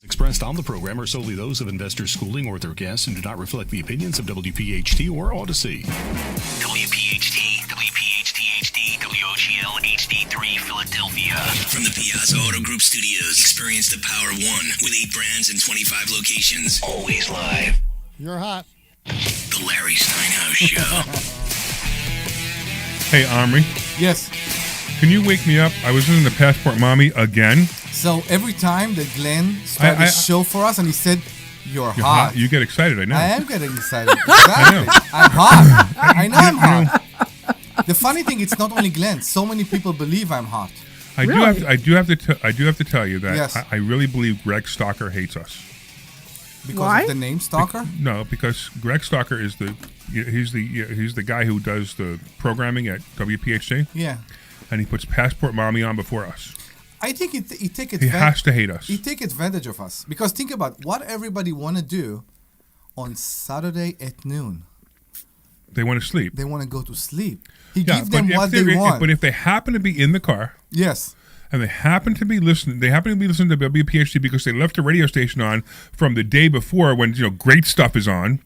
Expressed on the program are solely those of Investors Schooling or their guests and do not reflect the opinions of WPHT or Odyssey. WPHT, WPHT-HD, WOGL HD3 Philadelphia. From the Piazza Auto Group Studios, experience the power of one with 8 brands and 25 locations. Always live. You're hot. The Larry Steinhouse Show. Hey, Omri. Yes. Can you wake me up? I was listening to Passport Mommy again. So every time that Glenn started the show for us and he said, you're hot. You get excited, I know. I am getting excited. Exactly. I'm hot. I know I'm hot. The funny thing, it's not only Glenn. So many people believe I'm hot. I do have to tell you that Yes. I really believe Greg Stalker hates us. Because Why? of the name Stalker? No, because Greg Stalker is he's the guy who does the programming at WPHT. Yeah. And he puts Passport Mommy on before us. I think he take advantage. He has to hate us. He take advantage of us because think about what everybody want to do on Saturday at noon. They want to sleep. They want to go to sleep. He gives them what they want. But if they happen to be in the car, yes, and they happen to be listening to WPHT because they left the radio station on from the day before when great stuff is on,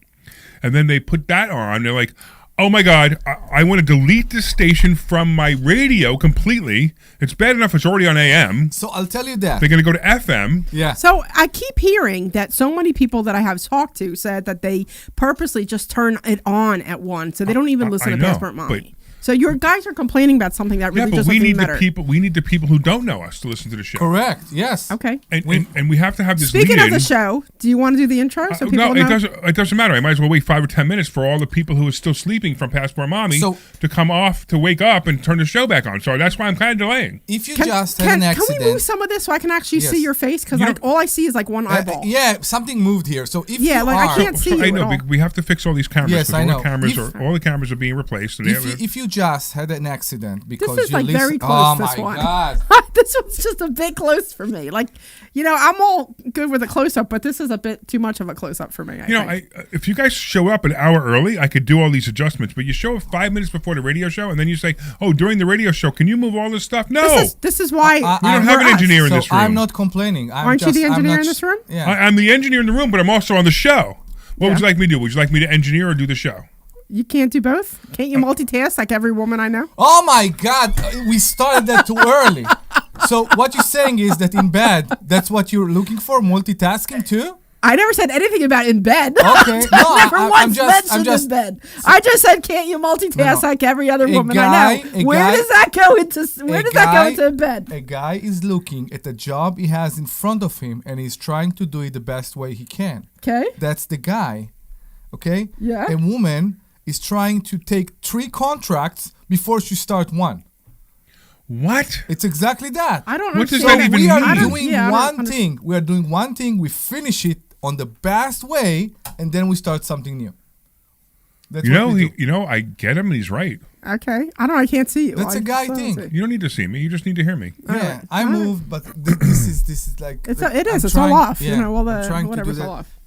and then they put that on, they're like, oh my God, I want to delete this station from my radio completely. It's bad enough it's already on AM. So I'll tell you that. They're going to go to FM. Yeah. So I keep hearing that so many people that I have talked to said that they purposely just turn it on at 1, so they don't even listen to Passport Mommy. So your guys are complaining about something that really doesn't matter. We need the people who don't know us to listen to the show. Correct. Yes. Okay. And we have to have this. Speaking of the show, do you want to do the intro so people know? It doesn't matter. I might as well wait 5 or 10 minutes for all the people who are still sleeping from Passport Mommy to come off to wake up and turn the show back on. So that's why I'm kind of delaying. If you just had an accident, can we move some of this so I can actually see your face? Because all I see is like one eyeball. Yeah, something moved here. So if I can't see you. I know. We have to fix all these cameras. Yes, I know. All the cameras are being replaced. And if you just had an accident because this is you very close. Oh this my one. God! This one's just a bit close for me. Like, I'm all good with a close up, but this is a bit too much of a close up for me. I think. If you guys show up an hour early, I could do all these adjustments. But you show up 5 minutes before the radio show, and then you say, "Oh, during the radio show, can you move all this stuff?" No, this is why we don't have an engineer in this room. I'm not complaining. Aren't you the engineer in this room? Yeah, I'm the engineer in the room, but I'm also on the show. What would you like me to do? Would you like me to engineer or do the show? You can't do both? Can't you multitask like every woman I know? Oh my God, we started that too early. So what you're saying is that in bed, that's what you're looking for, multitasking too? I never said anything about in bed. Okay, I never once mentioned in bed. I just said, can't you multitask like every other woman I know? Where does that go into bed? A guy is looking at the job he has in front of him and he's trying to do it the best way he can. Okay. That's the guy. Okay? Yeah. A woman is trying to take 3 contracts before she starts one. What? It's exactly that. I don't What does understand. that even We are mean? doing one thing. We are doing one thing. We finish it on the best way, and then we start something new. That's what we do. I get him, and he's right. Okay. I can't see you. That's a guy thing. You don't need to see me. You just need to hear me. Yeah, I moved, but this is like it I'm is. trying, all off. Yeah, Whatever's all off.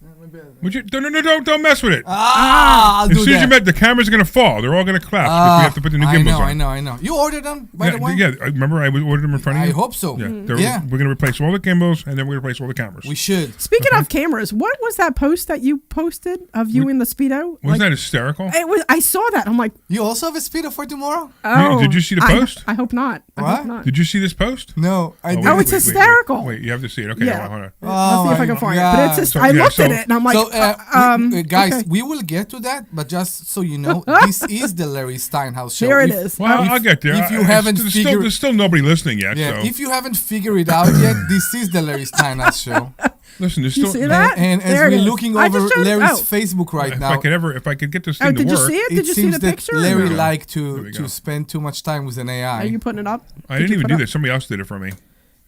Would you? No, don't mess with it. I'll do as soon as that. the cameras are going to fall. They're all going to collapse because we have to put the new gimbals on. I know. You ordered them, by the way? Yeah, remember I ordered them in front of you? I hope so. Yeah, Mm-hmm. We're going to replace all the gimbals, and then we're going to replace all the cameras. We should. Speaking of cameras, what was that post that you posted of you in the Speedo? Wasn't that hysterical? It was. I saw that. I'm like, You also have a Speedo for tomorrow? oh. Did you see the post? I hope not. I What? hope not. Did you see this post? No, I didn't. Oh, it's hysterical. Wait, you have to see it. Okay, Yeah. hold on. I'll see if I can find it. God. But it's just, So, I yeah, looked so- at it and I'm like, So, guys, okay. we will get to that, but just so you know, this is the Larry Steinhouse show. There it is. Well, I'll get there. If you haven't figured, there's still nobody listening yet. yeah, So if you haven't figured it out yet, this is the Larry Steinhouse show. listen, there's You still. see that? And as There it we're is. looking I over just showed it. Larry's Oh. Facebook right now, If I could get this thing Oh, to did you work. see it? it Did you see seems the that picture? Larry No. liked There we to go. spend too much time with an AI. Are you putting it up? I didn't you even put do up? that. Somebody else did it for me.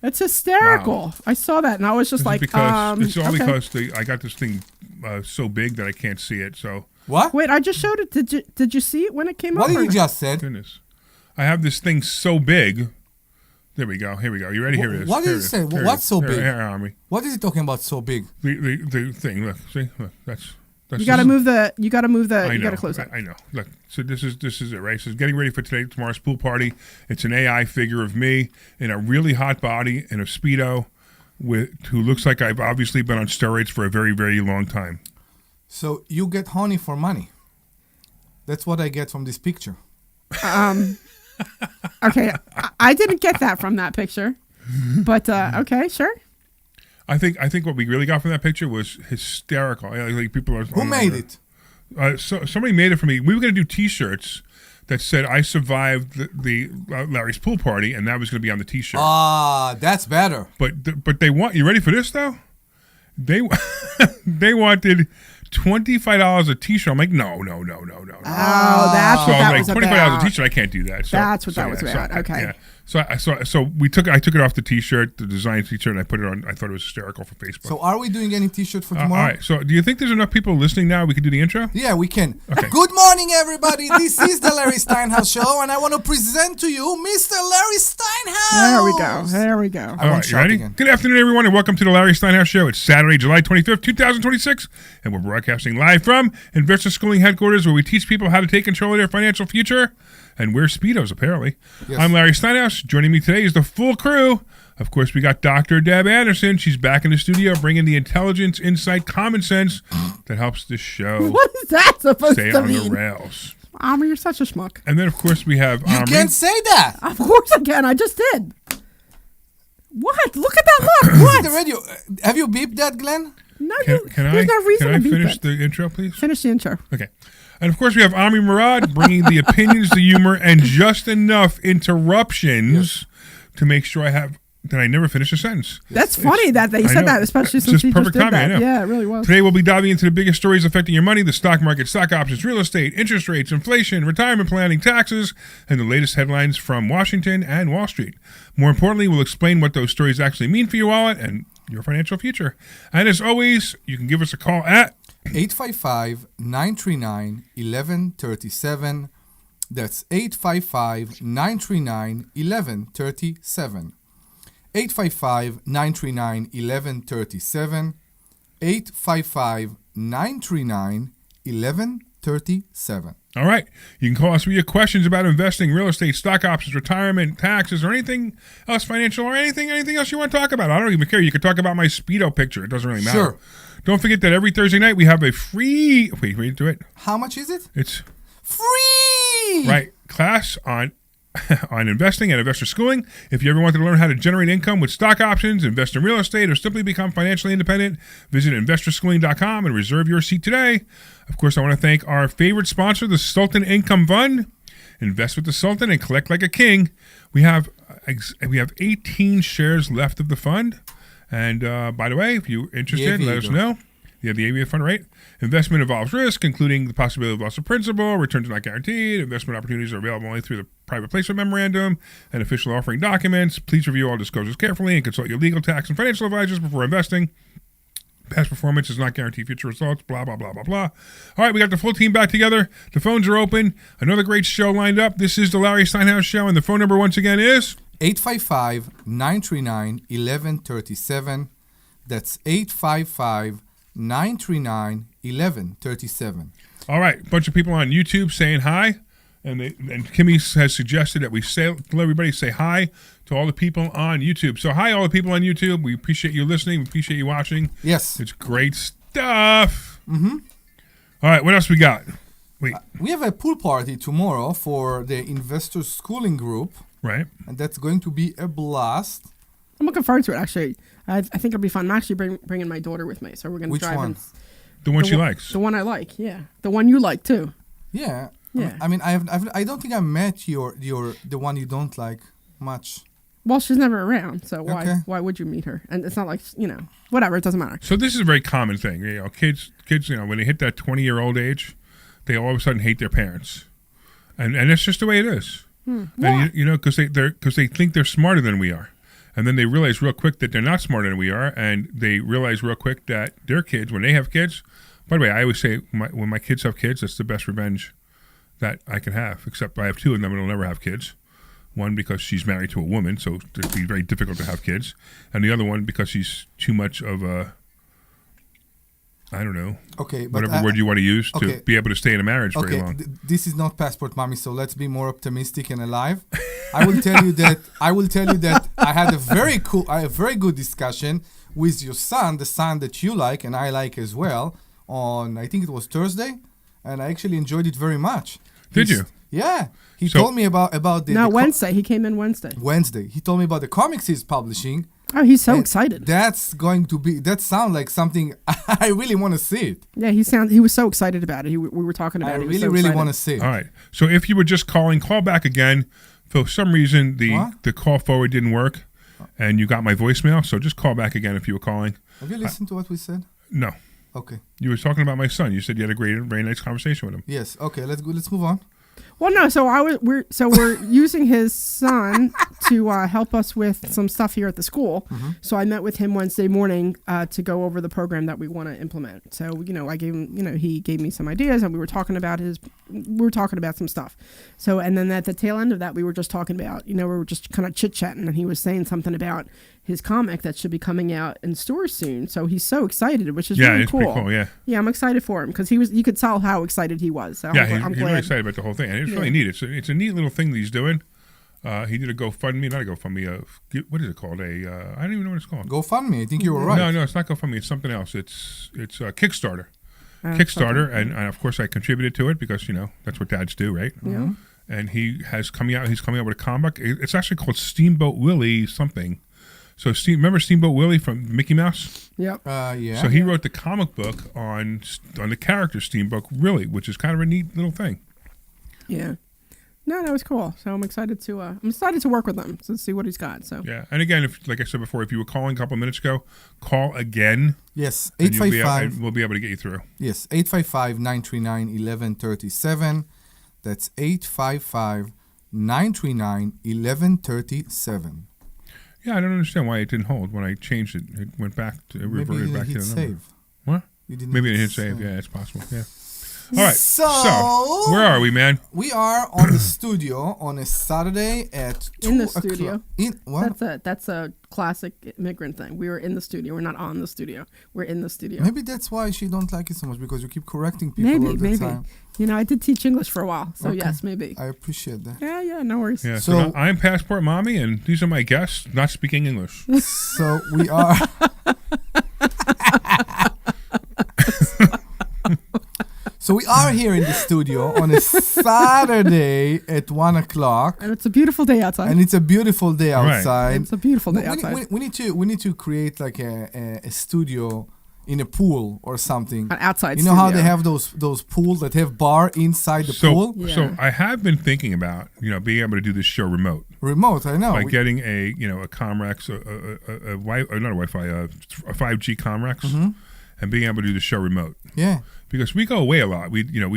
It's hysterical. I saw that and I was just like, because it's all okay. because I got this thing so big that I can't see it. So What? Wait, I just showed it. Did you see it when it came What up? did or you no? just said? goodness, I have this thing so big. There we go. Here we go. You ready? Here it is. What did Here you it is. say? Here it What's is. so Here, big? Here, Omri. What is he talking about so big? The thing. Look. See. Look. That's. You got to move the. You got to move the. I You know. got to close it. I know. Look. So this is it, right? So it's getting ready for tomorrow's pool party. It's an AI figure of me in a really hot body in a Speedo. who looks like I've obviously been on steroids for a very, very long time. So you get honey for money. That's what I get from this picture. Okay, I didn't get that from that picture, but okay, sure. I think what we really got from that picture was hysterical. Like people are. Who made it? So somebody made it for me. We were going to do T-shirts that said "I survived the Larry's pool party," and that was going to be on the T-shirt. That's better. But they want you ready for this though? They wanted $25 a T-shirt. I'm like, no. Oh, that's so what that I was was like, $25 a T-shirt. I can't do that. So, that's what that was about. Okay. Yeah. So I took it off the T-shirt, the design T-shirt, and I put it on. I thought it was hysterical for Facebook. So are we doing any T-shirt for tomorrow? All right. So do you think there's enough people listening now? We can do the intro. Yeah, we can. Okay. Good morning, everybody. This is the Larry Steinhouse Show, and I want to present to you Mr. Larry Steinhouse. There we go. All right, you ready? Again. Good afternoon, everyone, and welcome to the Larry Steinhouse Show. It's Saturday, July 25th, 2026, and we're broadcasting live from Investor Schooling Headquarters, where we teach people how to take control of their financial future and wear Speedos, apparently. Yes. I'm Larry Steinhouse. Joining me today is the full crew. Of course, we got Dr. Deb Anderson. She's back in the studio, bringing the intelligence, insight, common sense that helps this show What is that supposed stay to on mean? the rails. Omri, you're such a schmuck. And then, of course, we have You Omri. can't say that. Of course I can. I just did. What? Look at that look. What? The radio. Have you beeped that, Glenn? No, Can there's no reason can I to beep finish it. the intro, please? Finish the intro. Okay. And of course, we have Omri Morad bringing the opinions, the humor, and just enough interruptions to make sure that I never finish a sentence. That's funny that they I said know. that, especially It's since just you just perfect did timing, I that. know. Yeah, it really was. Today, we'll be diving into the biggest stories affecting your money: the stock market, stock options, real estate, interest rates, inflation, retirement planning, taxes, and the latest headlines from Washington and Wall Street. More importantly, we'll explain what those stories actually mean for your wallet and your financial future. And as always, you can give us a call at 855-939-1137. That's 855-939-1137. 855-939-1137. 855-939-1137. All right. You can call us with your questions about investing, real estate, stock options, retirement, taxes, or anything else financial, or anything else you want to talk about. I don't even care. You can talk about my Speedo picture. It doesn't really matter. Sure. Don't forget that every Thursday night we have a free... Wait, do it. How much is it? It's... Free! Right. Class on investing and investor schooling. If you ever wanted to learn how to generate income with stock options, invest in real estate, or simply become financially independent, visit investorschooling.com and reserve your seat today. Of course, I want to thank our favorite sponsor, the Sultan Income Fund. Invest with the Sultan and collect like a king. We have 18 shares left of the fund. And by the way, if you're interested, let us know. Yeah, the ABA fund, right? Investment involves risk, including the possibility of loss of principal. Returns are not guaranteed. Investment opportunities are available only through the private placement memorandum and official offering documents. Please review all disclosures carefully and consult your legal, tax, and financial advisors before investing. Past performance does not guarantee future results, blah, blah, blah, blah, blah. All right, we got the full team back together. The phones are open. Another great show lined up. This is the Larry Steinhouse Show, and the phone number once again is... 855-939-1137. That's 855-939-1137. All right, a bunch of people on YouTube saying hi, and Kimmy has suggested that we let everybody say hi to all the people on YouTube. So hi, all the people on YouTube. We appreciate you listening. We appreciate you watching. Yes. It's great stuff. Mm-hmm. All right, what else we got? Wait. We have a pool party tomorrow for the Investor Schooling Group. Right. And that's going to be a blast. I'm looking forward to it, actually. I think it'll be fun. I'm actually bringing my daughter with me, so we're going to drive. Which one? The one she likes. The one I like, yeah. The one you like, too. Yeah. Yeah. I mean, I don't think I met the one you don't like much. Well, she's never around, so why would you meet her? And it's not like, whatever, it doesn't matter. So this is a very common thing. Kids, when they hit that 20-year-old age, they all of a sudden hate their parents. And that's just the way it is. And because they think they're smarter than we are. And then they realize real quick that they're not smarter than we are, and they realize real quick that their kids, when they have kids, by the way, I always say when my kids have kids, that's the best revenge that I can have, except I have two of them and they'll never have kids. One, because she's married to a woman, so it'd be very difficult to have kids. And the other one, because she's too much of a I don't know. Okay, but whatever word you want to use to be able to stay in a marriage very long. This is not Passport Mommy, so let's be more optimistic and alive. I will tell you that I had a very good discussion with your son, the son that you like and I like as well, on I think it was Thursday, and I actually enjoyed it very much. Did you? Yeah. He told me about the Wednesday. He came in Wednesday. He told me about the comics he's publishing. Oh, he's so excited. That sounds like something I really want to see it. Yeah, he was so excited about it. We were talking about it. I really want to see it. All right. So if you were just calling, call back again. For some reason, the call forward didn't work, and you got my voicemail. So just call back again if you were calling. Have you listened to what we said? No. Okay. You were talking about my son. You said you had a very nice conversation with him. Yes. Okay. Let's move on. Well, no. So we're using his son to help us with some stuff here at the school. Mm-hmm. So I met with him Wednesday morning to go over the program that we want to implement. So I gave him, he gave me some ideas, and we were talking about some stuff. So and then at the tail end of that, we were just talking about, we were just kind of chit chatting, and he was saying something about his comic that should be coming out in stores soon. So he's so excited, which is really cool. Pretty cool. Yeah, I'm excited for him because you could tell how excited he was. So he's really excited about the whole thing, and it's really neat. It's a neat little thing that he's doing. He did a GoFundMe, not a GoFundMe. What is it called? I don't even know what it's called. GoFundMe. I think you were right. No, it's not GoFundMe. It's something else. It's Kickstarter. Kickstarter, and of course I contributed to it because that's what dads do, right? Yeah. And he's coming out with a comic. It's actually called Steamboat Willie something. So remember Steamboat Willie from Mickey Mouse? Yep. Yeah. So he wrote the comic book on the character Steamboat Willie, which is kind of a neat little thing. Yeah. No, that was cool. So I'm excited to work with him to see what he's got. So yeah, and again, like I said before, if you were calling a couple of minutes ago, call again. Yes, 855. We'll be able to get you through. Yes, 855-939-1137. That's 855-939-1137. Yeah, I don't understand why it didn't hold when I changed it. It went back. It reverted back to the number. Save. What? Maybe it hit save. Yeah, it's possible. Yeah. All right. So where are we, man? We are on the studio on a Saturday at 2 in the o'clock. studio. What? That's a classic immigrant thing. We were in the studio. We're not on the studio. We're in the studio. Maybe that's why she don't like it so much, because you keep correcting people all the time. I did teach English for a while, so yes, maybe. I appreciate that. Yeah, no worries. Yeah, so I'm Passport Mommy, and these are my guests not speaking English. So we are. So we are here in the studio on a Saturday at 1 o'clock. And it's a beautiful day outside. Right. It's a beautiful day outside. We need to create like a studio in a pool or something. An outside studio. You know how they have those pools that have bar inside the pool? Yeah. So I have been thinking about, being able to do this show remote. Remote, I know. By getting a Comrex, not a Wi-Fi, a 5G Comrex, and being able to do the show remote. Yeah. Because we go away a lot. We do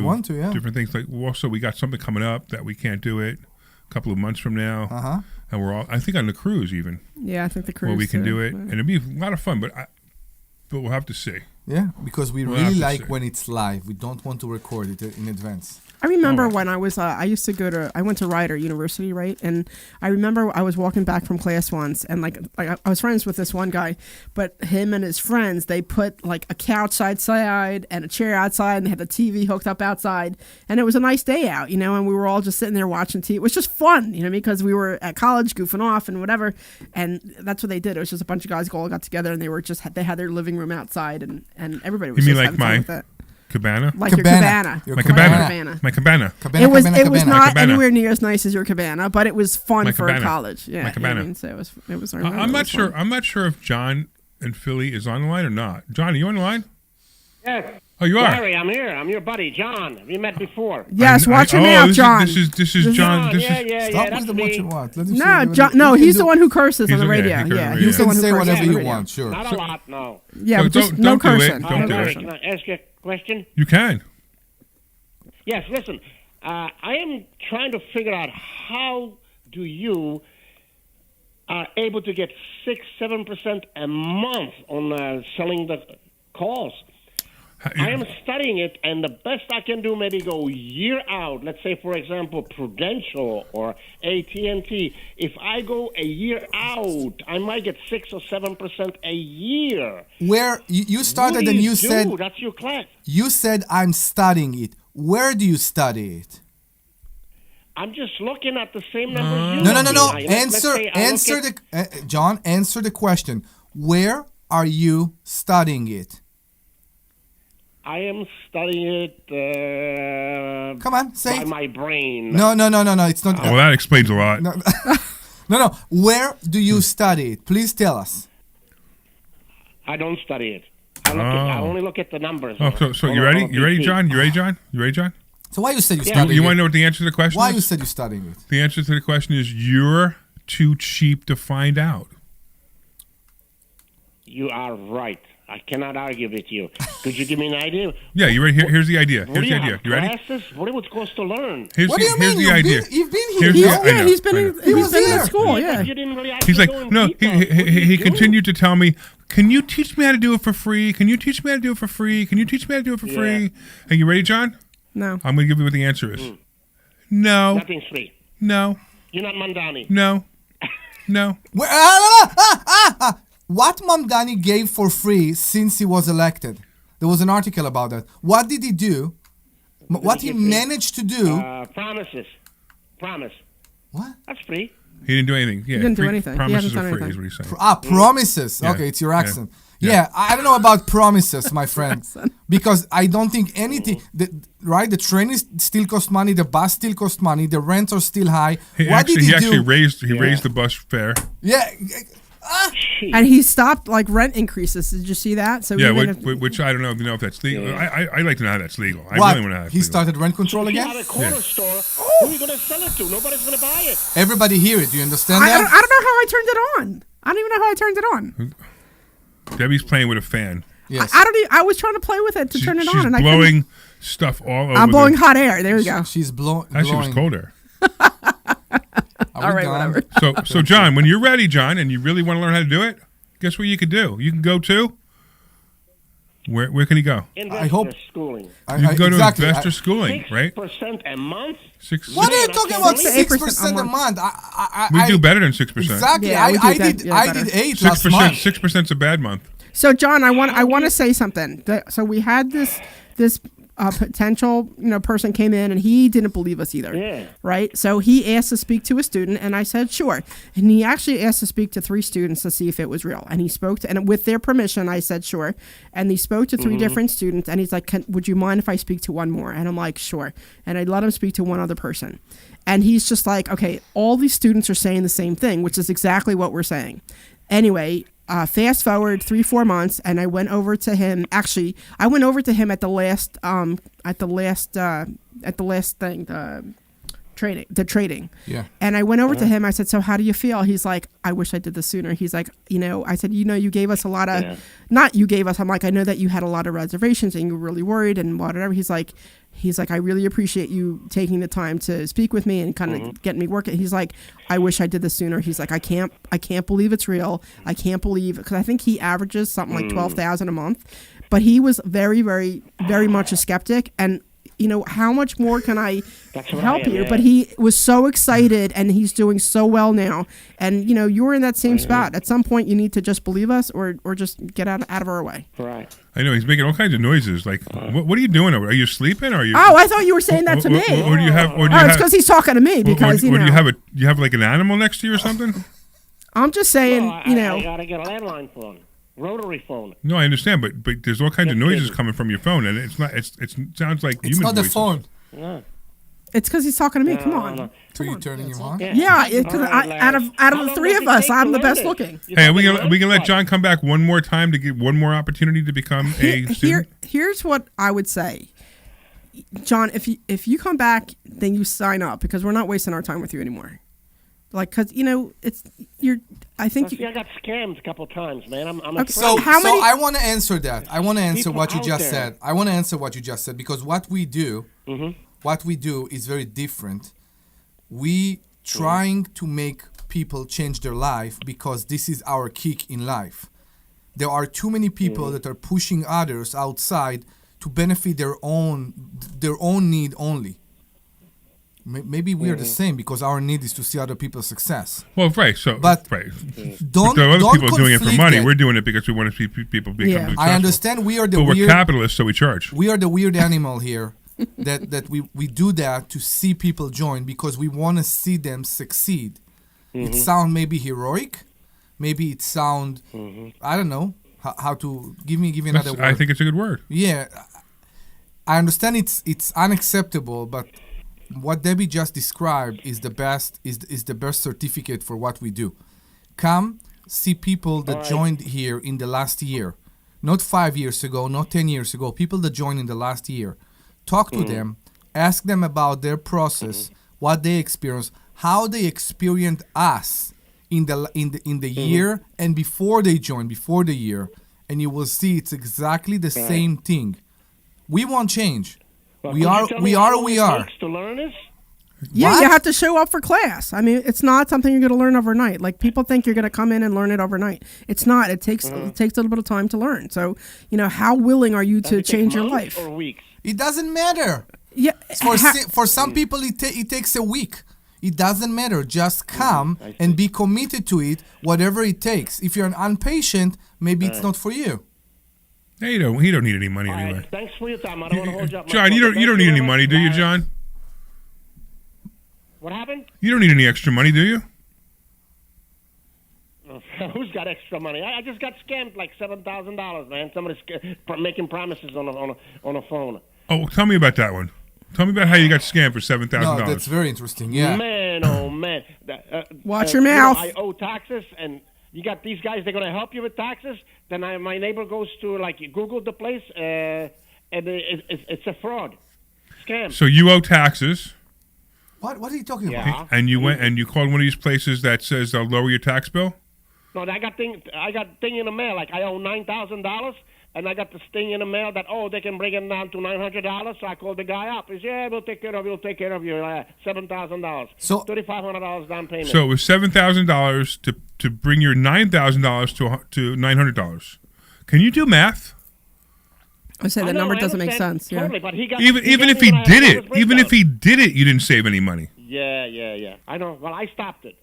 want to, yeah. different things. Like also we got something coming up that we can't do it a couple of months from now. Uh-huh. And we're all, I think, on the cruise even. Yeah, I think the cruise. Where we can do it, and it'd be a lot of fun. But we'll have to see. Yeah, because we really like when it's live. We don't want to record it in advance. I remember when I was, I went to Rider University, right? And I remember I was walking back from class once, and I was friends with this one guy, but him and his friends, they put like a couch outside and a chair outside, and they had the TV hooked up outside, and it was a nice day out, and we were all just sitting there watching TV. It was just fun, because we were at college goofing off and whatever, and that's what they did. It was just a bunch of guys all got together, and they had their living room outside, and everybody was just having fun with it. Cabana? Like your cabana. My cabana. My cabana. It was not anywhere near as nice as your cabana, but it was fun for college. Yeah. My cabana. So it was I'm not sure. I'm not sure if John and Philly is on the line or not. John, are you on the line? Yes. Oh, you are? Larry, I'm here. I'm your buddy, John. Have you met before? Yes, watch your mouth, John. This is John. Stop with the watch your mouth. No, John. No, he's the one who curses on the radio. Yeah, he's the one who say whatever you want. Sure. Not a lot, no. Yeah, but just no cursing. Don't do Larry, it. can I ask you a question? You can. Yes, listen. I am trying to figure out how do you are able to get 6-7% a month on selling the calls. I am studying it, and the best I can do, maybe go a year out. Let's say, for example, Prudential or AT&T. If I go a year out, I might get 6 or 7% a year. Where you started What do and you do? said That's your class. you said I'm studying it. Where do you study it? I'm just looking at the same numbers you No. are. Let's say I Answer look the John. Answer the question. Where are you studying it? I am studying it Come on, say by it. my brain. No. It's not. Well, that explains a lot. No. Where do you study it? Please tell us. I don't study it. I only look at the numbers. Oh, so you ready? You ready, John? You ready, John? So why you said you Yeah. studying You it? want to know what the answer to the question Why is? you said you're studying it? The answer to the question is you're too cheap to find out. You are right. I cannot argue with you. Could you give me an idea? Yeah, you ready? Here's the idea. What Here's do the you idea. have, You ready? classes? What are we supposed to learn? Here's What the, do you here's mean? the idea. You've been here. Here's you the- know? I know, he's been I in, know. He he's was been in here. school. Yeah, Yeah. but you didn't really He's actually like, go in no. detail. What are He you doing? continued to tell me, "Can you teach me how to do it for free? Can you teach me how to do it for free? Can you teach me how to do it for free?" Are you ready, John? No. I'm going to give you what the answer is. No. Nothing's free. No. You're not Mandani. No. No. What Mamdani gave for free since he was elected? There was an article about that. What did he do? What he give free? managed to do? Promises. Promise. What? That's free. He didn't do anything. Yeah, didn't do free- anything. He Promises hasn't are done free, is anything. what he's saying. Promises. Yeah. Okay, it's your Yeah. accent. Yeah. Yeah, I don't know about promises, my friend, because I don't think anything. Right, the train still costs money, the bus still costs money, the rents are still high. He What did he actually do? raised the bus fare. Yeah, And he stopped like rent increases. Did you see that? So Yeah, even which I don't know if that's legal. I like to know how that's legal. I what? really want to know how that's He legal. started rent control If you again. have a corner store, who are you going to sell it to? Nobody's going to buy it. Everybody hear it. Do you understand I that? don't know how I turned it on. I don't even know how I turned it on. Debbie's playing with a fan. Yes. I don't. I was trying to play with it to turn it She's on, and I blowing couldn't. stuff all over. I'm blowing hot air. There we go. She's blowing. Actually, it was cold air. All right, whatever. So John, when you're ready, John, and you really want to learn how to do it, guess what you could do? You can go to. Where can he go? Investor hope- schooling. You can go to exactly. investor schooling, right? 6% a month? What are you Man, I talking can't about? believe 6% a month. We do better than 6%. Exactly. Yeah, we do I that- did. yeah, I better. did 8 last month. 6%'s a bad month. So John, I want to say something. So we had this potential person came in and he didn't believe us either. Yeah. Right. So he asked to speak to a student and I said sure. And he actually asked to speak to 3 students to see if it was real. And he spoke to, and with their permission, I said sure. And he spoke to 3 different students and he's like, would you mind if I speak to one more? And I'm like, sure. And I let him speak to one other person. And he's just like, okay, all these students are saying the same thing, which is exactly what we're saying. Anyway, fast forward 3-4 months, and I went over to him. Actually, I went over to him at the last thing, the trading. Yeah. And I went over to him. I said, "So how do you feel?" He's like, "I wish I did this sooner." He's like, I said, you gave us a lot of, not you gave us. I'm like, I know that you had a lot of reservations and you were really worried and whatever. He's like, I really appreciate you taking the time to speak with me and kind of getting me working. He's like, I wish I did this sooner. He's like, I can't believe it's real. I can't believe, because I think he averages something like 12,000 a month, but he was very, very, very much a skeptic. And how much more can I help you? yeah. But he was so excited and he's doing so well now. And you're in that same spot. At some point you need to just believe us or just get out of our way. Right. I know he's making all kinds of noises. Like, what are you doing over? Are you sleeping? Or are you? Oh, I thought you were saying that to me. Or do you have? Or do you Oh, it's have? because he's talking to me because, or do you have like an animal next to you or something? I'm just saying, I got to get a landline phone. Rotary phone. No, I understand, but there's all kinds of noises coming from your phone, and it's not. It sounds like It's human not the voices. phone. Yeah. it's because he's talking to me. Come on. no. So you turning him on? Yeah, because All right, out of How the long 3 does of it us, take I'm to the learn best this? looking. You Hey, talking we can let about- John come back one more time to get one more opportunity to become a student. Here's what I would say, John. If you come back, then you sign up because we're not wasting our time with you anymore. Like, because it's you're. I think See, I got scammed a couple times, man. I'm Okay, afraid. So, How many- I want to answer that. I want to answer People what you out just there. said. I want to answer what you just said because what we do is very different. We trying to make people change their life because this is our kick in life. There are too many people that are pushing others outside to benefit their own need only. Maybe we are the same because our need is to see other people's success. Well, right. So, But right. Don't There are other don't people doing it for conflict money. that. We're doing it because we want to see people become Yeah. successful. I understand we are the But we're weird. capitalists, so we charge. We are the weird animal here that we do that to see people join because we want to see them succeed. It sound maybe heroic, maybe it sound I don't know how to give me another word. I think it's a good word. Yeah, I understand it's unacceptable, but what Debbie just described is the best certificate for what we do. Come see people that joined here in the last year, not 5 years ago, not 10 years ago. People that joined in the last year. Talk to them, ask them about their process, what they experienced, how they experienced us in the year and before they joined, before the year, and you will see it's exactly the same thing. We want change. But We could are you tell we me are how who we long it are. takes to learn this? Yeah, What? you have to show up for class. I mean, it's not something you're going to learn overnight. Like people think you're going to come in and learn it overnight. It's not. It takes a little bit of time to learn. So, how willing are you to Does it take change your months life? or weeks? It doesn't matter. Yeah, For some people, it takes a week. It doesn't matter. Just come and be committed to it, whatever it takes. If you're an impatient, maybe it's not for you. Hey, he don't need any money All anyway. right, thanks for your time. I don't want to hold you up. John, you don't need any money, do you, John? What happened? You don't need any extra money, do you? Who's got extra money? I just got scammed like $7,000, man. Somebody's making promises on a phone. Oh, tell me about that one. Tell me about how you got scammed for $7,000. No, that's very interesting. Yeah. Man, oh man. Watch your mouth. I owe taxes, and you got these guys. They're gonna help you with taxes. Then my neighbor goes to Google the place, and it's a fraud, scam. So you owe taxes, What are you talking Yeah. about? and you went and you called one of these places that says they'll lower your tax bill. No, I got thing in the mail. Like I owe $9,000, and I got this thing in the mail that they can bring it down to $900. So I called the guy up. He said, "Yeah, we'll take care of you. We'll take care of you. $7,000. So- $3,500 down payment." So it was $7,000 to bring your $9,000 to $900. Can you do math? I say I the know, number I doesn't make understand sense. Yeah. Totally, but he got, Even got if me he when I did was it, even if breakdown. he did it, you didn't save any money. Yeah. I know. Well, I stopped it.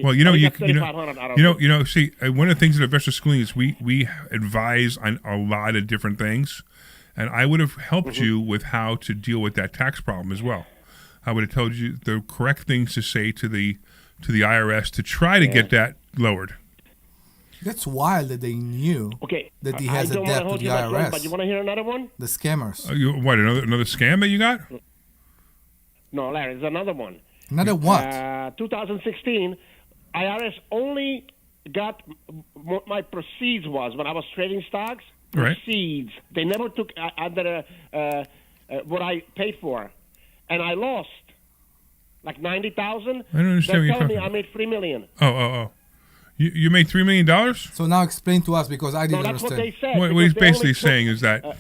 Well, you know, I you got $3,500 out of it. see, one of the things at investor schooling is we advise on a lot of different things, and I would have helped Mm-hmm. you with how to deal with that tax problem as well. I would have told you the correct things to say to the IRS to try to get that lowered. That's wild that they knew Okay. that he I has a don't wanna debt to hold the you that long, IRS. but you want to hear another one? The scammers. What, another scam that you got? No, Larry, there's another one. Another what? 2016, IRS only got what my proceeds was when I was trading stocks. Right. Proceeds. They never took under what I paid for, and I lost like 90,000. I don't understand what They're you're telling me talking I made $3 million. Oh. You made $3 million? So now explain to us because I No, didn't that's what understand. they said. What he's because they only basically took- saying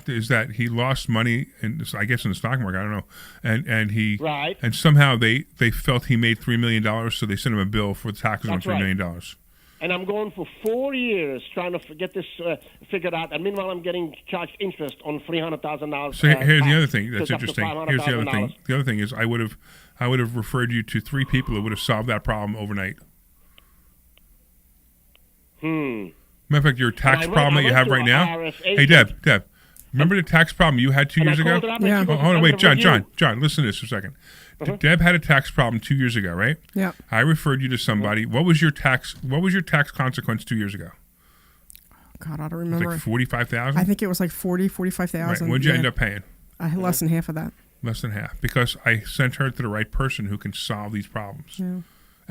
is that he lost money in, I guess, in the stock market. I don't know, and he Right. and somehow they felt he made $3 million, so they sent him a bill for taxes on That's $3 million. And I'm going for 4 years trying to get this figured out. And meanwhile, I'm getting charged interest on $300,000. So here's the other thing that's took up to interesting. Here's the other thing. $500,000. The other thing is I would have referred you to 3 people who would have solved that problem overnight. Matter of fact, your tax I went- problem I that you went have to right a now. IRS Hey, agent. Deb. Remember the tax problem you had 2 And I years ago? called it up and Yeah. she goes, Hold on, "It's wait, under review." John, listen to this for a second. Deb had a tax problem 2 years ago, right? Yeah. I referred you to somebody. What was your tax consequence 2 years ago? God, I don't It was remember. like 45,000. I think it was like 45,000. Right. What'd you end up paying? Less than half of that. Less than half, because I sent her to the right person who can solve these problems. Yeah.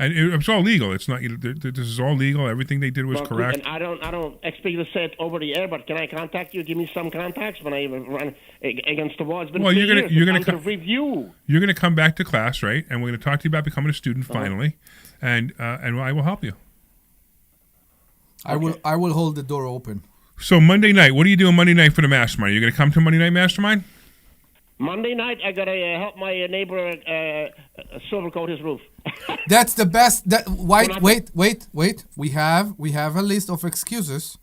And it's all legal. It's not. This is all legal. Everything they did was Well, correct. And I don't expect you to say it over the air, but can I contact you? Give me some contacts when I run against the wall. It's been Well, 3 you're gonna- years. you're It's gonna under review. You're going to come back to class, right? And we're going to talk to you about becoming a student finally, and I will help you. I will hold the door open. So Monday night, what are you doing Monday night for the mastermind? Are you going to come to Monday night mastermind? Monday night, I gotta help my neighbor silver coat his roof. That's the best. When I- Wait. We have a list of excuses,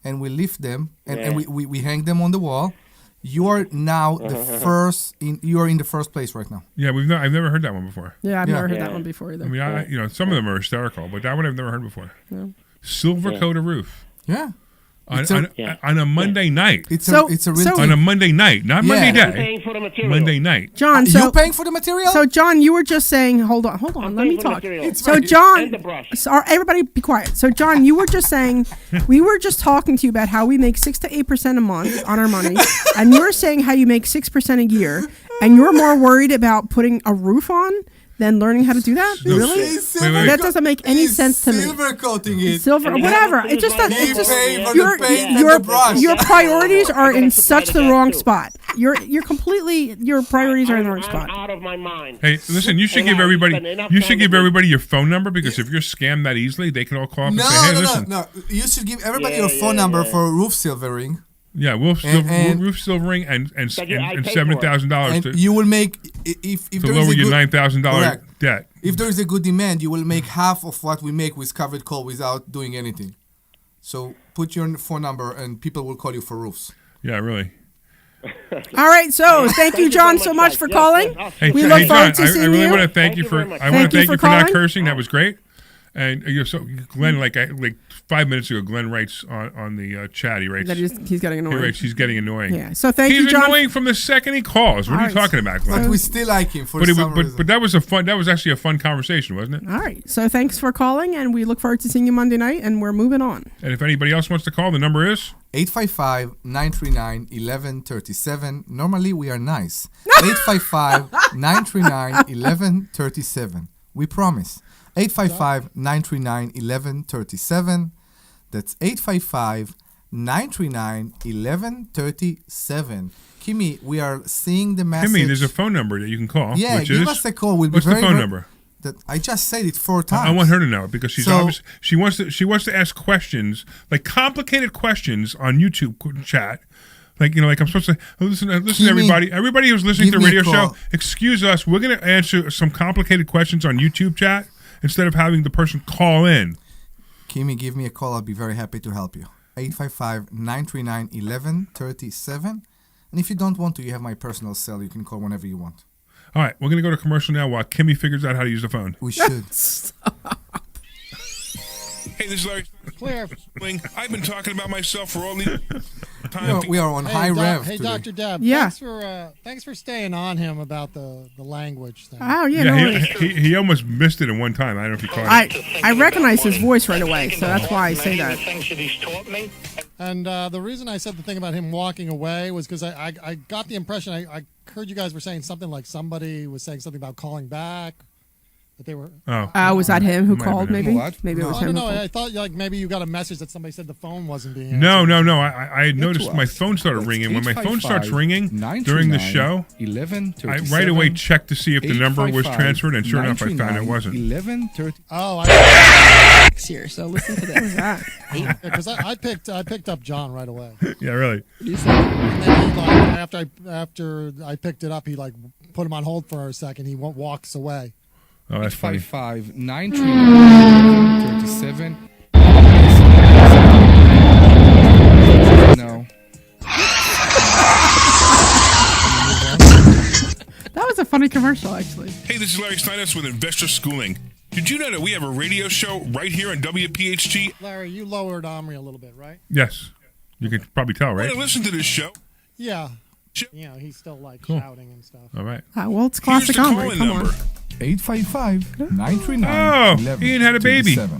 and we lift them and we hang them on the wall. You are now the first. You are in the first place right now. Yeah, I've never heard that one before. Yeah, I've never heard Yeah. that one before either. I mean, some of them are hysterical, but that one I've never heard before. Silver coat a roof Yeah. on, It's a- on, Yeah. on a Monday night. It's So- a real so- thing. On a Monday night, not Yeah. Monday I'm day. paying for the material. Monday night. John, you so paying for the material? so John, you were just saying, hold on, I'm let me paying for the talk. material. It's So right. And John, the brush. so everybody be quiet. So John, you were just saying, we were just talking to you about how we make 6 to 8% a month on our money, and you were saying how you make 6% a year, and you're more worried about putting a roof on than learning how to do that. No, Really? He's Wait, wait. That doesn't make any he's sense to me. Silver coating it. Silver, And whatever. you It just have to doesn't. He It just pay for your the paint and your the brush. your priorities are I in gotta supply such the the gas, wrong too. spot. Your priorities are in the wrong I'm spot. out of my mind. Hey, listen, you should And give I everybody spend enough you time should give with- everybody your phone number, because if you're scammed that easily, they can all call up No, and say, "Hey, no, listen, no. You should give everybody Yeah, your phone yeah, number yeah. for roof silvering, yeah, roof silvering and I pay for it. $70,000 and to you will make if there is lower a your good, $9,000 Correct. debt." if there is a good demand, you will make half of what we make with covered call without doing anything. So put your phone number, and people will call you for roofs. Yeah, really. All right. So thank you, John, so much Mike. for Yes, calling. yes, Hey, We hey, look John, forward to I seeing really you. want to thank Thank you you for very much. I want to thank you for not calling. cursing. That was great. And you're so Glenn, like 5 minutes ago, Glenn writes on the chat. He writes, That he's getting he annoyed. writes, he's getting annoying. Yeah. So thank He's you, John. annoying from the second he calls. What are you All right. talking about, Glenn? But we still like him for But, some reason. but that was actually a fun conversation, wasn't it? All right. So thanks for calling, and we look forward to seeing you Monday night. And we're moving on. And if anybody else wants to call, the number is 855-939-1137. Normally we are nice. 855-939-1137. We promise. 855-939-1137. That's 855-939-1137. Kimmy, we are seeing the message. Timmy. There's a phone number that you can call. Yeah, which give is, us a call. We'll what's be very, the phone very- number? That I just said it 4 times. I want her to know it, because she's So- obvious. She wants to ask questions, like complicated questions on YouTube chat. Like, like I'm supposed to listen Kimmy, everybody. Everybody who's listening to give the me a radio call. show, excuse us. We're going to answer some complicated questions on YouTube chat instead of having the person call in. Kimmy, give me a call. I'll be very happy to help you. 855-939-1137. And if you don't want to, you have my personal cell. You can call whenever you want. All right, we're going to go to commercial now while Kimmy figures out how to use the phone. We should. Hey, this is Larry. Clear. I've been talking about myself for all these No, we are on high rev Hey, today. Dr. Deb. Yeah. Thanks for staying on him about the language thing. Oh yeah. No Yeah, worries. he almost missed it in one time. I don't know if you caught it. I recognize his voice right away, so that's why I say that. And the reason I said the thing about him walking away was because I got the impression I heard you guys were saying something like somebody was saying something about calling back. That they were. Oh, Was that him who Might have called? been Maybe. What? Maybe it No. was I him. don't who know. called. I thought like maybe you got a message that somebody said the phone wasn't being answered. no. I had noticed my phone started ringing. When my phone starts ringing during the show, I right away checked to see if the number was transferred, and sure enough, I found it wasn't. 11:30. Oh, Here, so listen to this. because I picked up John right away. Yeah, really. And then he, like, after I picked it up, he like put him on hold for a second. He walks away. Oh, that's funny. 855-939-1137. No. That was a funny commercial, actually. Hey, this is Larry Steinhouse with Investor Schooling. Did you know that we have a radio show right here on WPHT? Larry, you lowered Omri a little bit, right? Yes. You can probably tell, right? Listen to this show. Yeah. You know, he's still like Cool. shouting and stuff. All right. Well, it's classic Here's the Omri. call-in Come number. on. 855-939-1137. He had a baby. Oh, And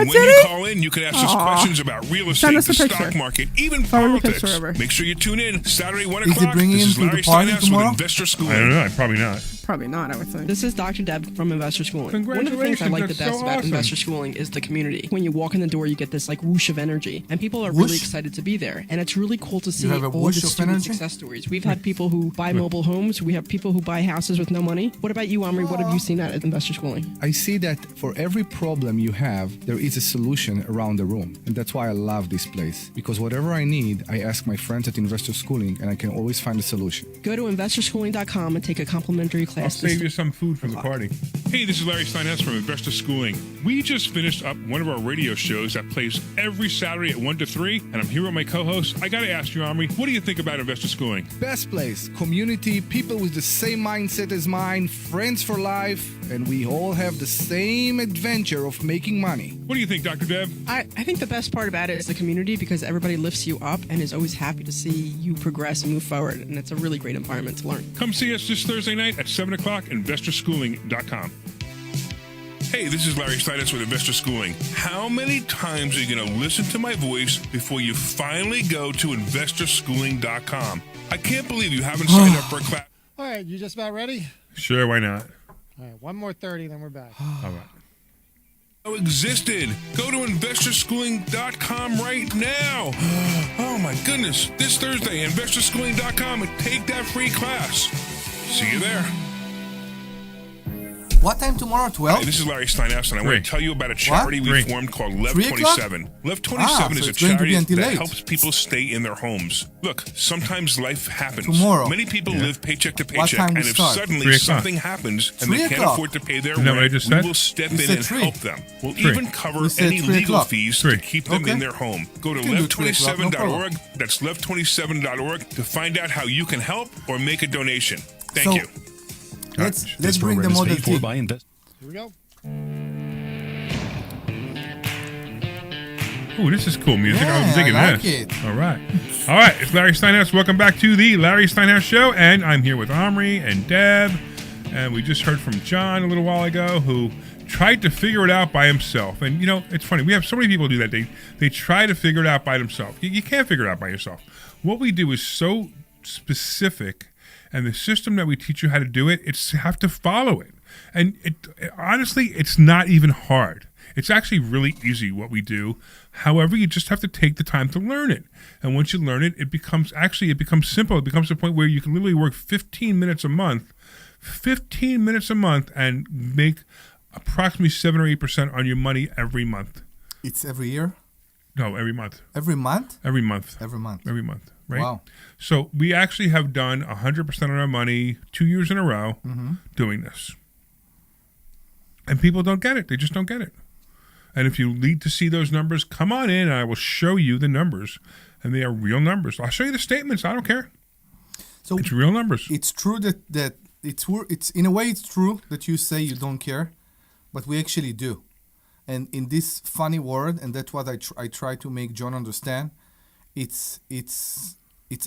when did you he? call in, you can ask us Aw. questions about real Send estate, us the a picture. stock market, even Forward a politics. picture over. Make sure you tune in Saturday, 1 Is he o'clock. bringing This him is to the Larry party Steinhouse tomorrow? with Investor Schooling. I don't know. Probably not. Probably not, I would think. This is Dr. Deb from Investor Schooling. One of the things I Congratulations, like the that's best so about awesome. Investor Schooling is the community. When you walk in the door, you get this like whoosh of energy, and people are Whoosh? really excited to be there. And it's really cool to see have a all whoosh the of student energy? success stories. We've had people who buy mobile homes. We have people who buy houses with no money. What about you, Omri? What have you seen at Investor Schooling? I see that for every problem you have, there is a solution around the room. And that's why I love this place. Because whatever I need, I ask my friends at Investor Schooling, and I can always find a solution. Go to investorschooling.com and take a complimentary I'll class. save you some food from the party. Hey, this is Larry Steinhouse from Investor Schooling. We just finished up one of our radio shows that plays every Saturday at 1 to 3, and I'm here with my co-host. I got to ask you, Omri, what do you think about Investor Schooling? Best place, community, people with the same mindset as mine, friends for life, and we all have the same adventure of making money. What do you think, Dr. Deb? I think the best part about it is the community because everybody lifts you up and is always happy to see you progress and move forward. And it's a really great environment to learn. Come see us this Thursday night at 7 o'clock, investorschooling.com. Hey, this is Larry Steinhouse with Investor Schooling. How many times are you going to listen to my voice before you finally go to investorschooling.com? I can't believe you haven't signed up for a class. All right, you just about ready? Sure, why not? All right, one more 30, then we're back. All right. Existed. Go to investorschooling.com right now. Oh my goodness. This Thursday, investorschooling.com and take that free class. See you there. What time tomorrow? 12? Hey, this is Larry Steinhouse, and I want to tell you about a charity we formed called Lev 3 o'clock? 27. Lev 27 is so a it's going to be charity until that late. helps people stay in their homes. Look, sometimes life happens. Tomorrow. Many people live paycheck to What paycheck, time and we if start? suddenly 3 o'clock.3 something happens and they can't o'clock. afford to pay their Isn't that what I rent, just we said? will step You in said and 3. help them. We'll 3. You even cover said any 3 legal o'clock. fees 3. to keep them Okay. in their home. Go to can do 3 o'clock, no problem. lev27.org. That's lev27.org to find out how you can help or make a donation. Thank So, you. Let's This bring the program is Model paid for T. by Invest. Here we go. Ooh, this is cool music. Yeah, I'm digging I like this. it. All right. All right. It's Larry Steinhouse. Welcome back to the Larry Steinhouse Show. And I'm here with Omri and Deb. And we just heard from John a little while ago who tried to figure it out by himself. And, you know, it's funny. We have so many people do that. They try to figure it out by themselves. You can't figure it out by yourself. What we do is so specific. And the system that we teach you how to do it, it's you have to follow it. And honestly, it's not even hard. It's actually really easy what we do. However, you just have to take the time to learn it. And once you learn it, it becomes simple. It becomes a point where you can literally work 15 minutes a month and make approximately 7 or 8% on your money every month. It's every year? No, every month. Every month? Every month. Every month. Every month, right? Wow. So we actually have done 100% on our money 2 years in a row doing this. And people don't get it. They just don't get it. And if you need to see those numbers, come on in and I will show you the numbers. And they are real numbers. I'll show you the statements. I don't care. So It's real numbers. it's true that it's in a way it's true that you say you don't care, but we actually do. And in this funny world, and that's what I try to make John understand, it's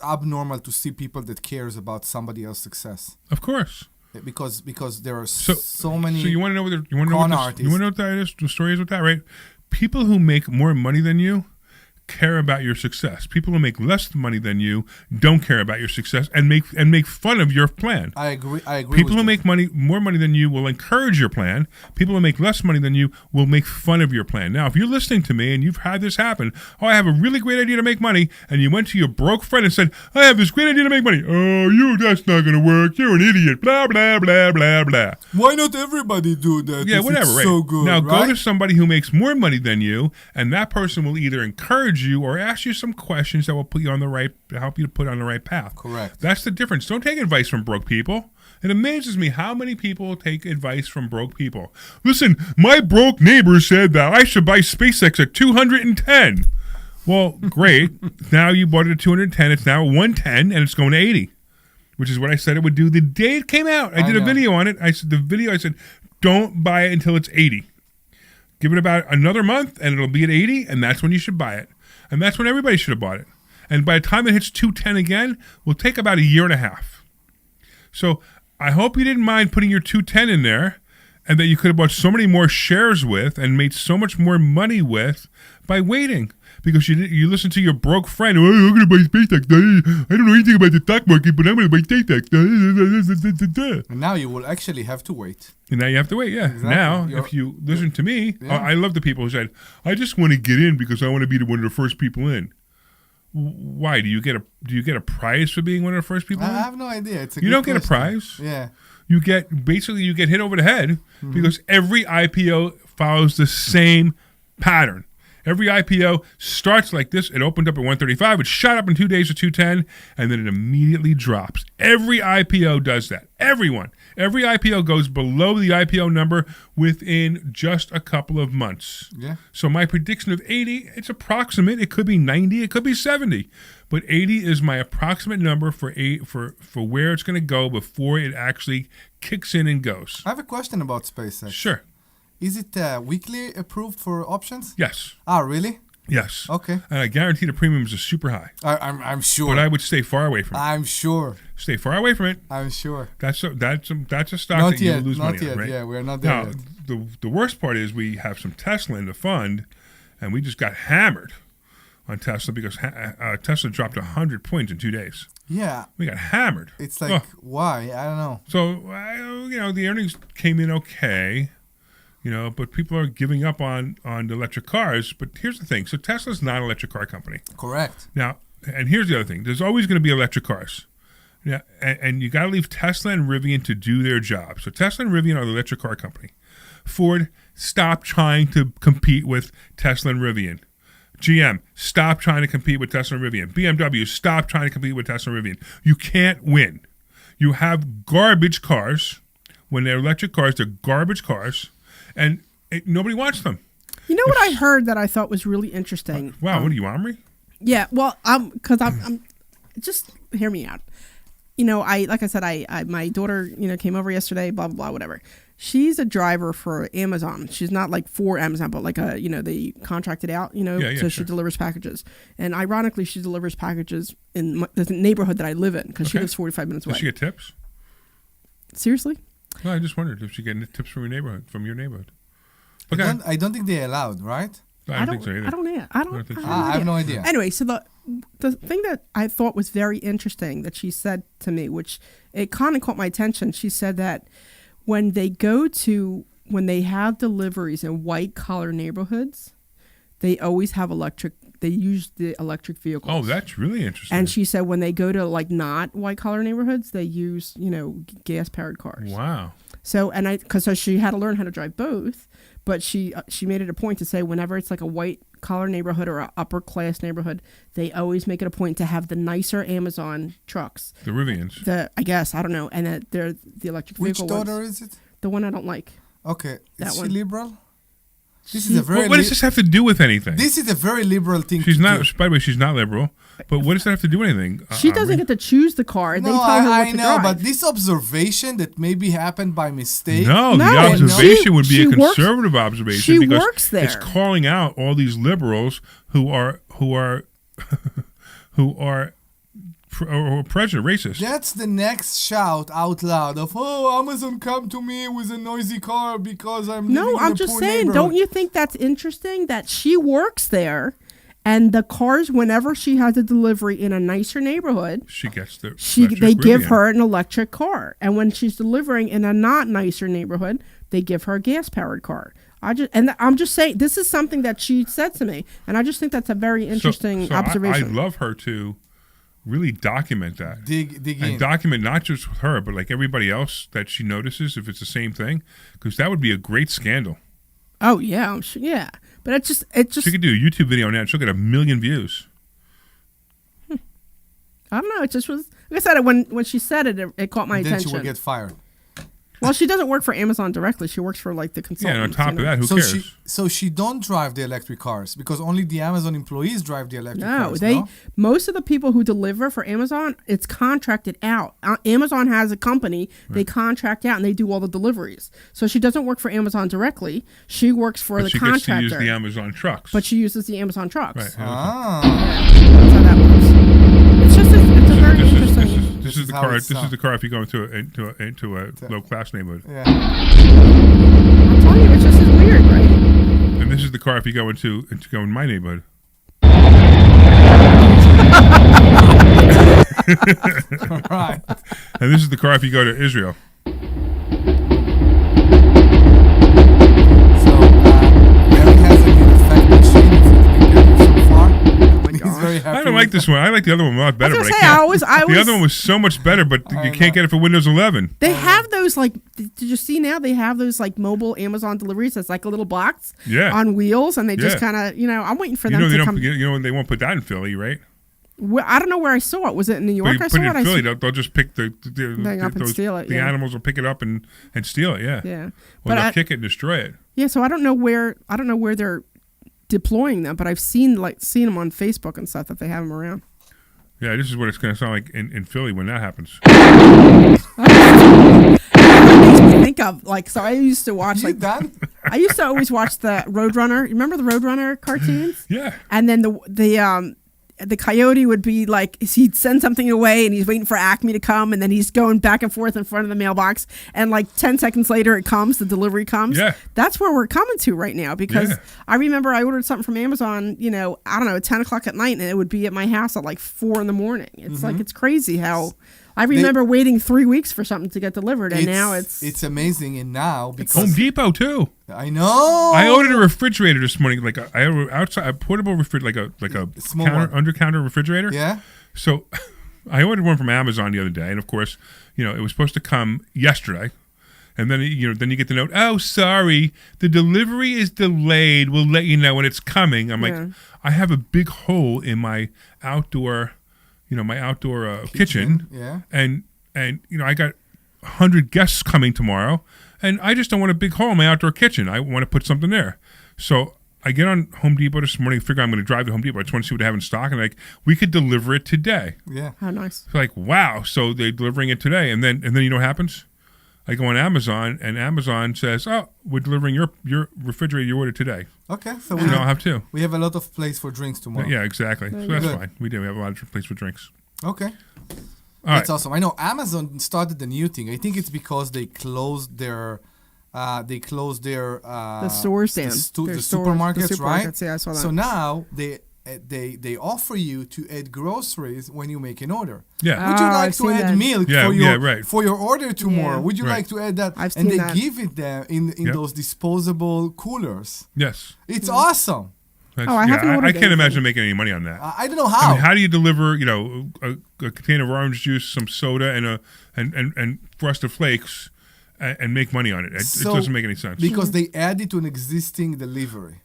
abnormal to see people that cares about somebody else's success. Of course. Because there are so many. So you want to know what you want to know con what artists. you want to know what that is? The story is with that, right? People who make more money than you care about your success. People who make less money than you don't care about your success and make fun of your plan. I agree. People who with make more money than you will encourage your plan. People who make less money than you will make fun of your plan. Now, if you're listening to me and you've had this happen, I have a really great idea to make money, and you went to your broke friend and said, I have this great idea to make money. Oh, that's not going to work. You're an idiot. Blah, blah, blah, blah, blah. Why not everybody do that? Yeah, if whatever, it's right. so good, now, right? go to somebody who makes more money than you, and that person will either encourage you or ask you some questions that will put you on the right, help you to put on the right path. Correct. That's the difference. Don't take advice from broke people. It amazes me how many people take advice from broke people. Listen, my broke neighbor said that I should buy SpaceX at 210. Well, great. Now you bought it at 210. It's now 110, and it's going to 80, which is what I said it would do the day it came out. I did a video on it. I said, don't buy it until it's 80. Give it about another month, and it'll be at 80, and that's when you should buy it. And that's when everybody should have bought it. And by the time it hits 210 again, will take about a year and a half. So I hope you didn't mind putting your 210 in there, and that you could have bought so many more shares with and made so much more money with by waiting. Because you listen to your broke friend, oh, I'm going to buy SpaceX. I don't know anything about the stock market, but I'm going to buy SpaceX. And now you will actually have to wait. And now you have to wait, yeah. Exactly. Now, if you listen to me, Yeah. I love the people who said, I just want to get in because I want to be one of the first people in. Why? Do you get a prize for being one of the first people I in? have no idea. It's a You good don't get a question. prize. Yeah. You get hit over the head because every IPO follows the same pattern. Every IPO starts like this. It opened up at 135. It shot up in 2 days to 210, and then it immediately drops. Every IPO does that. Everyone. Every IPO goes below the IPO number within just a couple of months. Yeah. So my prediction of 80, it's approximate. It could be 90. It could be 70. But 80 is my approximate number for where it's going to go before it actually kicks in and goes. I have a question about SpaceX. Sure. Is it weekly approved for options? Yes. Ah, really? Yes. Okay. And I guarantee the premiums are super high. I'm sure. But I would stay far away from it. I'm sure. Stay far away from it. I'm sure. That's a stock Not that you yet. lose Not money yet. on, right? Yeah, we're not there Now, yet. the worst part is we have some Tesla in the fund, and we just got hammered on Tesla because Tesla dropped 100 points in 2 days. Yeah. We got hammered. It's like, why? I don't know. So, the earnings came in okay, but people are giving up on the electric cars. But here's the thing. So Tesla's not an electric car company. Correct. Now, and here's the other thing. There's always going to be electric cars. Yeah, and you got to leave Tesla and Rivian to do their job. So Tesla and Rivian are the electric car company. Ford, stop trying to compete with Tesla and Rivian. GM, stop trying to compete with Tesla and Rivian. BMW, stop trying to compete with Tesla and Rivian. You can't win. You have garbage cars. When they're electric cars, they're garbage cars, and nobody wants them. You know what I heard that I thought was really interesting? Wow, what are you, Omri? Yeah, well, because I'm just hear me out. Like I said, my daughter, came over yesterday, blah, blah, blah, whatever. She's a driver for Amazon. She's not like for Amazon, but like they contracted out, so she delivers packages. And ironically, she delivers packages in the neighborhood that I live in because she lives 45 minutes away. Does she get tips? Seriously? No, I just wondered if she get tips from your neighborhood. Okay. I don't think they allowed, right? I don't think so either. I don't think so. I have no idea. Anyway, so the thing that I thought was very interesting that she said to me, which it kind of caught my attention, she said that when they have deliveries in white collar neighborhoods, they always have they use the electric vehicles. Oh, that's really interesting. And she said when they go to like not white collar neighborhoods, they use, gas powered cars. Wow. So, because she had to learn how to drive both, but she made it a point to say whenever it's like a white collar neighborhood or an upper class neighborhood, they always make it a point to have the nicer Amazon trucks. The Rivians. I guess, I don't know. And that they're the electric vehicle Which daughter is it? The one I don't like. Okay. Is she one. liberal? This is a very what does this have to do with anything? This is a very liberal thing She's to not, do. by the way, she's not liberal. But what does that have to do with anything? She doesn't get to choose the car. They tell her what I to know, drive. but this observation that maybe happened by mistake. No, the observation would be a conservative observation because works there. It's calling out all these liberals who are prejudice racist. That's the next shout out loud of, oh, Amazon come to me with a noisy car because I'm living in I'm a just poor saying, neighborhood. don't you think that's interesting that she works there and the cars, whenever she has a delivery in a nicer neighborhood, she gets the they give her an electric car. And when she's delivering in a not nicer neighborhood, they give her a gas powered car. I'm just saying, this is something that she said to me, and I just think that's a very interesting observation. I'd love her to really document that. Dig in. And document not just with her, but like everybody else that she notices if it's the same thing, because that would be a great scandal. Oh yeah, I'm sure, yeah. But it just she could do a YouTube video on that. She'll get 1 million views. I don't know. It just was, like I said, when she said it, it caught my attention. Then she will get fired. Well, she doesn't work for Amazon directly. She works for like the consultants. Yeah, and on top of that, who cares? So she don't drive the electric cars because only the Amazon employees drive the electric cars. Most of the people who deliver for Amazon, it's contracted out. Amazon has a company, they contract out and they do all the deliveries. So she doesn't work for Amazon directly. She works for the contractor. She gets to use the Amazon trucks. But she uses the Amazon trucks. Right. That's how that works. It's just it's a very interesting. This is the car. This is the car if you go into a low class neighborhood. Yeah. I'm telling you, it's just as weird, right? And this is the car if you go in my neighborhood. Right. And this is the car if you go to Israel. So Larry hasn't been affected so far. When he's very happy. I don't like like this one. I like the other one a lot better. I But was I gonna say, can't. The other one was so much better, but you can't get it for Windows 11. They have those like. Did you see now? They have those like mobile Amazon deliveries. That's like a little box on wheels, and they just kind of I'm waiting for them to come. They won't put that in Philly, right? I don't know where I saw it. Was it in New York? But I put saw it it. in Philly. They'll just pick the up and steal it. The animals will pick it up and steal it. Yeah. Yeah. Or they'll kick it and destroy it. Yeah. So I don't know where they're deploying them, but I've seen them on Facebook and stuff that they have them around. Yeah, this is what it's going to sound like in Philly when that happens. It makes me think of so I used to watch I used to always watch the Roadrunner. You remember the Roadrunner cartoons? Yeah. And then the coyote would be like, he'd send something away and he's waiting for Acme to come, and then he's going back and forth in front of the mailbox, and like 10 seconds later it comes, the delivery comes. Yeah. That's where we're coming to right now, because I remember I ordered something from Amazon, I don't know, at 10 o'clock at night, and it would be at my house at like 4 in the morning. It's like, it's crazy how I remember waiting 3 weeks for something to get delivered, and now it's amazing. And now because Home Depot too. I know. I ordered a refrigerator this morning, like a portable refrigerator, like a small under counter refrigerator. Yeah. So I ordered one from Amazon the other day, and of course, it was supposed to come yesterday. And then then you get the note, "Oh, sorry, the delivery is delayed. We'll let you know when it's coming." I'm like, I have a big hole in my outdoor kitchen. Yeah. And I got 100 guests coming tomorrow, and I just don't want a big hole in my outdoor kitchen. I want to put something there. So I get on Home Depot this morning, figure I'm going to drive to Home Depot. I just want to see what they have in stock, and we could deliver it today. Yeah. How nice. So wow. So they're delivering it today, and then you know what happens? I go on Amazon, and Amazon says, "Oh, we're delivering your refrigerator you ordered today." Okay, so we don't have two. We have a lot of place for drinks tomorrow. Yeah, exactly. So that's fine. We do. We have a lot of place for drinks. Okay. That's awesome. I know Amazon started a new thing. I think it's because they closed their the stores down. The supermarkets, right? Yeah, I saw that. So now they offer you to add groceries when you make an order. Yeah. Would you like to add milk for your order tomorrow? Yeah. Would you like to add that? I've seen that. Give it there in those disposable coolers. Yes. It's awesome. I haven't ordered I can't anything. imagine making any money on that. I don't know how. I mean, how do you deliver, a container of orange juice, some soda, and Frosted Flakes, and make money on it? It doesn't make any sense. Because they add it to an existing delivery.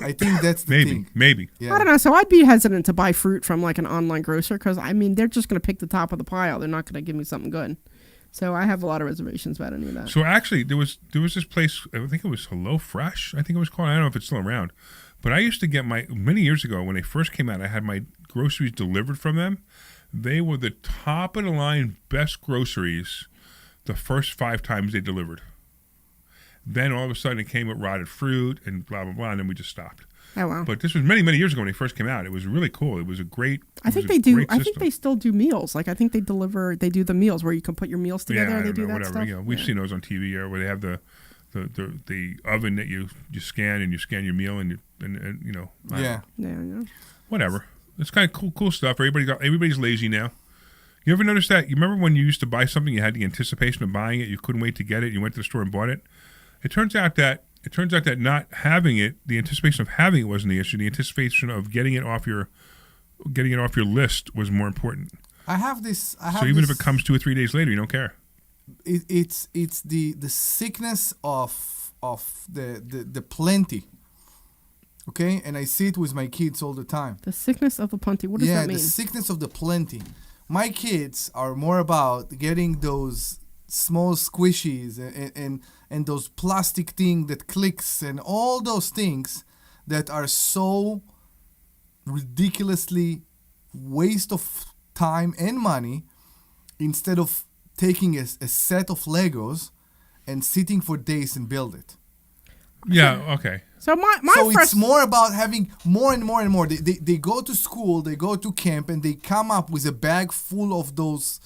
I think that's the thing. Maybe. Yeah. I don't know. So I'd be hesitant to buy fruit from like an online grocer, because they're just going to pick the top of the pile. They're not going to give me something good. So I have a lot of reservations about any of that. So actually, there was this place. I think it was Hello Fresh. I think it was called. I don't know if it's still around. But I used to get many years ago when they first came out, I had my groceries delivered from them. They were the top of the line best groceries the first 5 times they delivered. Then all of a sudden it came with rotted fruit and blah, blah, blah, and then we just stopped. Oh, wow. But this was many, many years ago when they first came out. It was really cool. It was a great I think they do. I think they still do meals. Like I think they do the meals where you can put your meals together. Yeah, and they do that whatever. stuff. We've seen those on TV where they have the oven that you scan, and you scan your meal, and Yeah. Whatever. It's kind of cool stuff. Everybody's lazy now. You ever notice that? You remember when you used to buy something, you had the anticipation of buying it, you couldn't wait to get it, you went to the store and bought it. It turns out that not having it, the anticipation of having it wasn't the issue. The anticipation of getting it off your list was more important. So even if it comes 2 or 3 days later, you don't care. It's the sickness of the plenty. Okay, and I see it with my kids all the time. The sickness of the plenty. What does that mean? Yeah, the sickness of the plenty. My kids are more about getting those small squishies and those plastic thing that clicks and all those things that are so ridiculously waste of time and money, instead of taking a set of Legos and sitting for days and build it. Yeah, okay. So it's more about having more and more and more. They go to school, they go to camp, and they come up with a bag full of those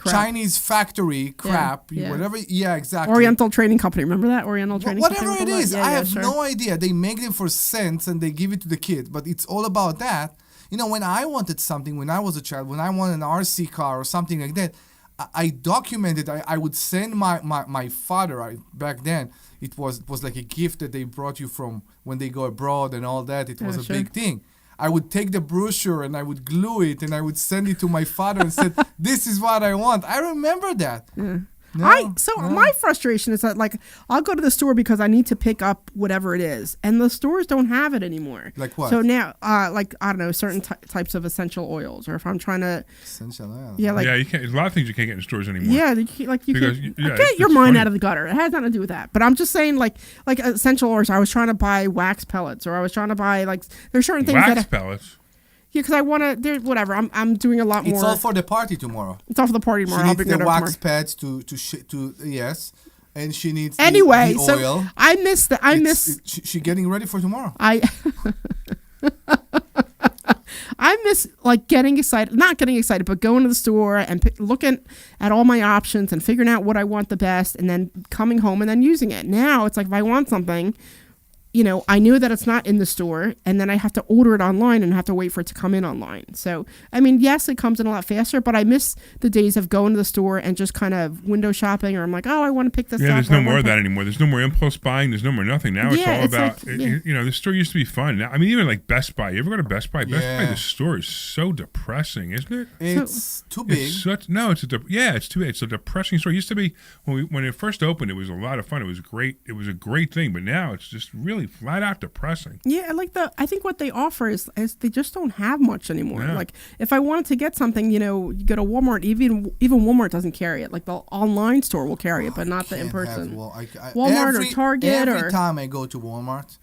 Chinese factory crap, whatever. Yeah, exactly. Oriental Trading Company. Remember that? Oriental Trading Company? Whatever it is. I have no idea. They make them for cents and they give it to the kids, but it's all about that. When I wanted something when I was a child, when I wanted an RC car or something like that, I documented. I would send my father. Back then, it was like a gift that they brought you from when they go abroad and all that. It was a big thing. I would take the brochure and I would glue it and I would send it to my father and said, "This is what I want." I remember that. Yeah. No, My frustration is that like I'll go to the store because I need to pick up whatever it is, and the stores don't have it anymore. Like what? So now, like I don't know, certain types of essential oils, or if I'm trying to, essential oil. yeah, like yeah, you can't. There's a lot of things you can't get in stores anymore. yeah, you Because, can yeah, get your it's mind funny. out of the gutter. It has nothing to do with that. But I'm just saying, like essential oils. I was trying to buy wax pellets, or I was trying to buy like there's certain things Wax that pellets. yeah, because I want to. Whatever. I'm doing a lot more. It's all for the party tomorrow. It's all for the party tomorrow. She I'll needs bring the it up wax tomorrow. pads to yes, and she needs Anyway, the so oil. I miss the. I miss. She getting ready for tomorrow. I miss like getting excited, not getting excited, but going to the store and looking at all my options and figuring out what I want the best, and then coming home and then using it. Now it's like if I want something, you know, I knew that it's not in the store, and then I have to order it online and have to wait for it to come in online. So, I mean, yes, it comes in a lot faster, but I miss the days of going to the store and just kind of window shopping, or I'm like, oh, I want to pick this up. Yeah, there's no more of that anymore. There's no more impulse buying. There's no more nothing. Now it's Yeah, all it's about, like, yeah. you know, the store used to be fun. Now, I mean, even like Best Buy. You ever go to Best Buy? Best Buy, Yeah. the store is so depressing, isn't it? It's too big. It's such it's too big. It's a depressing store. It used to be when it first opened, it was a lot of fun. It was great. It was a great thing. But now it's just really flat out depressing. Yeah, I think what they offer is they just don't have much anymore. Yeah. Like if I wanted to get something, you know, you go to Walmart, even Walmart doesn't carry it. Like the online store will carry it, but not the in person. Walmart or Target every time I go to Walmart,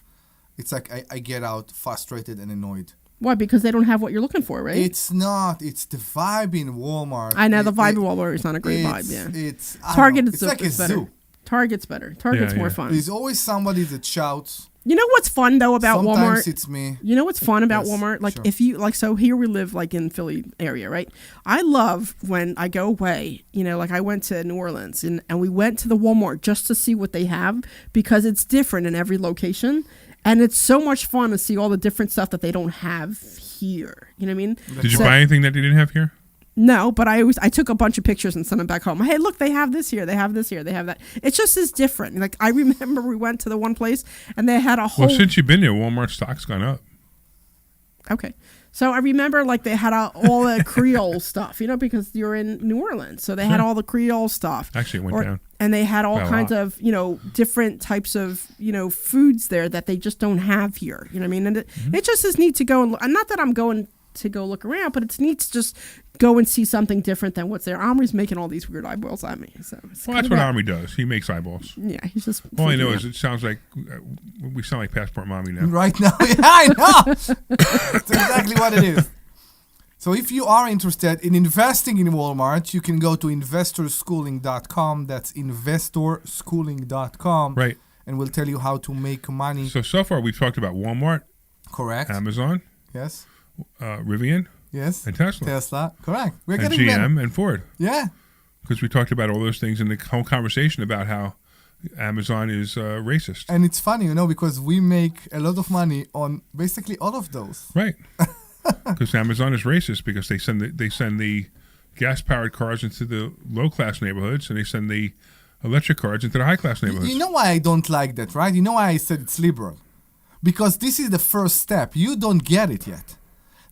it's like I get out frustrated and annoyed. Why? Because they don't have what you're looking for, right? It's not. It's the vibe in Walmart. I know the vibe in Walmart is not a great vibe. Yeah, It's I don't Target know, is it's like a better. zoo. Target's better. Target's more yeah. fun. There's always somebody that shouts. You know what's fun though about Sometimes Walmart? it's me. You know what's fun about Yes, Walmart? Like sure. if you like, so here we live like in Philly area, right? I love when I go away, you know, like I went to New Orleans and we went to the Walmart just to see what they have because it's different in every location. And it's so much fun to see all the different stuff that they don't have here. You know what I mean? Did you buy anything that they didn't have here? No, but I took a bunch of pictures and sent them back home. Hey, look, they have this here, they have this here, they have that. It just is different. Like I remember we went to the one place and they had a whole. Well, since you've been there, Walmart stock's gone up. Okay. So I remember like they had all the Creole stuff, you know, because you're in New Orleans. So they had all the Creole stuff. Actually, it went down. And they had all By a kinds lot. of, you know, different types of, you know, foods there that they just don't have here. You know what I mean? And it just is neat to go and look. And not that I'm going to go look around, but it's neat to just go and see something different than what's there. Omri's making all these weird eyeballs at me. So it's Well, kind that's of what bad. Omri does. He makes eyeballs. Yeah, he's just. All I freaking know out. is it sounds like we sound like Passport Mommy now. Right now, yeah, I know. That's exactly what it is. So if you are interested in investing in Walmart, you can go to investorschooling.com. That's investorschooling.com. Right. And we'll tell you how to make money. So far we've talked about Walmart, Correct. Amazon, Yes. Rivian, Yes. and Tesla, Tesla. Correct. We're and getting GM better. and Ford. Yeah. Because we talked about all those things in the whole conversation about how Amazon is racist. And it's funny, you know, because we make a lot of money on basically all of those. Right. Because Amazon is racist because they send the gas-powered cars into the low-class neighborhoods and they send the electric cars into the high-class neighborhoods. You know why I don't like that, right? You know why I said it's liberal? Because this is the first step. You don't get it yet.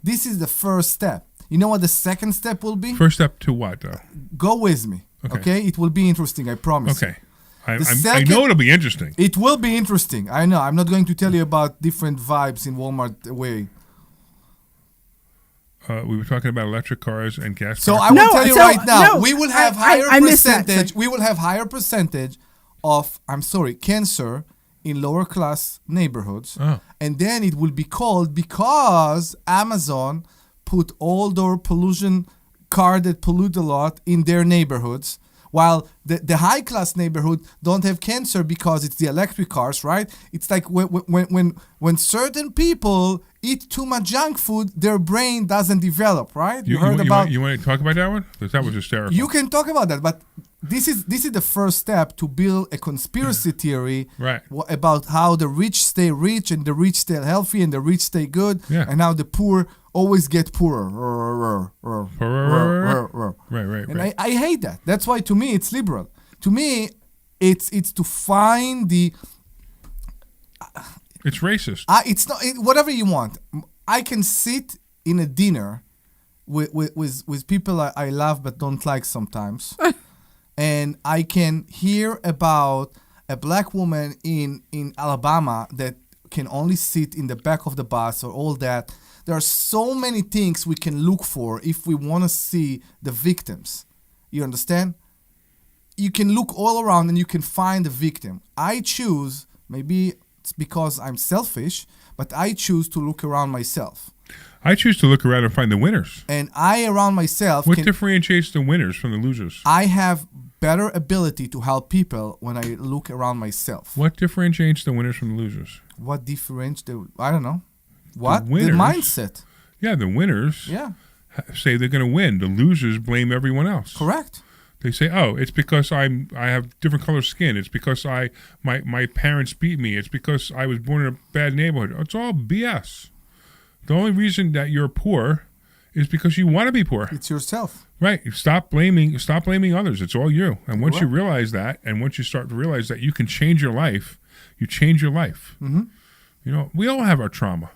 This is the first step. You know what the second step will be? First step to what, though? Go with me. Okay? It will be interesting, I promise. Okay. I second- know it'll be interesting. It will be interesting. I know. I'm not going to tell you about different vibes in Walmart way. We were talking about electric cars and gas. So cars. I will tell you right now, we will have higher I missed that. percentage. We will have higher percentage of cancer in lower class neighborhoods, and then it will be called because Amazon put all their pollution car that pollute a lot in their neighborhoods. While the high class neighborhood don't have cancer because it's the electric cars, right? It's like when certain people eat too much junk food, their brain doesn't develop, right? You want to talk about that one? Because that was hysterical. You can talk about that, but this is the first step to build a conspiracy theory Right. About how the rich stay rich and the rich stay healthy and the rich stay good, and how the poor always get poorer. Right. And I hate that. That's why to me it's liberal. To me, it's to find the. It's racist. It's not whatever you want. I can sit in a dinner with people I love but don't like sometimes, and I can hear about a black woman in Alabama that can only sit in the back of the bus or all that. There are so many things we can look for if we want to see the victims. You understand? You can look all around and you can find the victim. I choose, maybe it's because I'm selfish, but I choose to look around myself. I choose to look around and find the winners. And I around myself What differentiates the winners from the losers? I have better ability to help people when I look around myself. What differentiates the winners from the losers? What differentiates I don't know. What? The winners, mindset. Yeah, the winners say they're going to win. The losers blame everyone else. Correct. They say, "Oh, it's because I have different color skin. It's because my parents beat me. It's because I was born in a bad neighborhood." It's all BS. The only reason that you're poor is because you want to be poor. It's yourself. Right. Stop blaming others. It's all you. And once you realize that, and once you start to realize that you can change your life, you change your life. Mm-hmm. You know, we all have our trauma.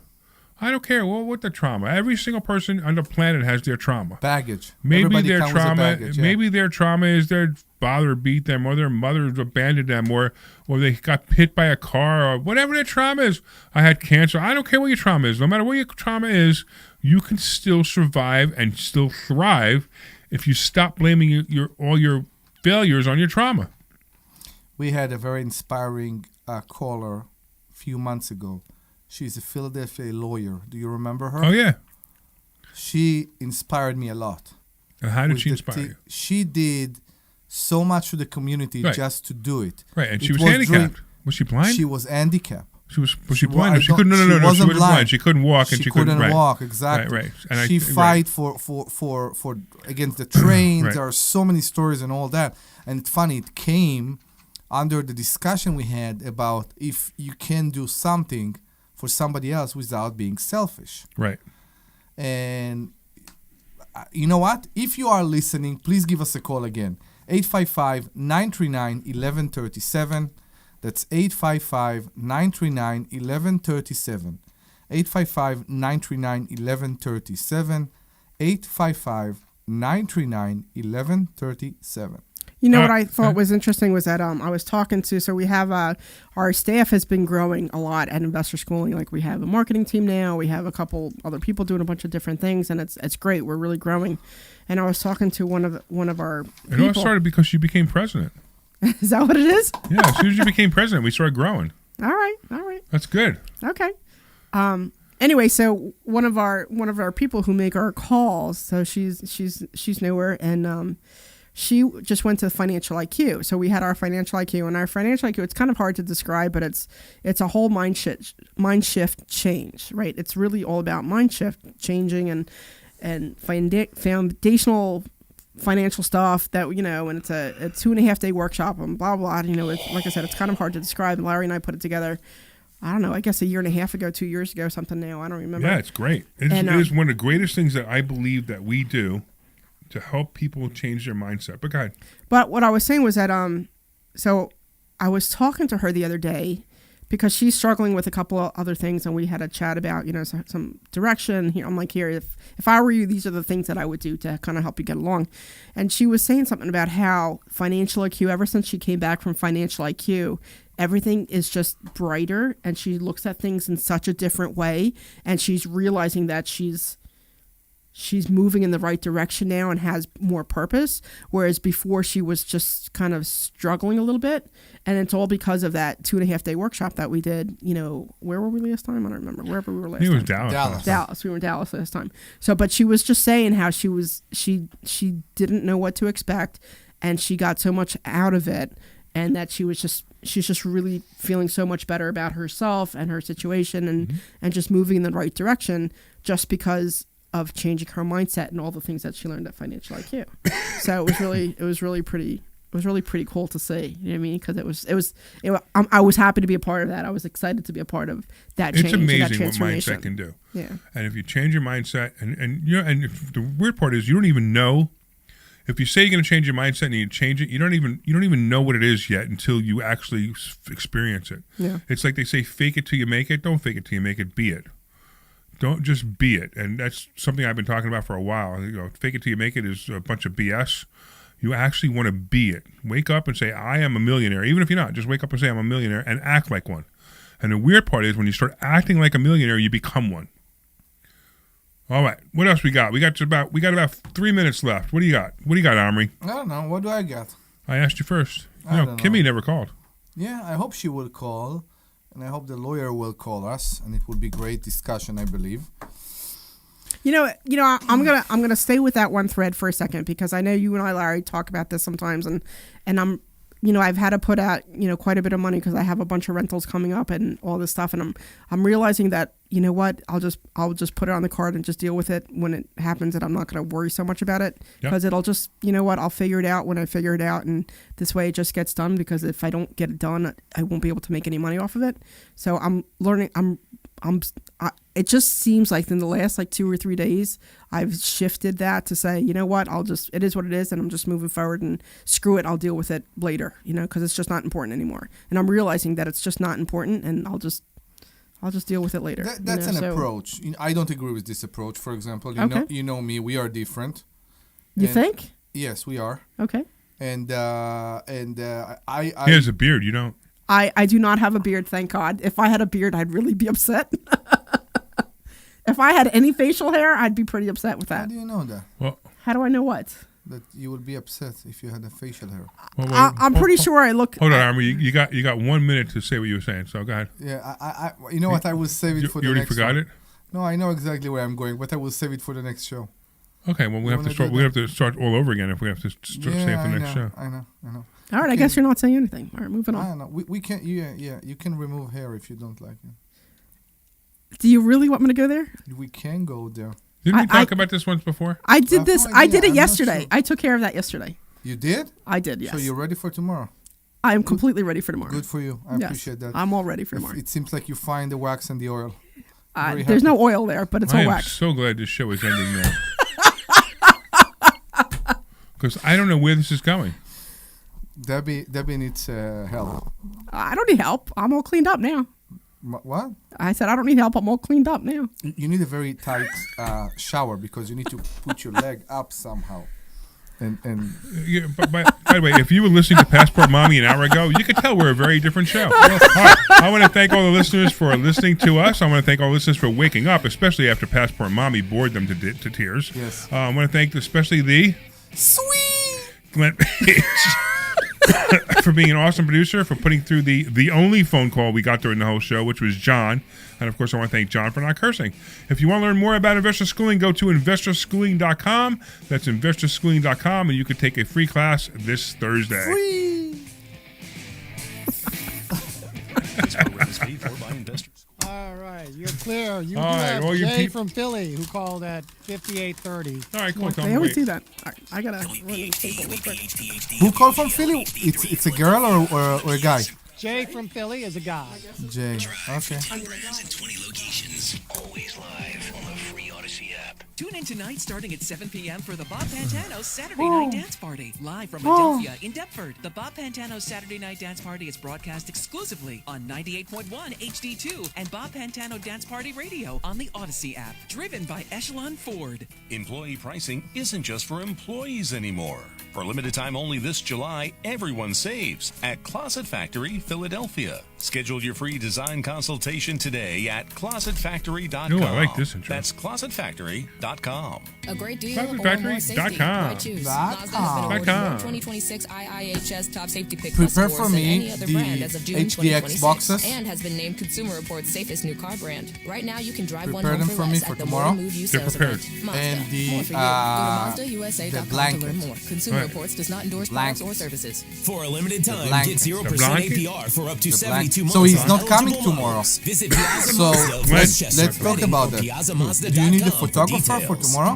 I don't care what the trauma. Every single person on the planet has their trauma. Baggage. Maybe Everybody their comes with trauma. baggage, yeah. Maybe their trauma is their father beat them, or their mother abandoned them, or they got hit by a car, or whatever their trauma is. I had cancer. I don't care what your trauma is. No matter what your trauma is, you can still survive and still thrive if you stop blaming all your failures on your trauma. We had a very inspiring caller a few months ago. She's a Philadelphia lawyer. Do you remember her? Oh, yeah. She inspired me a lot. And how did she inspire you? She did so much for the community just to do it. Right, and she was handicapped. Was she blind? She was handicapped. Was she blind? No, she couldn't. No, she wasn't blind. She couldn't walk, and she couldn't walk. Exactly. Right. And she fight for against the trains. Right. There are so many stories and all that. And it's funny. It came under the discussion we had about if you can do something for somebody else without being selfish. Right. And you know what? If you are listening, please give us a call again. 855-939-1137. That's 855-939-1137. 855-939-1137. 855-939-1137. You know what I thought was interesting was that I was talking to, so we have our staff has been growing a lot at Investor Schooling. Like we have a marketing team now, we have a couple other people doing a bunch of different things, and it's great. We're really growing. And I was talking to one of our people. It all started because you became president. Is that what it is? Yeah, as soon as you became president, we started growing. All right. That's good. Okay. Anyway, so one of our people who make our calls, so she's newer, and she just went to Financial IQ. So we had our Financial IQ, and our Financial IQ, it's kind of hard to describe, but it's a whole mind shift change, right? It's really all about mind shift changing and foundational financial stuff that, you know, and it's a 2.5 day workshop and blah, blah, you know, like I said, it's kind of hard to describe. And Larry and I put it together, I don't know, I guess a year and a half ago, 2 years ago, something now. I don't remember. Yeah, it's great. It is one of the greatest things that I believe that we do to help people change their mindset. But go ahead. But what I was saying was that, so I was talking to her the other day because she's struggling with a couple of other things, and we had a chat about, you know, some direction. Here, I'm like, here, if I were you, these are the things that I would do to kind of help you get along. And she was saying something about how Financial IQ, ever since she came back from Financial IQ, everything is just brighter, and she looks at things in such a different way, and she's realizing that she's moving in the right direction now and has more purpose, whereas before she was just kind of struggling a little bit. And it's all because of that 2.5 day workshop that we did. You know, where were we last time? I don't remember. Wherever we were last time. It was Dallas. Dallas. We were in Dallas last time. So, but she was just saying how she didn't know what to expect, and she got so much out of it, and that she's just really feeling so much better about herself and her situation, and just moving in the right direction just because of changing her mindset and all the things that she learned at Financial IQ. So it was really pretty cool to see. You know what I mean? Because I was happy to be a part of that. I was excited to be a part of that change. It's amazing that transformation. what mindset can do. Yeah. And if you change your mindset, and you know, and if the weird part is you don't even know. If you say you're going to change your mindset and you change it, you don't even know what it is yet until you actually experience it. Yeah. It's like they say, fake it till you make it. Don't fake it till you make it. Be it. Don't just be it. And that's something I've been talking about for a while. Fake it till you make it is a bunch of BS. You actually want to be it. Wake up and say, I am a millionaire. Even if you're not, just wake up and say, I'm a millionaire, and act like one. And the weird part is when you start acting like a millionaire, you become one. All right. What else we got? We got about 3 minutes left. What do you got? What do you got, Omri? I don't know. What do I got? I asked you first. I don't Kimmy know. never called. Yeah, I hope she will call, and I hope the lawyer will call us, and it will be great discussion, I believe. I'm gonna stay with that one thread for a second because I know you and I, Larry, talk about this sometimes, and I'm, I've had to put out, quite a bit of money because I have a bunch of rentals coming up and all this stuff, and I'm realizing that, what, I'll just put it on the card and just deal with it when it happens, and I'm not gonna worry so much about it because it'll just, what, I'll figure it out when I figure it out, and this way it just gets done because if I don't get it done, I won't be able to make any money off of it. So I'm learning. It just seems like in the last 2 or 3 days, I've shifted that to say, what, it is what it is, and I'm just moving forward, and screw it, I'll deal with it later, because it's just not important anymore. And I'm realizing that it's just not important, and I'll just deal with it later. That's an approach. I don't agree with this approach. For example, you know me, we are different. You think? Yes, we are. Okay. And I He has a beard. You don't. I do not have a beard, thank God. If I had a beard, I'd really be upset. If I had any facial hair, I'd be pretty upset with How that. do you know that? Well, How do I know what? That you would be upset if you had a facial hair. I'm pretty sure I look. Hold on, Omri. You got 1 minute to say what you were saying. So go ahead. Yeah, I you know what? I will save it for the You already next forgot show. it? No, I know exactly where I'm going, but I will save it for the next show. Okay. Well, we have to start. We have to start all over again if we have to start saying for the next show. I know. All right, I guess you're not saying anything. All right, moving I on. don't know. We can. Yeah. You can remove hair if you don't like it. Do you really want me to go there? We can go there. Didn't we talk about this once before? I did this. no I idea. did it I'm not yesterday. sure. I took care of that yesterday. You did? I did, yes. So you're ready for tomorrow? I am completely ready for tomorrow. Good for you. I Yes, appreciate that. I'm all ready for tomorrow. It seems like you find the wax and the oil. Very There's happy. no oil there, but it's I all am wax. so glad this show is ending now. Because I don't know where this is going. Debbie needs help. I don't need help. I'm all cleaned up now. What? I said I don't need help. I'm all cleaned up now. You need a very tight shower because you need to put your leg up somehow. And Yeah, by the way, if you were listening to Passport Mommy an hour ago, you could tell we're a very different show. All right, I want to thank all the listeners for listening to us. I want to thank all the listeners for waking up, especially after Passport Mommy bored them to tears. Yes. I want to thank especially the sweet Glenn Page for being an awesome producer, for putting through the only phone call we got during the whole show, which was John. And, of course, I want to thank John for not cursing. If you want to learn more about investor schooling, go to investorschooling.com. That's investorschooling.com, and you can take a free class this Thursday. free. All right, you're clear. You All do right, have all you Jay peop- from Philly who called at 5830. All right, cool. They always do that. All right, I gotta run to the table real quick. Who called from Philly? It's a girl or a guy? Jay from Philly is a guy. Jay. Okay. Brands in 20 locations. Always live on the free Odyssey app. Tune in tonight starting at 7 p.m. for the Bob Pantano Saturday Night Dance Party. Live from Adelphia in Deptford. The Bob Pantano Saturday Night Dance Party is broadcast exclusively on 98.1 HD2 and Bob Pantano Dance Party Radio on the Odyssey app. Driven by Echelon Ford. Employee pricing isn't just for employees anymore. For limited time only this July, everyone saves at Closet Factory, Philadelphia. Schedule your free design consultation today at closetfactory.com. Ooh, I like this intro. That's closetfactory.com. A great deal Closetfactory.com. or more safety. Why choose? Mazda has been awarded .com. more 2026 IIHS Top Safety Pick Prepare Plus for scores than me any other the brand as of June HDX 2026, boxes. and has been named Consumer Reports safest new car brand. Right now, you can drive one Prepare home them for for me less for at the tomorrow. More Move You They're sales prepared. event. Mazda, And the, more for you. Go to MazdaUSA.com to blanket. learn more. Consumer Right. Reports does not endorse Blanket. products or services. For a limited time, blanket. get 0% The blanket? APR for up to The 72 blanket. months. So he's on not coming eligible tomorrow. models. Visit Piazza So Mazda, let's Westchester, talk Reading, about or that. piazzamazda.com Do you need a for photographer for details. tomorrow?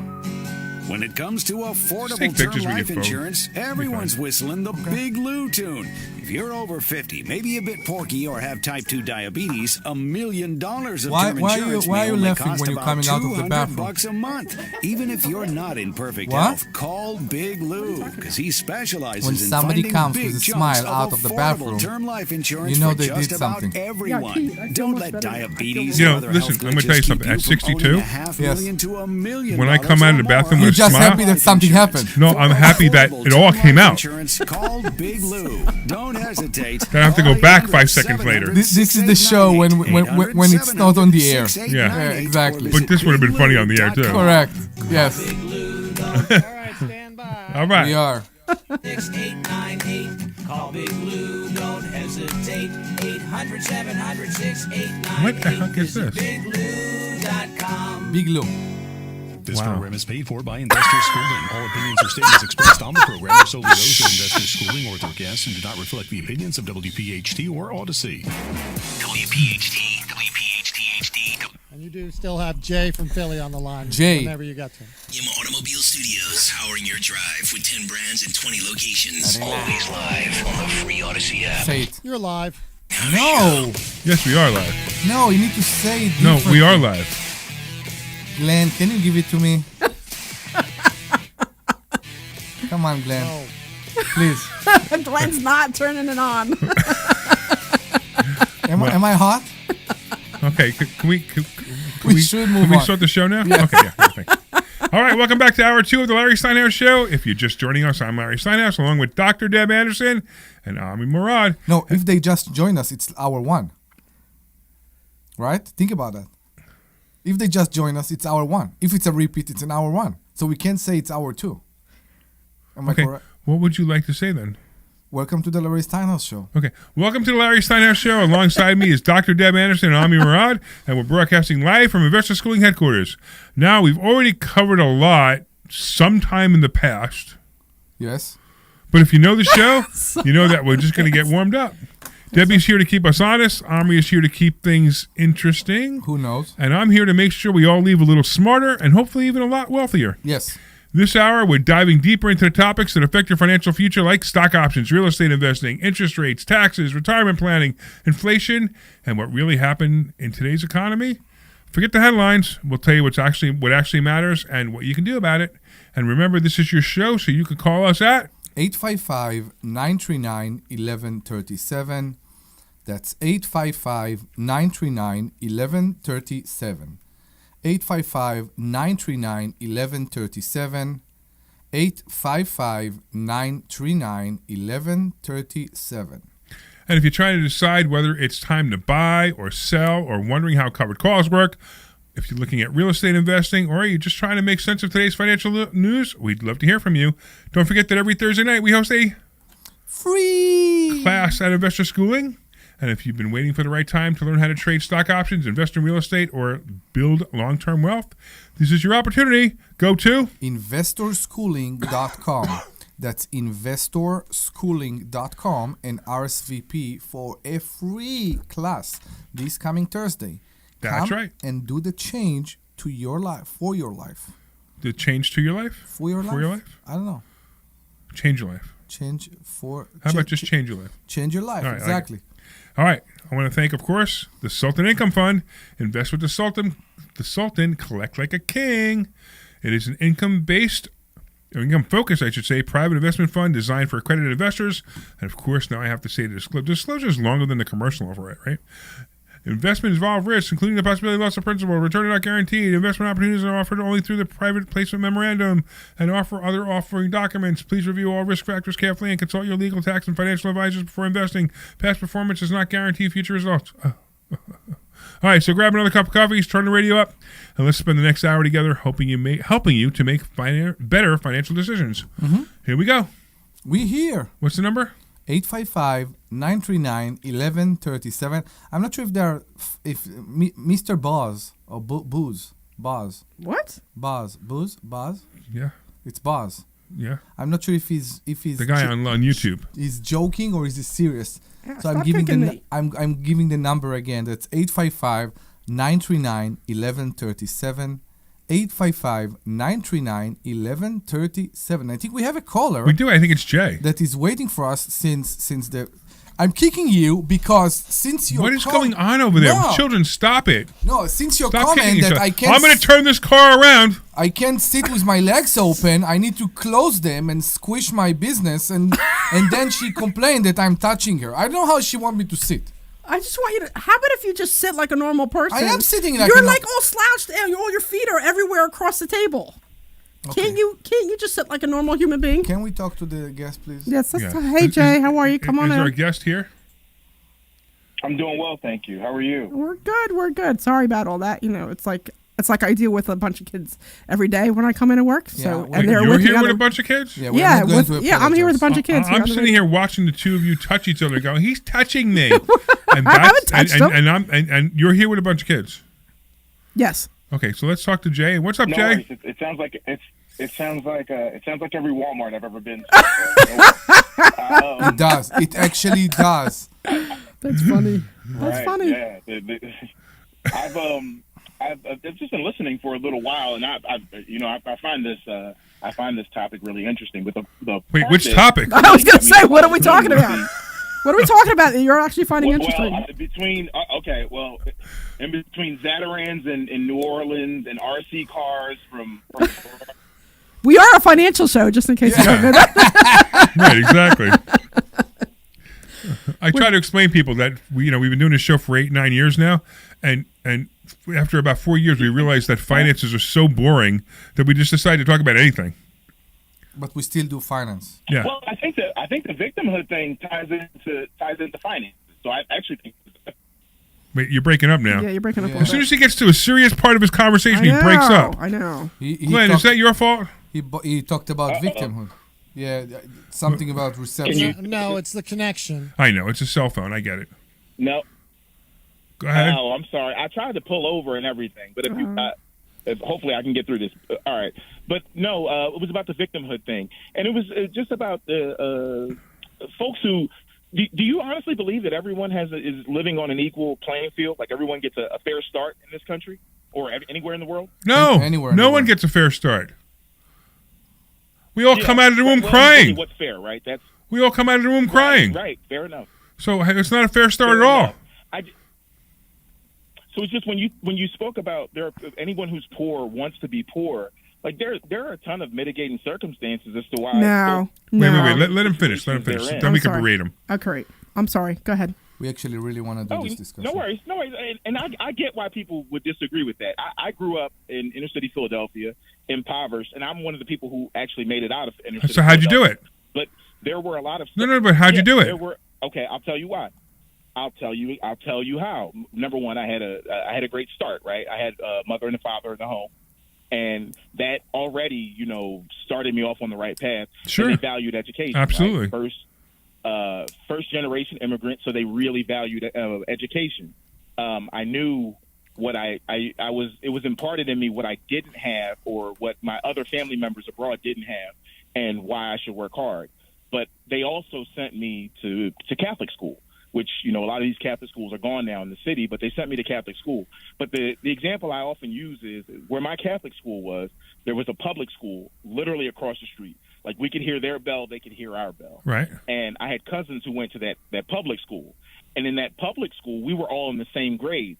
When it comes to affordable Take term pictures with your life phone. insurance, everyone's whistling the Big Lou tune. If you're over 50, maybe a bit porky, or have type 2 diabetes, $1 million of Why- term why are you- insurance why may are you only laughing cost when you're about coming out of the bathroom? $200 a month. Even if you're not in perfect What? health, call Big Lou, because he specializes When in somebody finding comes big with a chunks smile out of the affordable bathroom, term life insurance you know for they just did about something. everyone. Pete, I feel Don't much let better. diabetes You or know, other listen, health I'm gonna glitches tell you keep something. At from owning 62? a half Yes. million to $1 million When I come out of the or bathroom more. You're with a just smile, happy that something happened. no, I'm happy that it all came out. Insurance, call Big Lou. Don't hesitate. Then I have to go back 5 seconds later. This is the show when it's not on the air. Yeah. Exactly. But this would have been funny on the air, too. Correct. Yes. All right, stand by. All right. We are. 6898. Call Big Lou. Don't hesitate. 800-700-6898. What the heck is this? BigLou.com. Big Lou. This Wow. program is paid for by Investor Schooling. All opinions or statements expressed on the program are solely those of Investor Schooling or their guests and do not reflect the opinions of WPHT or Odyssey. WPHT, WPHT-HD. And you do still have Jay from Philly on the line. Jay. Whenever you get to him. Yim Automobile Studios, powering your drive with 10 brands and 20 locations. Always live on the free Odyssey app. Say it. You're live. No. Yes, we are live. No, you need to say it. No, we differently. are live. Glenn, can you give it to me? Come on, Glenn. Oh, Please. Glenn's not turning it on. Am I hot? Okay, can we should move Can we on. start the show now? Okay, yeah. Thanks. All right, welcome back to hour 2 of the Larry Steinhouse Show. If you're just joining us, I'm Larry Steinhouse, along with Dr. Deb Anderson and Omri Morad. No, if they just join us, it's hour 1. Right? Think about that. If they just join us, it's hour 1. If it's a repeat, it's an hour 1. So we can't say it's hour 2. Am I Okay, correct? what would you like to say then? Welcome to the Larry Steinhouse Show. Okay, welcome to the Larry Steinhouse Show. Alongside me is Dr. Deb Anderson and Omri Morad, and we're broadcasting live from Investor Schooling headquarters. Now, we've already covered a lot sometime in the past, Yes? but if you know the show, you know that we're just going to get warmed up. Debbie's here to keep us honest. Omri is here to keep things interesting. Who knows? And I'm here to make sure we all leave a little smarter and hopefully even a lot wealthier. Yes. This hour, we're diving deeper into the topics that affect your financial future, like stock options, real estate investing, interest rates, taxes, retirement planning, inflation, and what really happened in today's economy. Forget the headlines. We'll tell you what actually matters and what you can do about it. And remember, this is your show, so you can call us at 855-939-1137. That's 855-939-1137. 855-939-1137. 855-939-1137. And if you're trying to decide whether it's time to buy or sell or wondering how covered calls work, if you're looking at real estate investing or you're just trying to make sense of today's financial news, we'd love to hear from you. Don't forget that every Thursday night we host a free class at Investor Schooling. And if you've been waiting for the right time to learn how to trade stock options, invest in real estate, or build long-term wealth, this is your opportunity. Go to investorschooling.com. That's investorschooling.com and RSVP for a free class this coming Thursday. That's Come right. And do the change to your life, for your life. The change to your life? For your life? For your life? I don't know. Change your life. Change for... How about just change your life? Change your life, All right, I like exactly. All right. I want to thank, of course, the Sultan Income Fund. Invest with the Sultan. The Sultan, collect like a king. It is an income-focused, I should say, private investment fund designed for accredited investors. And, of course, now I have to say the disclosure is longer than the commercial over it, right? Investments involve risks, including the possibility of loss of principal. Return are not guaranteed. Investment opportunities are offered only through the private placement memorandum and other offering documents. Please review all risk factors carefully and consult your legal, tax, and financial advisors before investing. Past performance does not guarantee future results. All right, so grab another cup of coffee, turn the radio up, and let's spend the next hour together helping you to make better financial decisions. Mm-hmm. Here we go. We here. What's the number? 855-939-1137. I'm not sure if Mr. Boz or Booz. Boz. What? Boz. Yeah. It's Boz. Yeah. I'm not sure if he's the guy on YouTube. He's joking or is he serious? Yeah, so I'm giving I'm giving the number again. That's 855-939-1137. 855-939-1137. I think we have a caller. We do. I think it's Jay. That is waiting for us since the I'm kicking you because since you're What is going on over there? No. Children, stop it. No, since your Stop comment kicking that yourself. I can't I'm going to turn this car around. I can't sit with my legs open. I need to close them and squish my business, and then she complained that I'm touching her. I don't know how she want me to sit. I just want you to. How about if you just sit like a normal person? I am sitting like You're a like all slouched, and all your feet are everywhere across the table. Okay. Can't you just sit like a normal human being? Can we talk to the guest, please? Yes. Yeah. Hey Jay, how are you? Come on Is there a in. guest here? I'm doing well, thank you. How are you? We're good. We're good. Sorry about all that. You know, it's like I deal with a bunch of kids every day when I come into work. So Yeah, and they're You're with here the with a other- bunch of kids? Yeah, we're not going to I'm here with a bunch of kids. I'm here on the sitting radio. here watching the two of you touch each other, going, "He's touching me," and I haven't touched him. and you're here with a bunch of kids. Yes. Okay, so let's talk to Jay. What's up, No Jay? worries. It sounds like it sounds like every Walmart I've ever been to. It does. It actually does. That's funny. That's Right, funny. Yeah. I've just been listening for a little while, and I find this topic really interesting. But the Wait, part which that- topic? I was gonna say, what are we talking about? What are we talking about that you're actually finding interesting? In between Zatarans in New Orleans and RC cars from We are a financial show, just in case you don't know that. Right, exactly. I try to explain to people that we've been doing this show for 8-9 years now, and after about 4 years, we realized that finances are so boring that we just decided to talk about anything. But we still do finance. Yeah. Well, I think the victimhood thing ties into finances. So I actually think. Wait, you're breaking up now. Yeah, you're breaking up. Yeah. A As soon little as he gets to a serious part of his conversation, bit. he breaks up. I know. Glenn, is that your fault? He talked about victimhood. Yeah, something about reception. No, it's the connection. I know, it's a cell phone. I get it. No. Go ahead. Oh, I'm sorry. I tried to pull over and everything, but if hopefully I can get through this. All right, but no, it was about the victimhood thing, and it was just about the folks who. Do you honestly believe that everyone is living on an equal playing field? Like everyone gets a fair start in this country or anywhere in the world? No, Anywhere in no the one world. gets a fair start. We all come out of the room Well, crying. what's fair, right? We all come out of the room crying. Right. Fair enough. So it's not a fair start Fair at all. enough. So it's just when you spoke about anyone who's poor wants to be poor. Like there are a ton of mitigating circumstances as to why. No. Wait. Let him finish. Let him finish. They're in. Then we I'm can sorry. berate him. Okay. I'm sorry. Go ahead. We actually really want to do this discussion. No worries. And I get why people would disagree with that. I grew up in inner city Philadelphia, impoverished, and I'm one of the people who actually made it out of inner city. So how'd you do it? But there were a lot of No, but how'd you do it? Okay, I'll tell you why. I'll tell you how. Number one, I had a great start. Right, I had a mother and a father in the home, and that already started me off on the right path. Sure. And they valued education. Absolutely. Right? First generation immigrant, so they really valued education. I knew what it was imparted in me what I didn't have or what my other family members abroad didn't have, and why I should work hard. But they also sent me to Catholic school, which, a lot of these Catholic schools are gone now in the city, but they sent me to Catholic school. But the example I often use is where my Catholic school was, there was a public school literally across the street. Like we could hear their bell, they could hear our bell. Right. And I had cousins who went to that public school. And in that public school, we were all in the same grades.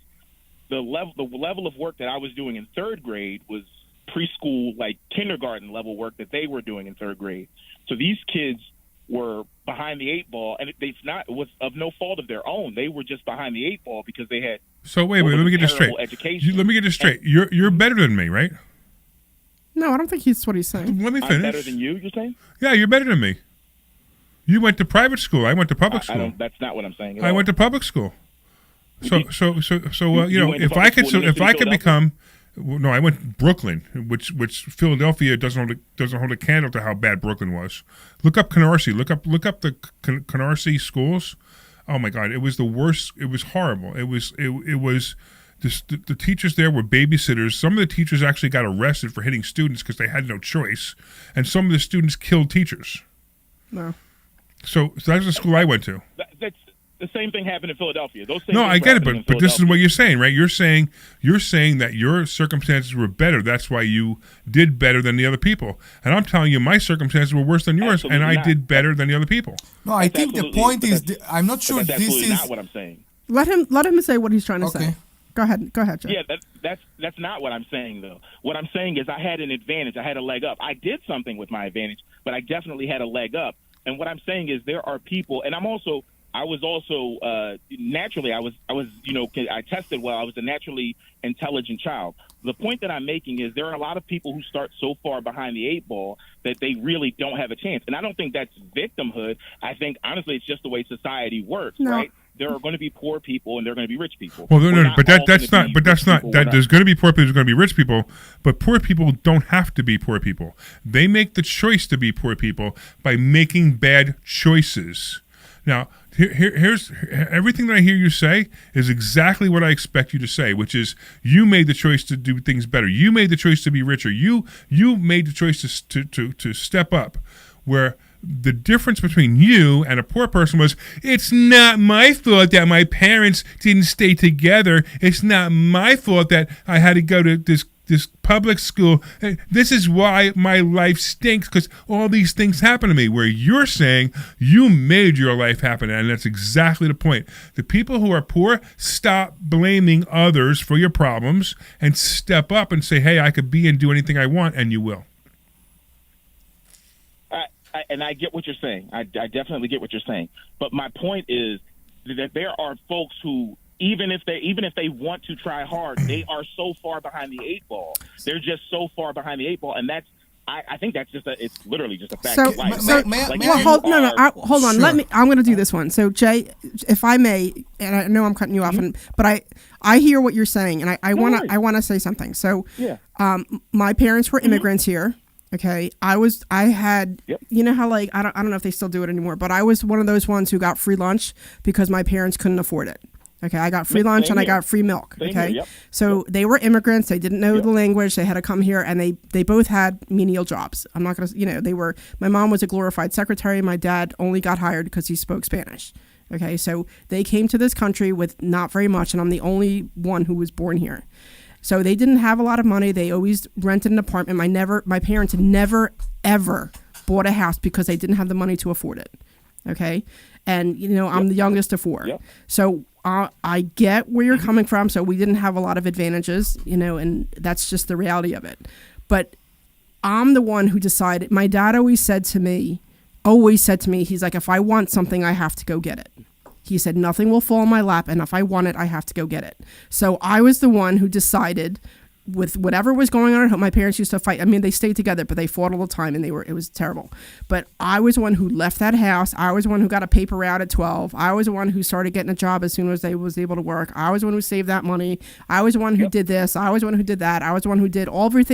The level of work that I was doing in third grade was preschool, like kindergarten level work that they were doing in third grade. So these kids were behind the eight ball, and it was of no fault of their own. They were just behind the eight ball because they had. So wait, let me get this straight. Let me get this straight. You're better than me, right? No, I don't think that's what he's saying. Let me finish. I'm better than you. You're saying? Yeah, you're better than me. You went to private school. I went to public school. That's not what I'm saying. I went to public school. So if I could become. No, I went Brooklyn, which Philadelphia doesn't hold a candle to how bad Brooklyn was. Look up Canarsie. Look up the Canarsie schools. Oh my God, it was the worst. It was horrible. It was the teachers there were babysitters. Some of the teachers actually got arrested for hitting students because they had no choice, and some of the students killed teachers. No. So that's the school I went to. The same thing happened in Philadelphia. Those same No, things I were get it, happening in but this is Philadelphia. what you're saying, right? You're saying that your circumstances were better. That's why you did better than the other people. And I'm telling you, my circumstances were worse than yours, and I did better than the other people. No, I think the point is, I'm not sure That's this absolutely is. not what I'm saying. Let him say what he's trying to say. Go ahead, Joe. Yeah, that's not what I'm saying though. What I'm saying is I had an advantage. I had a leg up. I did something with my advantage, but I definitely had a leg up. And what I'm saying is there are people, and I was also naturally, I tested well. I was a naturally intelligent child. The point that I'm making is there are a lot of people who start so far behind the eight ball that they really don't have a chance. And I don't think that's victimhood. I think, honestly, it's just the way society works, right? There are going to be poor people and there are going to be rich people. Well, that's not. There's going to be poor people. There's going to be rich people. But poor people don't have to be poor people. They make the choice to be poor people by making bad choices. Now, here's everything that I hear you say is exactly what I expect you to say, which is you made the choice to do things better. You made the choice to be richer. You made the choice to step up. Where the difference between you and a poor person was, it's not my fault that my parents didn't stay together. It's not my fault that I had to go to this public school. This is why my life stinks, because all these things happen to me. Where you're saying you made your life happen, and that's exactly the point. The people who are poor, stop blaming others for your problems and step up and say, hey, I could be and do anything I want, and you will. And I get what you're saying. I definitely get what you're saying. But my point is that there are folks who, even if they want to try hard, they are so far behind the eight ball. They're just so far behind the eight ball, and that's. I think that's it's literally just a fact of life. Hold on. Sure. I'm going to do this one. So Jay, if I may, and I know I'm cutting you off, but I hear what you're saying, and I want to say something. So, my parents were immigrants here. Okay, I had, you know how I don't know if they still do it anymore, but I was one of those ones who got free lunch because my parents couldn't afford it. Okay, I got free lunch and I got free milk. Okay, so they were immigrants. They didn't know the language. They had to come here, and they both had menial jobs. I'm not gonna, my mom was a glorified secretary. My dad only got hired because he spoke Spanish. Okay, so they came to this country with not very much, and I'm the only one who was born here. So they didn't have a lot of money. They always rented an apartment. My parents never, ever bought a house because they didn't have the money to afford it. Okay? And, I'm the youngest of four. So I get where you're coming from. So we didn't have a lot of advantages, and that's just the reality of it. But I'm the one who decided. My dad always said to me, he's like, if I want something, I have to go get it. He said, nothing will fall in my lap, and if I want it, I have to go get it. So I was the one who decided, with whatever was going on at home, my parents used to fight. I mean, they stayed together, but they fought all the time, and it was terrible. But I was the one who left that house. I was the one who got a paper route at 12. I was the one who started getting a job as soon as they was able to work. I was the one who saved that money. I was the one who did this. I was the one who did that. I was the one who did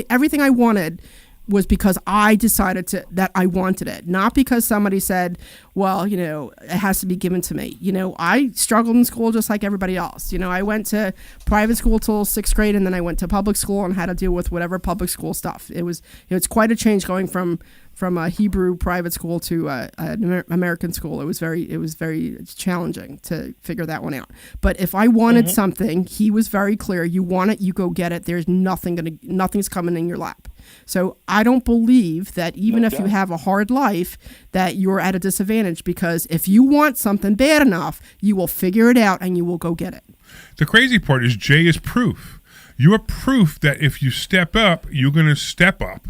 everything I wanted. Was because I decided that I wanted it, not because somebody said, well, it has to be given to me. I struggled in school just like everybody else. I went to private school till 6th grade, and then I went to public school and had to deal with whatever public school stuff. It's quite a change going from a Hebrew private school to an American school. It was very challenging to figure that one out. But if I wanted something, he was very clear. You want it, you go get it. There's nothing's coming in your lap. So I don't believe that even if you have a hard life, that you're at a disadvantage, because if you want something bad enough, you will figure it out and you will go get it. The crazy part is Jay is proof. You're proof that if you step up, you're going to step up.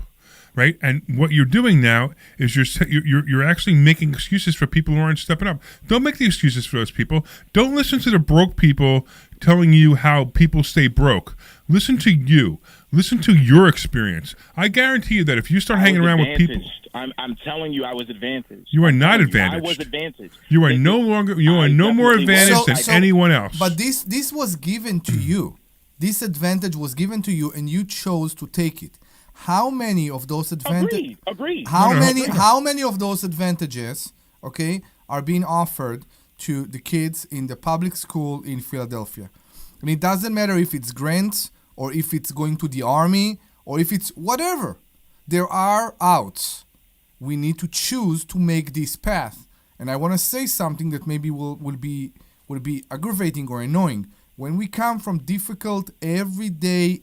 Right, and what you're doing now is you're actually making excuses for people who aren't stepping up. Don't make the excuses for those people. Don't listen to the broke people telling you how people stay broke. Listen to you. Listen to your experience. I guarantee you that if you start hanging around with people, I'm telling you, I was advantaged. You are not advantaged. I was advantaged. You are no longer. You are no more advantaged than anyone else. But this was given to you. This advantage was given to you, and you chose to take it. How many of those advantages? Agreed. How many of those advantages, are being offered to the kids in the public school in Philadelphia? And it doesn't matter if it's grants or if it's going to the army or if it's whatever. There are outs. We need to choose to make this path. and I want to say something that maybe will be aggravating or annoying. When we come from difficult everyday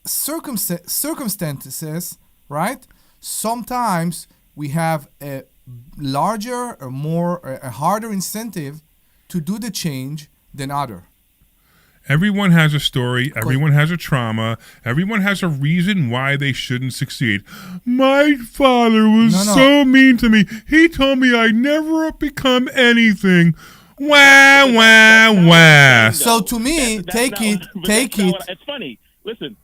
circumstances, right? Sometimes we have a larger, a harder incentive to do the change than other. Everyone has a story. Everyone has a trauma. Everyone has a reason why they shouldn't succeed. My father was so mean to me. He told me I'd never become anything. Wah, wah, wah. So to me, take it. It's funny. Listen,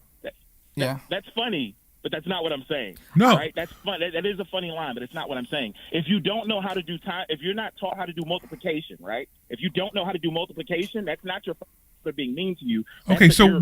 that's funny, but that's not what I'm saying. No. Right? That's fun. That is a funny line, but it's not what I'm saying. If you don't know how to do time, if you're not taught how to do multiplication, right? If you don't know how to do multiplication, that's not your for being mean to you. Okay, so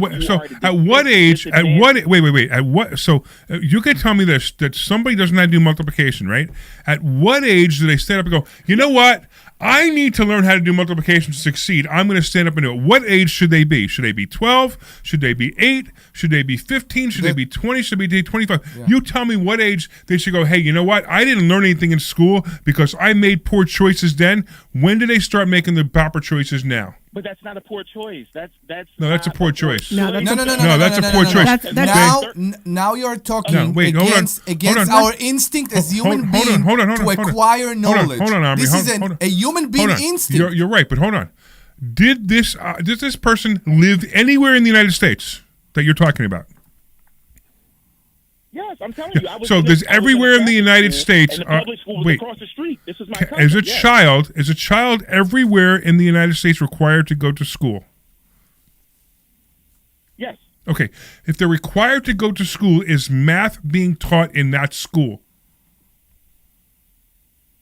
at what age? At what? So you can tell me this: that somebody doesn't know how to do multiplication, right? At what age do they stand up and go, you know what? I need to learn how to do multiplication to succeed. I'm going to stand up and do it. What age should they be? Should they be 12? Should they be 8? Should they be 15? Should they be 20? Should they be 25? Yeah. You tell me what age they should go, hey, you know what? I didn't learn anything in school because I made poor choices then. When do they start making the proper choices now? But that's not a poor choice. That's a poor choice. No, that's a poor choice. Now you're talking against our instinct as human beings to acquire knowledge. Hold on, Omri. This is a human being instinct. You're right, but hold on. Did this person live anywhere in the United States that you're talking about? Yes, I'm telling you. So there's everywhere in the United States. And the public school was across the street. This is my cousin. Is a child everywhere in the United States required to go to school? Yes. Okay. If they're required to go to school, is math being taught in that school?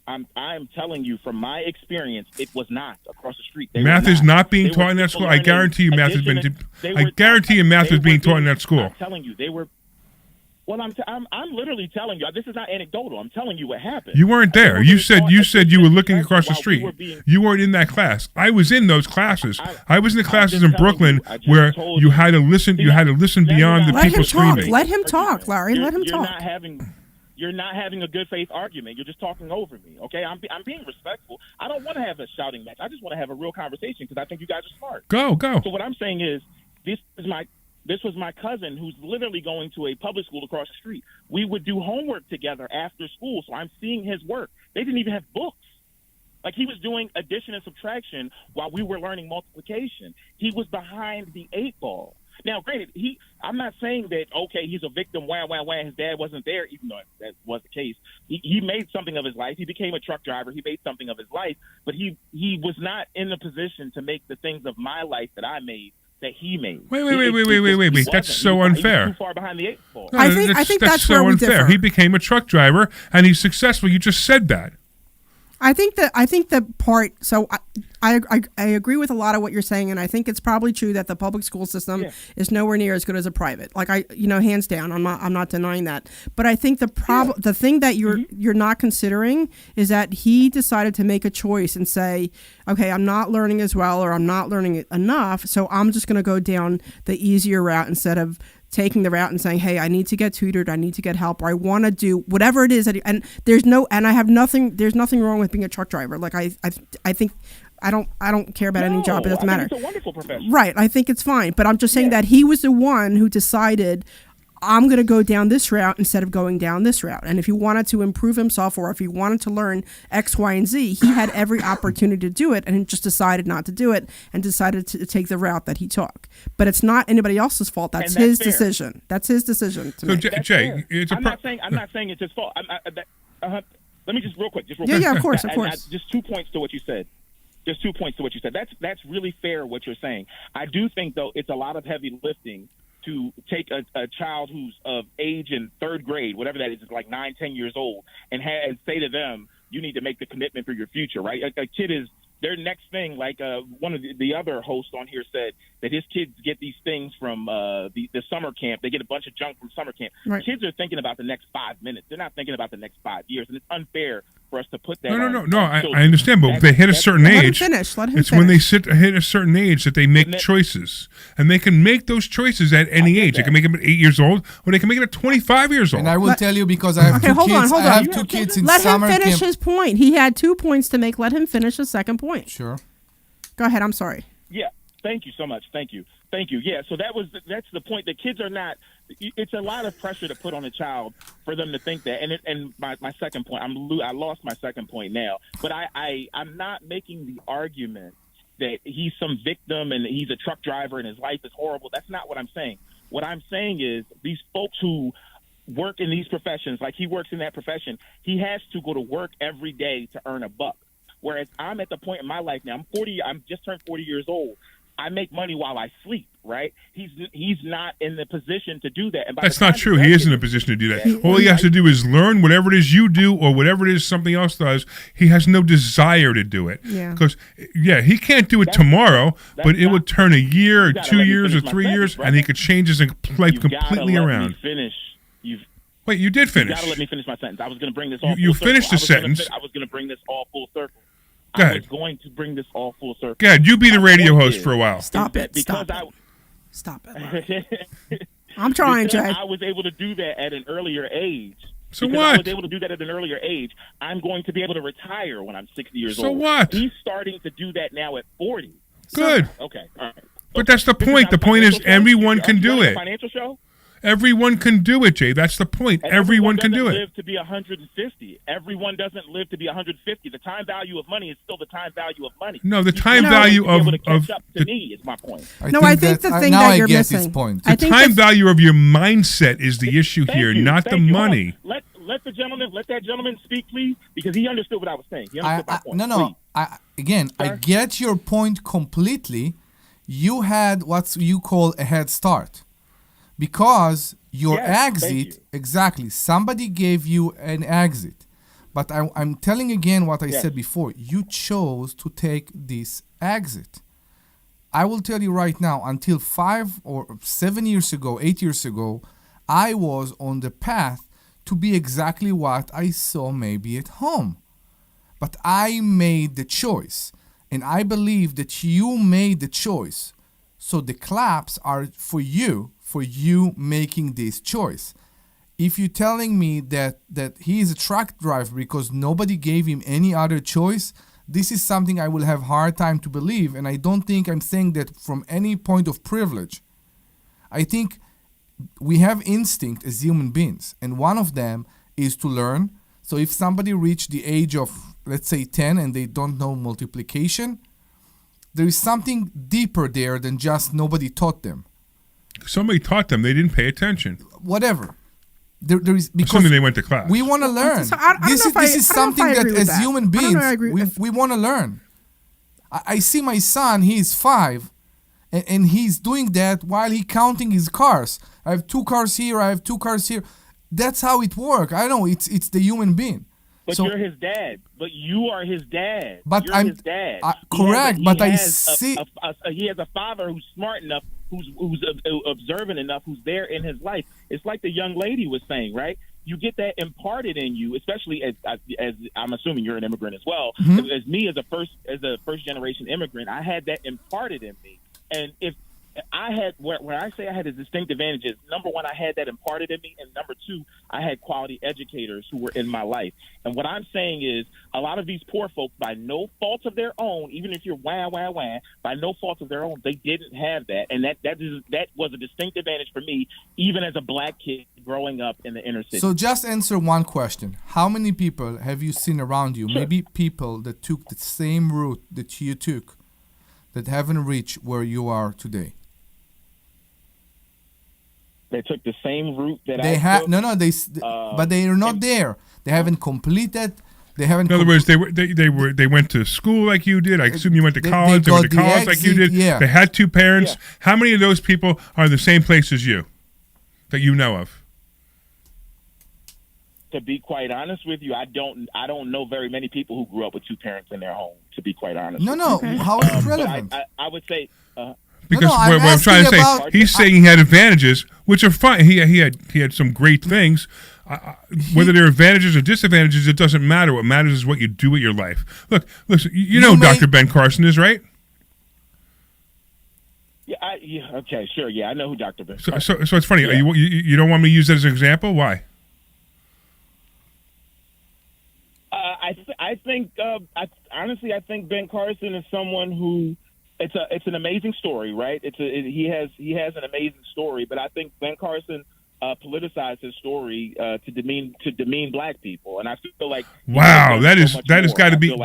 I'm telling you from my experience, it was not across the street. Math is not being taught in that school. I guarantee you, math has been. I guarantee you, math is being taught in that school. I'm telling you, they were. Well, I'm literally telling you. This is not anecdotal. I'm telling you what happened. You weren't there. You said you were looking across the street. You weren't in that class. I was in those classes. I was in the classes in Brooklyn where you had to listen. You had to listen beyond the people screaming. Let him talk, Larry. Let him talk. You're not having a good faith argument. You're just talking over me. Okay, I'm being respectful. I don't want to have a shouting match. I just want to have a real conversation because I think you guys are smart. Go. So what I'm saying is this was my cousin who's literally going to a public school across the street. We would do homework together after school, so I'm seeing his work. They didn't even have books. Like, he was doing addition and subtraction while we were learning multiplication. He was behind the 8 ball. Now, granted, I'm not saying that, okay, he's a victim, his dad wasn't there, even though that was the case. He made something of his life. He became a truck driver. He made something of his life, but he was not in the position to make the things of my life that I made that he made. Wait. That's so unfair. He was too far behind the 8 ball. I think that's so where we unfair. differ. He became a truck driver and he's successful. You just said that. I think the part. So I agree with a lot of what you're saying, and I think it's probably true that the public school system is nowhere near as good as a private. Like, hands down, I'm not denying that. But I think the thing that you're not considering is that he decided to make a choice and say, okay, I'm not learning as well, or I'm not learning it enough, so I'm just going to go down the easier route instead of taking the route and saying, hey, I need to get tutored, I need to get help, or I want to do whatever it is and there's nothing wrong with being a truck driver. Like, I think I don't care about any job. It doesn't matter. It's a wonderful profession. Right. I think it's fine. But I'm just saying that he was the one who decided, I'm going to go down this route instead of going down this route. And if he wanted to improve himself, or if he wanted to learn X, Y, and Z, he had every opportunity to do it, and he just decided not to do it and decided to take the route that he took. But it's not anybody else's fault. That's his decision. That's his decision to make. Jay, I'm not saying it's his fault. Let me just real quick. Yeah, of course. Just 2 points to what you said. That's really fair what you're saying. I do think, though, it's a lot of heavy lifting to take a child who's of age in 3rd grade, whatever that is like 9-10 years old, and say to them, you need to make the commitment for your future, right? A kid is their next thing. Like one of the other hosts on here said that his kids get these things from the summer camp. They get a bunch of junk from summer camp. Right. Kids are thinking about the next 5 minutes. They're not thinking about the next 5 years, and it's unfair for us to put that. No. I understand, but if they hit a certain age, it's when they hit a certain age that they make choices, and they can make those choices at any age. They can make them at 8 years old, or they can make it at 25 years old. And I will tell you because I have two kids. I have two kids in summer camp. Let him finish his point. He had 2 points to make. Let him finish his second point. Sure. Go ahead. I'm sorry. Yeah. Thank you so much. Thank you. Yeah. So that's the point. The kids are not. It's a lot of pressure to put on a child for them to think that. And my second point, I lost my second point now. But I'm not making the argument that he's some victim and he's a truck driver and his life is horrible. That's not what I'm saying. What I'm saying is these folks who work in these professions, like he works in that profession, he has to go to work every day to earn a buck. Whereas I'm at the point in my life now, I'm just turned 40 years old. I make money while I sleep, right? He's not in the position to do that. And that's not true. He is in a position to do that. All he has to do is learn whatever it is you do or whatever it is something else does. He has no desire to do it. Because, he can't do it tomorrow, but it would turn a year or 2 years or 3 years, and he could change his life completely around. Wait, you did finish. You got to let me finish my sentence. I was going to bring this all You finished the sentence. I was going to bring this all full circle. Go ahead. I was going to bring this all full circle. Go ahead. You be the radio host for a while. Stop it. Stop it. I'm trying, Jay. I was able to do that at an earlier age. So because what? I was able to do that at an earlier age. I'm going to be able to retire when I'm 60 years old. So what? He's starting to do that now at 40. Good. Okay. All right. But that's the point. The point is everyone can do it. Financial show? Everyone can do it, Jay. That's the point. Everyone can do it. Live to be 150. Everyone doesn't live to be 150. The time value of money is still the time value of money. No, the time value of to me is my point. I think the thing that you're missing. The time value of your mindset is the issue here, not the money. Let that gentleman speak, please, because he understood what I was saying. He understood my point. I get your point completely. You had what you call a head start. Because your exit, exactly, somebody gave you an exit. But I'm telling again what I said before. You chose to take this exit. I will tell you right now, until 5 or 7 years ago, 8 years ago, I was on the path to be exactly what I saw maybe at home. But I made the choice. And I believe that you made the choice. So the claps are for you making this choice. If you're telling me that he is a truck driver because nobody gave him any other choice, this is something I will have hard time to believe, and I don't think I'm saying that from any point of privilege. I think we have instinct as human beings, and one of them is to learn. So if somebody reached the age of, let's say, 10 and they don't know multiplication, there is something deeper there than just nobody taught them. Somebody taught them. They didn't pay attention. Whatever. There is because assuming they went to class. We want to learn. This is something that as human beings we want to learn. I see my son. He is 5, and he's doing that while he counting his cars. I have 2 cars here. I have 2 cars here. That's how it works. I know it's the human being. But you're his dad. But you are his dad. But you're his dad. Correct. I see. He has a father who's smart enough, who's observant enough, who's there in his life. It's like the young lady was saying, right? You get that imparted in you, especially as I'm assuming you're an immigrant as well. Mm-hmm. As me, as a first generation immigrant, I had that imparted in me. And if I had, when I say I had a distinct advantages, number one, I had that imparted in me, and number two, I had quality educators who were in my life. And what I'm saying is, a lot of these poor folks, by no fault of their own, even if you're by no fault of their own, they didn't have that, and that was a distinct advantage for me, even as a black kid growing up in the inner city. So just answer one question: how many people have you seen around you? Sure. Maybe people that took the same route that you took, that haven't reached where you are today. They took the same route that they I took. But they are not there. They haven't completed. They haven't. In other words, they went to school like you did. I assume you went to college. They went to college like you did. Yeah. They had 2 parents. Yeah. How many of those people are in the same place as you, that you know of? To be quite honest with you, I don't know very many people who grew up with 2 parents in their home. To be quite honest. How is it relevant? I would say. Because what I'm trying to say, he's saying he had advantages, which are fine. He had some great things. Whether there are advantages or disadvantages, it doesn't matter. What matters is what you do with your life. Look, listen, you know who Dr. Ben Carson is, right? Yeah, okay, sure. Yeah, I know who Dr. Ben. So it's funny. Yeah. You don't want me to use that as an example? Why? I think honestly, I think Ben Carson is someone who it's an amazing story, right? He has an amazing story, but I think Ben Carson politicized his story to demean black people, and I feel like wow, that has got to be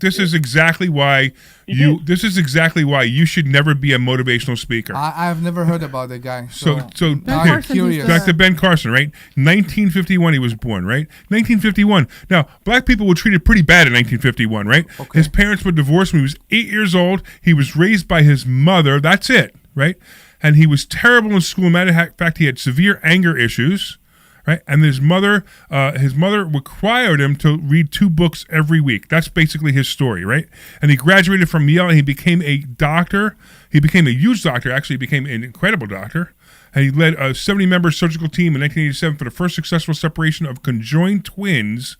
this is exactly why you should never be a motivational speaker. I've never heard about that guy. So I'm curious. Dr. Ben Carson, right? 1951 he was born, right? 1951. Now, black people were treated pretty bad in 1951, right? Okay. His parents were divorced when he was 8 years old. He was raised by his mother. That's it, right? And he was terrible in school. Matter of fact, he had severe anger issues, right? And his mother required him to read 2 books every week. That's basically his story, right? And he graduated from Yale, and he became a doctor. He became a huge doctor. Actually, he became an incredible doctor. And he led a 70-member surgical team in 1987 for the first successful separation of conjoined twins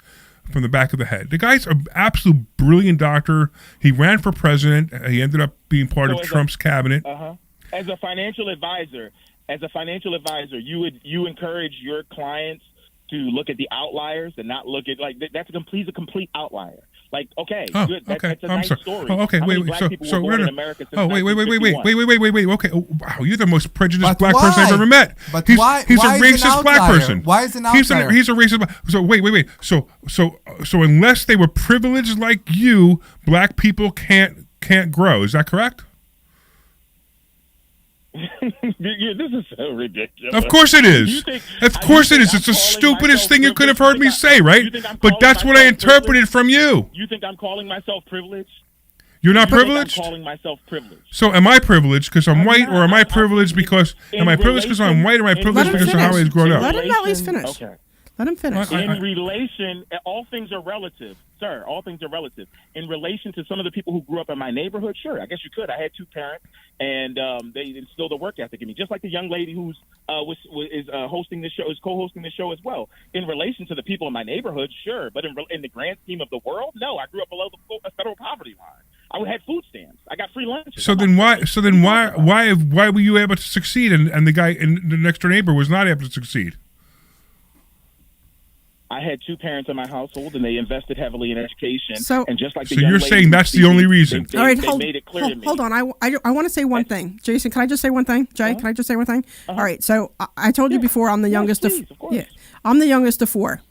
from the back of the head. The guy's an absolute brilliant doctor. He ran for president. He ended up being part of Trump's cabinet. As a financial advisor, you encourage your clients to look at the outliers and not look at that's a complete outlier. Like, okay, good. That's a nice story. Oh, okay, wait. Wait. Okay. Oh, wow, you're the most prejudiced black person I've ever met. But he's why? He's why a racist black person. Why is an outlier? He's a racist. So wait. So unless they were privileged like you, black people can't grow. Is that correct? This is so ridiculous. Of course it is. Of course it is. It's the stupidest thing you could have heard me say, right? But that's what I interpreted from you. You think I'm calling myself privileged? You're not privileged? I'm calling myself privileged. So am I privileged because I'm white, or am I privileged because I'm white, or am I privileged because of how I was grown up? Let him at least finish. Okay. Let him finish. In relation, all things are relative, sir. All things are relative. In relation to some of the people who grew up in my neighborhood, sure, I guess you could. I had 2 parents, and they instilled a work ethic in me, just like the young lady who's hosting the show, is co-hosting the show as well. In relation to the people in my neighborhood, sure, but in the grand scheme of the world, no. I grew up below the federal poverty line. I had food stamps. I got free lunches. So then why were you able to succeed, and the guy in the next door neighbor was not able to succeed? I had 2 parents in my household, and they invested heavily in education. So just like you're saying that's the only reason. All right, hold on. I want to say one thing. Jason, can I just say one thing? Jay, can I just say one thing? All right, so I told you before I'm the youngest of I'm the youngest of 4.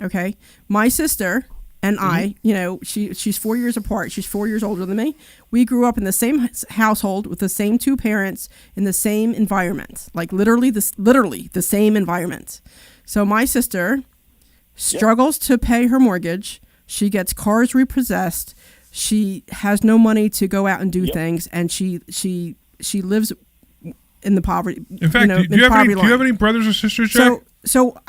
Okay? My sister and I, she's 4 years apart. She's 4 years older than me. We grew up in the same household with the same 2 parents in the same environment. Like literally the same environment. So my sister struggles to pay her mortgage. She gets cars repossessed. She has no money to go out and do things, and she lives in the poverty. In fact, do you have any brothers or sisters, Jay? So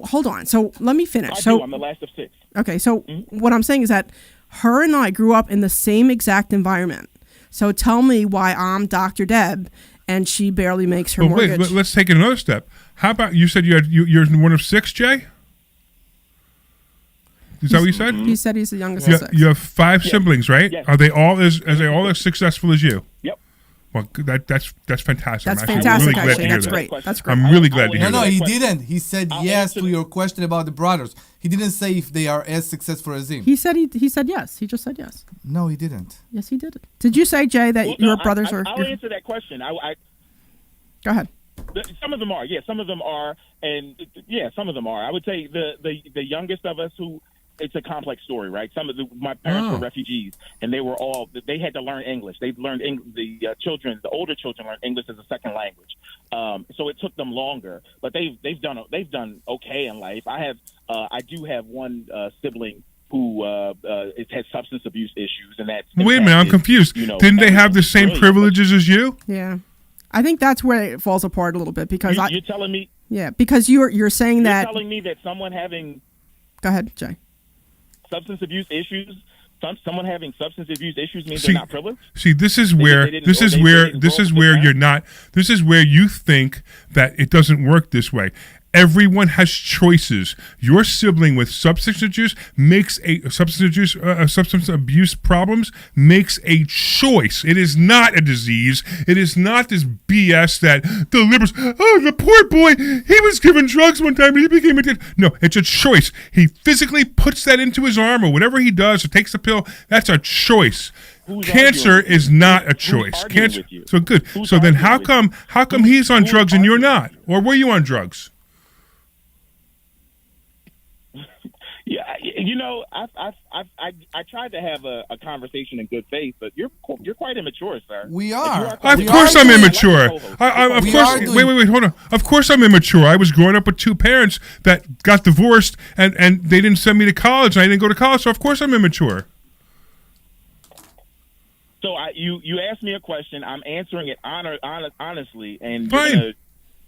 hold on. So let me finish. I'm the last of 6. Okay, so what I'm saying is that her and I grew up in the same exact environment. So tell me why I'm Dr. Deb and she barely makes her mortgage. Wait, let's take it another step. How about you said you're one of 6, Jay? Is that what you said? He said he's the youngest of 6. You have 5 siblings, right? Yes. Are they all as successful as you? Yep. Well, that's fantastic. That's fantastic. Really actually, that's great. That's great. I'm really glad to hear that. No, he didn't. He said yes to your question about the brothers. He didn't say if they are as successful as him. He said yes. He just said yes. No, he didn't. Yes, he did. Did you say, Jay, that your brothers are? I'll answer that question. Go ahead. Some of them are. Yeah, some of them are, and some of them are. I would say the youngest of us who. It's a complex story, right? My parents were refugees, and they had to learn English. They learned the older children learned English as a second language. So it took them longer, but they've done okay in life. I do have one sibling who has substance abuse issues, and that's wait a minute, I'm confused. Didn't they have the same privileges as you? Yeah, I think that's where it falls apart a little bit because you're telling me. Yeah, because you're saying that. You're telling me that someone having. Go ahead, Jay. Substance abuse issues. Someone having substance abuse issues means they're not privileged. See, this is where you're not. This is where you think that it doesn't work this way. Everyone has choices. Your sibling with substance abuse problems makes a choice. It is not a disease. It is not this BS that the liberals, the poor boy, he was given drugs one time and he became addicted. No, it's a choice. He physically puts that into his arm or whatever he does or takes a pill. That's a choice. Cancer is not a choice. Cancer. So good. So then how come he's on drugs and you're not? Or were you on drugs? Yeah, I tried to have a conversation in good faith, but you're quite immature, sir. We are. Of course I'm immature. Wait, hold on. Of course I'm immature. I was growing up with two parents that got divorced, and they didn't send me to college, and I didn't go to college, so of course I'm immature. So you asked me a question. I'm answering it honestly, and fine. You're gonna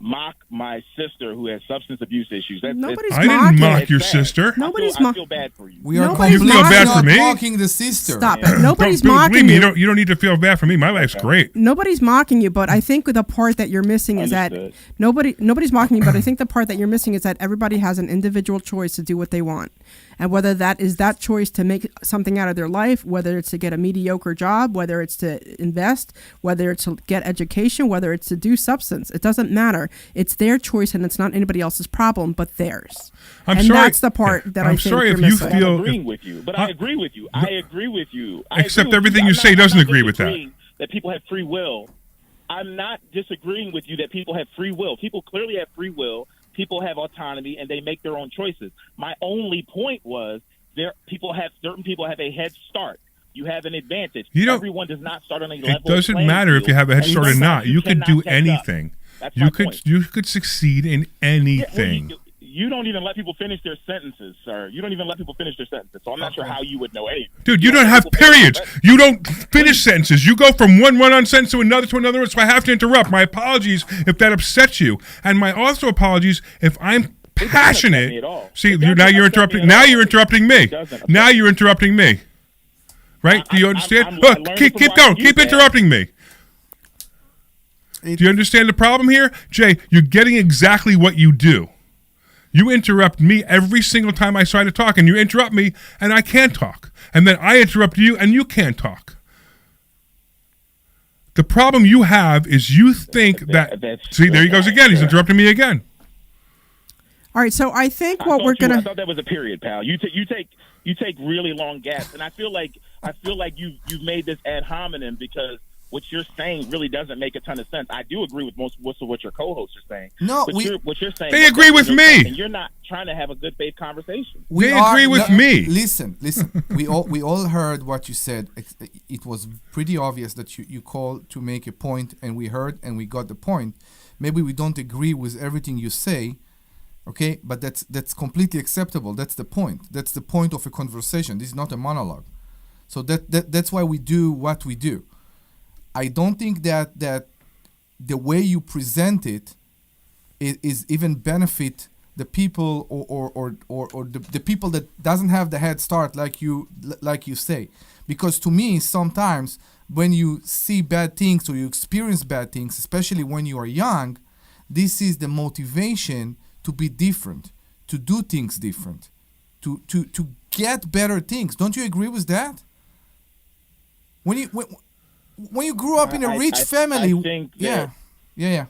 mock my sister who has substance abuse issues. I didn't mock your sister. I feel bad for you. We are you feel bad for me? mocking the sister. Stop it. Nobody's Believe mocking me, you. You don't need to feel bad for me. My life's great. Nobody's mocking you, but I think the part that you're missing is that nobody's mocking you, but I think the part that you're missing is that everybody has an individual choice to do what they want. And whether that is that choice to make something out of their life, whether it's to get a mediocre job, whether it's to invest, whether it's to get education, whether it's to do substance, it doesn't matter. It's their choice and it's not anybody else's problem but theirs. That's the part that I think you're missing. I'm agreeing with you, but I agree with you. I agree with you. Except everything you say doesn't agree with that. That people have free will. I'm not disagreeing with you that people have free will. People clearly have free will. People have autonomy and they make their own choices. My only point was certain people have a head start. You have an advantage. Everyone does not start on a level. It doesn't matter if you have a head start or not. You could do anything. You could succeed in anything. You don't even let people finish their sentences, sir. You don't even let people finish their sentences. So I'm not sure how you would know anything. Dude, you don't have periods. You don't finish sentences. You go from one run-on sentence to another, so I have to interrupt. My apologies if that upsets you. And my also apologies if I'm passionate. See, now you're interrupting. Now you're interrupting me. Now you're interrupting me. Right? Do you understand? Keep going. Keep interrupting me. Do you understand the problem here? Jay, you're getting exactly what you do. You interrupt me every single time I try to talk, and you interrupt me, and I can't talk. And then I interrupt you, and you can't talk. The problem you have is you think that... See, there he goes again. He's interrupting me again. All right, so I think what we're going to... I thought that was a period, pal. You take really long gaps, and I feel like you've made this ad hominem because what you're saying really doesn't make a ton of sense. I do agree with most of what your co-hosts are saying. No, what you're saying. They agree with me, and you're not trying to have a good faith conversation. They agree with me. Listen. we all heard what you said. It was pretty obvious that you called to make a point, and we heard and we got the point. Maybe we don't agree with everything you say, okay? But that's completely acceptable. That's the point. That's the point of a conversation. This is not a monologue. So that's why we do what we do. I don't think that the way you present it is even benefit the people or the people that doesn't have the head start like you say. Because to me, sometimes when you see bad things or you experience bad things, especially when you are young, this is the motivation to be different, to do things different, to get better things. Don't you agree with that? When you grew up in a rich family, I think that, yeah.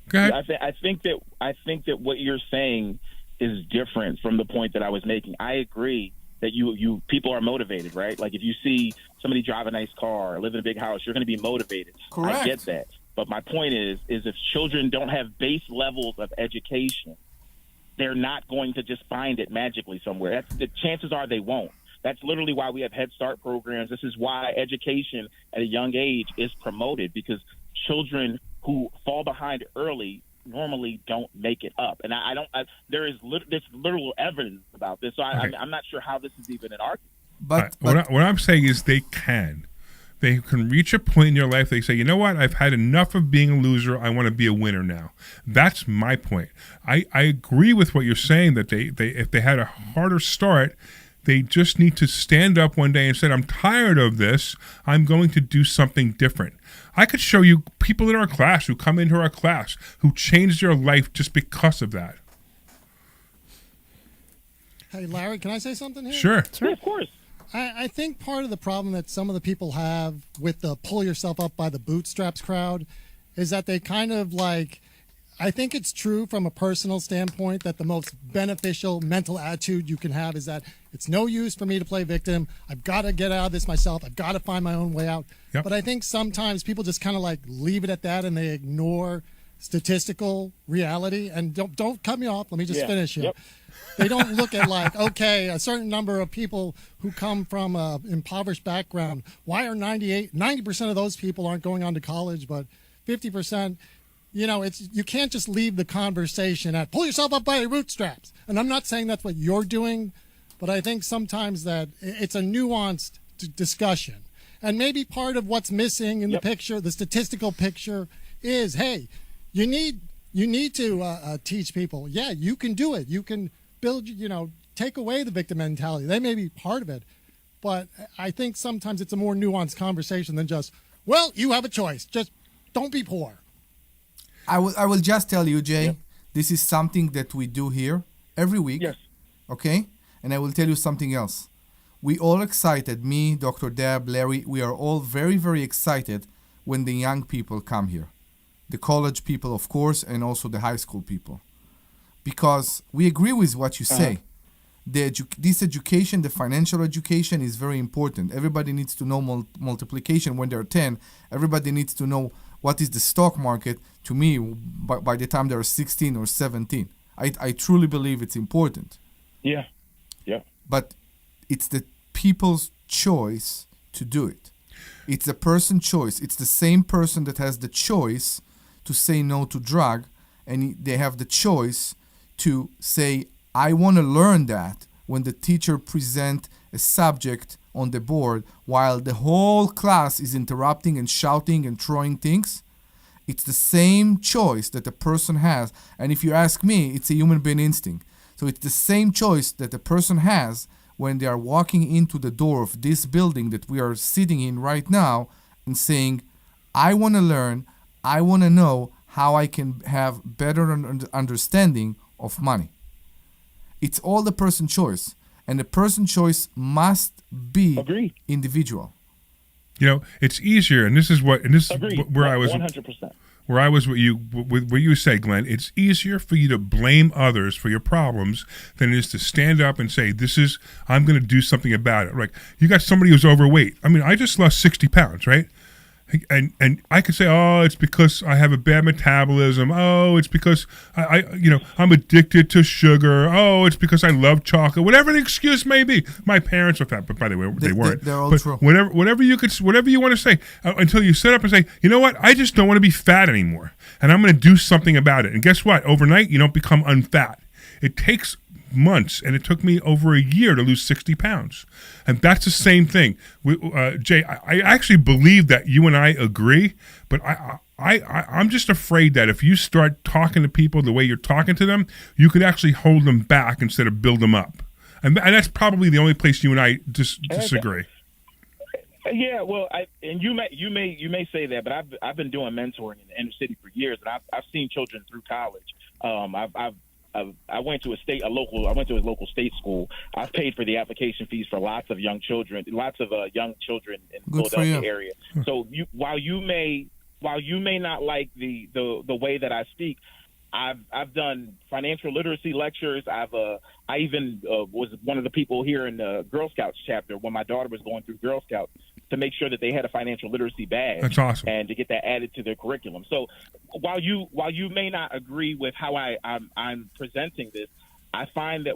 Go ahead. I think that what you're saying is different from the point that I was making. I agree that you people are motivated, right? Like if you see somebody drive a nice car or live in a big house, you're going to be motivated. Correct. I get that. But my point is if children don't have base levels of education, they're not going to just find it magically somewhere. The chances are they won't. That's literally why we have Head Start programs. This is why education at a young age is promoted, because children who fall behind early normally don't make it up. And there's literal evidence about this. So I'm not sure how this is even an argument. But what I'm saying is they can. They can reach a point in your life. They say, you know what? I've had enough of being a loser. I want to be a winner now. That's my point. I agree with what you're saying, that they if they had a harder start, They just need to stand up one day and say, I'm tired of this. I'm going to do something different. I could show you people in our class who come into our class who changed their life just because of that. Hey, Larry, can I say something here? Sure. Yeah, of course. I think part of the problem that some of the people have with the pull yourself up by the bootstraps crowd is that they kind of like, I think it's true from a personal standpoint that the most beneficial mental attitude you can have is that it's no use for me to play victim. I've got to get out of this myself. I've got to find my own way out. Yep. But I think sometimes people just kind of like leave it at that and they ignore statistical reality. And don't cut me off. Let me just finish here. Yep. They don't look at like, okay, a certain number of people who come from an impoverished background, why are 90% of those people aren't going on to college, but 50%, you can't just leave the conversation at pull yourself up by your bootstraps. And I'm not saying that's what you're doing, but I think sometimes that it's a nuanced discussion. And maybe part of what's missing in the picture, the statistical picture, is, hey, you need to teach people, yeah, you can do it. You can build, take away the victim mentality. They may be part of it, but I think sometimes it's a more nuanced conversation than just, well, you have a choice. Just don't be poor. I will just tell you, Jay, this is something that we do here every week. Yes. Okay? And I will tell you something else. We all excited, me, Dr. Deb, Larry, we are all very, very excited when the young people come here. The college people, of course, and also the high school people. Because we agree with what you say. This education, the financial education, is very important. Everybody needs to know multiplication when they're 10. Everybody needs to know what is the stock market, to me, by the time they're 16 or 17. I truly believe it's important. Yeah. Yeah. But it's the people's choice to do it. It's the person's choice. It's the same person that has the choice to say no to drug, and they have the choice to say, I want to learn that when the teacher present a subject on the board while the whole class is interrupting and shouting and throwing things. It's the same choice that a person has. And if you ask me, it's a human being instinct. So it's the same choice that a person has when they are walking into the door of this building that we are sitting in right now and saying, I want to learn, I want to know how I can have better understanding of money. It's all the person's choice, and the person's choice must be individual. It's easier, and this is where I was 100%. Where I was what you say, Glenn. It's easier for you to blame others for your problems than it is to stand up and say, I'm going to do something about it. Like, you got somebody who's overweight. I mean, I just lost 60 pounds, right? And I could say, oh, it's because I have a bad metabolism. Oh, it's because I'm addicted to sugar. Oh, it's because I love chocolate. Whatever the excuse may be. My parents were that, but by the way, they weren't. They're all but true. Whatever you want to say, until you sit up and say, you know what? I just don't want to be fat anymore, and I'm going to do something about it. And guess what? Overnight, you don't become unfat. It takes months, and it took me over a year to lose 60 pounds. And that's the same thing. Jay, I actually believe that you and I agree, but I'm just afraid that if you start talking to people the way you're talking to them, you could actually hold them back instead of build them up. And that's probably the only place you and I disagree. Yeah, well, you may say that, but I've been doing mentoring in the inner city for years, and I've seen children through college. I went to a local state school. I've paid for the application fees for lots of young children in the Philadelphia area. So while you may not like the way that I speak, I've done financial literacy lectures. I even was one of the people here in the Girl Scouts chapter when my daughter was going through Girl Scouts to make sure that they had a financial literacy badge. That's awesome. And to get that added to their curriculum. So while you may not agree with how I'm presenting this, I find that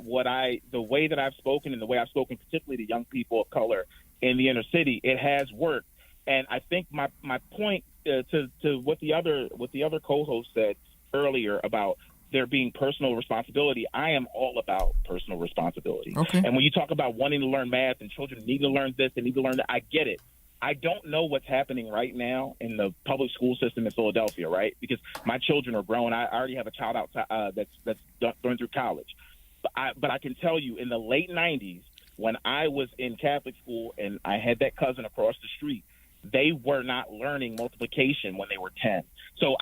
the way that I've spoken and the way I've spoken, particularly to young people of color in the inner city, it has worked. And I think my point to what the other co-host said earlier about there being personal responsibility, I am all about personal responsibility. Okay. And when you talk about wanting to learn math and children need to learn this, they need to learn that, I get it. I don't know what's happening right now in the public school system in Philadelphia, right? Because my children are grown. I already have a child outside that's going through college. But I can tell you, in the late 90s, when I was in Catholic school and I had that cousin across the street, they were not learning multiplication when they were 10. So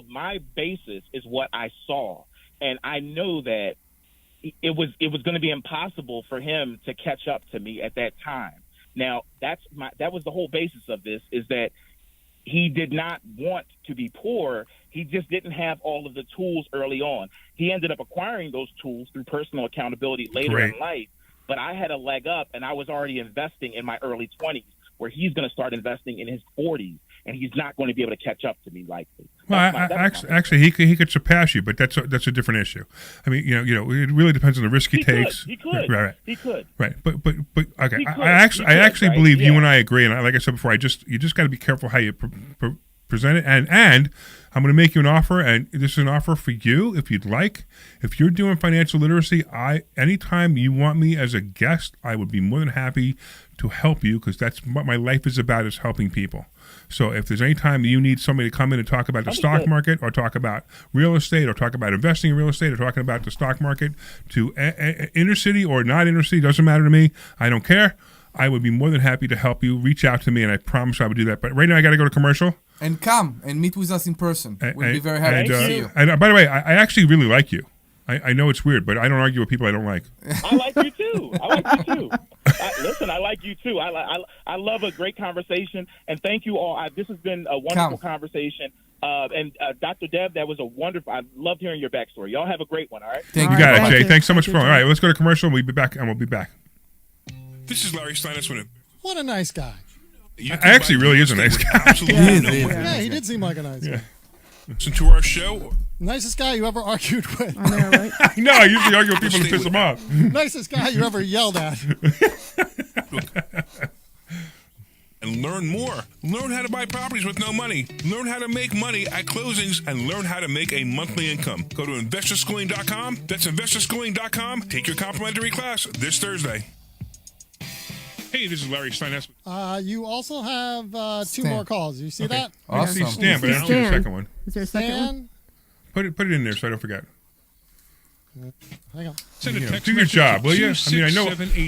my basis is what I saw, and I know that it was going to be impossible for him to catch up to me at that time. Now, that was the whole basis of this, is that he did not want to be poor. He just didn't have all of the tools early on. He ended up acquiring those tools through personal accountability later in life, but I had a leg up, and I was already investing in my early 20s, where he's going to start investing in his 40s, and he's not going to be able to catch up to me likely. Well, actually, he could surpass you, but that's a different issue. I mean, it really depends on the risk he takes. He could. Right. He could. Right. But okay. I actually believe you and I agree, and like I said before, you just got to be careful how you present it, and I'm going to make you an offer, and this is an offer for you if you'd like. If you're doing financial literacy, anytime you want me as a guest, I would be more than happy to help you, because that's what my life is about, is helping people. So if there's any time you need somebody to come in and talk about the stock market, or talk about real estate, or talk about investing in real estate, or talking about the stock market, to inner city or not inner city, doesn't matter to me. I don't care. I would be more than happy to help you. Reach out to me, and I promise I would do that. But right now, I got to go to commercial. And come and meet with us in person. We'll be very happy to see you. And by the way, I actually really like you. I know it's weird, but I don't argue with people I don't like. I like you too. Listen, I like you too. I love a great conversation, and thank you all. This has been a wonderful conversation. And Dr. Deb, that was a wonderful. I loved hearing your backstory. Y'all have a great one. All right. You got it, Jay. Thanks so much for calling. All right, let's go to commercial. We'll be back, and we'll be back. This is Larry Steinhouse. What a nice guy. Actually, really is a nice guy. Yeah, he did seem like a nice guy. Listen to our show. Nicest guy you ever argued with. I know, right? I know. I usually argue with people to piss them off. Nicest guy you ever yelled at. And learn more. Learn how to buy properties with no money. Learn how to make money at closings, and learn how to make a monthly income. Go to investorschooling.com. That's investorschooling.com. Take your complimentary class this Thursday. Hey, this is Larry Steinhouse. You also have two more calls. You see that? Awesome. I see Stan, but I don't see the second one. Is there a second one? Put it in there so I don't forget. Hang on. Send a text do your job, will you? I mean,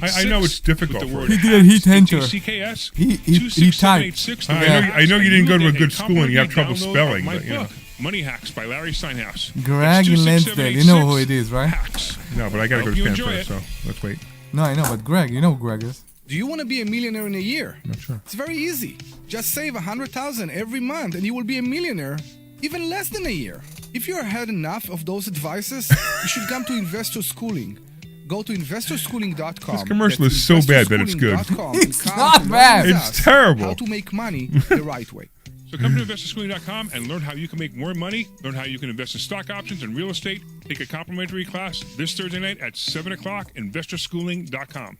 I know it's difficult. He didn't hit enter. CKS. He typed. I know you didn't go to a good school and you have trouble spelling, but you know. Money Hacks by Larry Steinhouse. Greg in Lansdale. You know who it is, right? Hacks. No, but I got to go to Stan first, so let's wait. No, I know, but Greg, you know who Greg is. Do you want to be a millionaire in a year? Not sure. It's very easy. Just save $100,000 every month and you will be a millionaire even less than a year. If you have had enough of those advices, you should come to Investor Schooling. Go to investorschooling.com. This commercial is so bad that it's good. It's not bad. It's terrible. How to make money the right way. So come to investorschooling.com and learn how you can make more money, learn how you can invest in stock options and real estate. Take a complimentary class this Thursday night at 7 o'clock, investorschooling.com.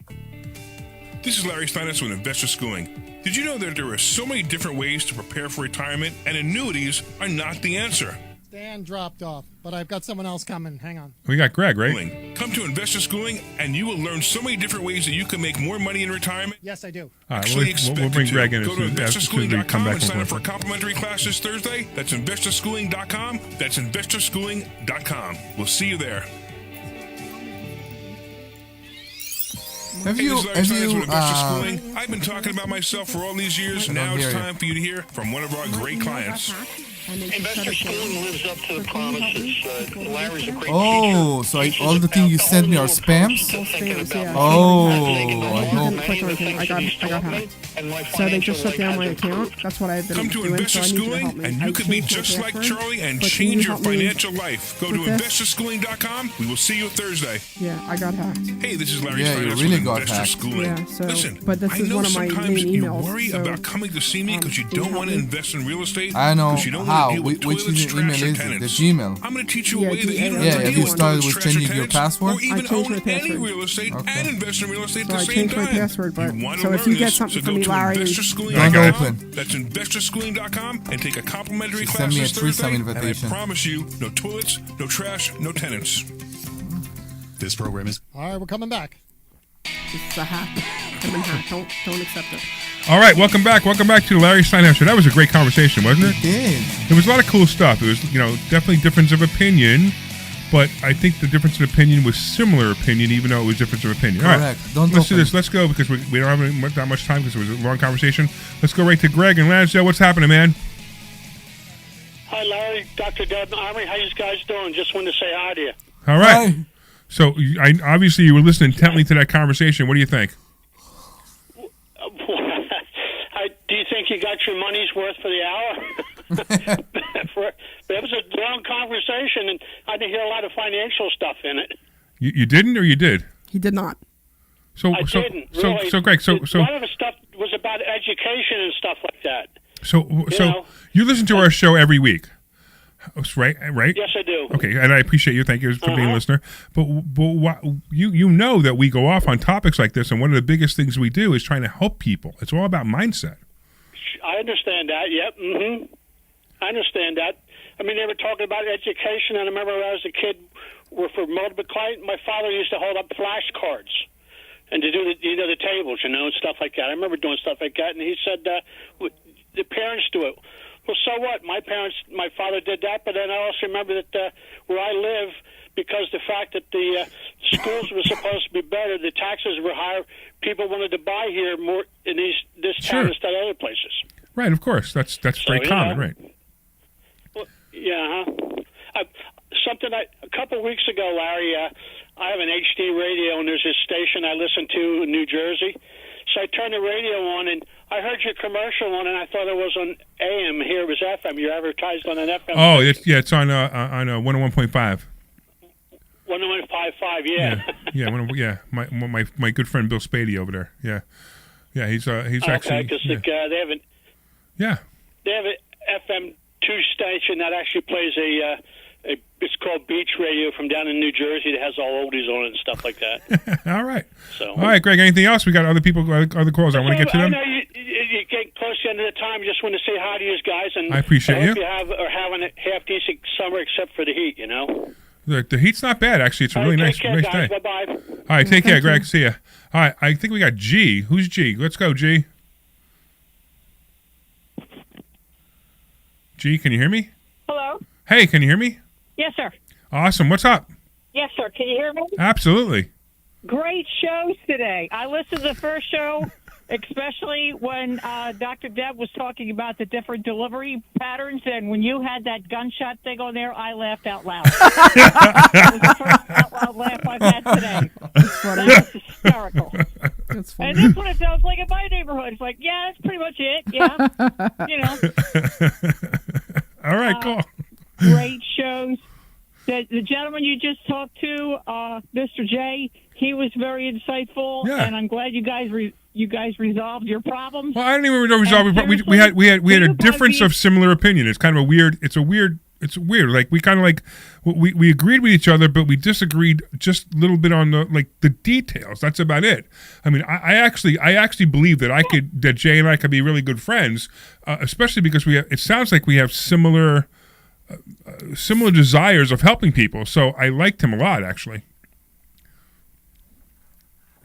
This is Larry Steinhouse with Investor Schooling. Did you know that there are so many different ways to prepare for retirement, and annuities are not the answer? Dan dropped off, but I've got someone else coming. Hang on. We got Greg, right? Come to Investor Schooling, and you will learn so many different ways that you can make more money in retirement. Yes, I do. All right, we'll bring Greg in as soon as we come back. And sign up for a complimentary class this Thursday. That's investorschooling.com. That's investorschooling.com. We'll see you there. Have you I've been talking about myself for all these years. Now it's time for you to hear from one of our great clients. Investor Schooling lives up to the promises. Larry's a great teacher. So all the things you sent me are spams? I got hacked. So they just shut down my account. That's what I've been doing. Come to Investor Schooling, and you can be just like Charlie and change your financial life. Go to investorschooling.com. We will see you Thursday. Yeah, I got hacked. Hey, this is Larry Steinhouse. Yeah, you really got hacked. Yeah, so, listen, but this is one of my main emails. You worry about coming to see me because you don't want to invest in real estate. I know. You don't how. Want to deal with which toilets, email is it? The Gmail. I'm going to teach you a way that you don't have to you started with changing your password? Or even own any real estate and invest in real estate at the same time. I changed my password, but so if you get something from me, Larry, don't open. That's investorschooling.com and take a complimentary class send me a this Thursday. Invitation. And I promise you, no toilets, no trash, no tenants. This program is... All right, we're coming back. It's a hack. Don't accept it. All right, welcome back. Welcome back to the Larry Steinhouse Show. That was a great conversation, wasn't it? It did. There was a lot of cool stuff. It was, definitely difference of opinion, but I think the difference in opinion was similar opinion, even though it was difference of opinion. All right, Correct. Don't let's do open. this. Let's go because we don't have that much time because it was a long conversation. Let's go right to Greg and Lansdale. What's happening, man? Hi, Larry, Dr. Deb, and Omri. How you guys doing? Just wanted to say hi to you. All right. So obviously you were listening intently to that conversation. What do you think? Do you think you got your money's worth for the hour? It was a long conversation, and I didn't hear a lot of financial stuff in it. You didn't, or you did? He did not. I didn't. Really. So Greg, so a lot of the stuff was about education and stuff like that. So you listen to our show every week, right? Yes, I do. Okay, and I appreciate you. Thank you for being a listener. But you know that we go off on topics like this, and one of the biggest things we do is trying to help people. It's all about mindset. I understand that. Yep. I understand that. I mean, they were talking about education, and I remember when I was a kid, for multiple-client, my father used to hold up flashcards and to do the tables, and stuff like that. I remember doing stuff like that, and he said the parents do it. Well, so what? My father did that, but then I also remember that where I live, because the fact that the schools were supposed to be better, the taxes were higher, people wanted to buy here more in this town instead of other places. Right, of course. That's very common, right? Well, yeah. A couple of weeks ago, Larry, I have an HD radio, and there's this station I listen to in New Jersey. So I turned the radio on, and I heard your commercial on, and I thought it was on AM. Here it was FM. You're advertised on an FM. Oh, it's on 101.5. 101.55, yeah. My good friend Bill Spady over there. Yeah. He's actually. Because yeah. They have an. Yeah. They have an FM2 station that actually plays it's called Beach Radio from down in New Jersey that has all oldies on it and stuff like that. All right. So. All right, Greg. Anything else? We got other people, other calls. I want to get to them. I know you get close to the end of the time. Just want to say hi to you guys, and I appreciate hope you. you are having a half decent summer, except for the heat. The heat's not bad, actually. It's a really nice guys. day. Bye-bye. All right, take care, Greg. See ya. All right, I think we got G. Who's G? Let's go, G. G, can you hear me? Hello? Hey, can you hear me? Yes, sir. Awesome. What's up? Yes, sir. Can you hear me? Absolutely. Great shows today. I listened to the first show, especially when Dr. Deb was talking about the different delivery patterns, and when you had that gunshot thing on there, I laughed out loud. That was the first out loud laugh I've had today. That was hysterical. That's funny. And that's what it sounds like in my neighborhood. It's like, yeah, that's pretty much it. Yeah. All right, cool. Great shows. The gentleman you just talked to, Mr. J, he was very insightful, and I'm glad you guys resolved your problems. Well, I didn't even resolve it. We had a difference of similar opinion. It's kind of a weird. It's weird. Like we kind of like we agreed with each other, but we disagreed just a little bit on the details. That's about it. I mean, I actually believe that Jay and I could be really good friends, especially because it sounds like we have similar desires of helping people. So I liked him a lot, actually.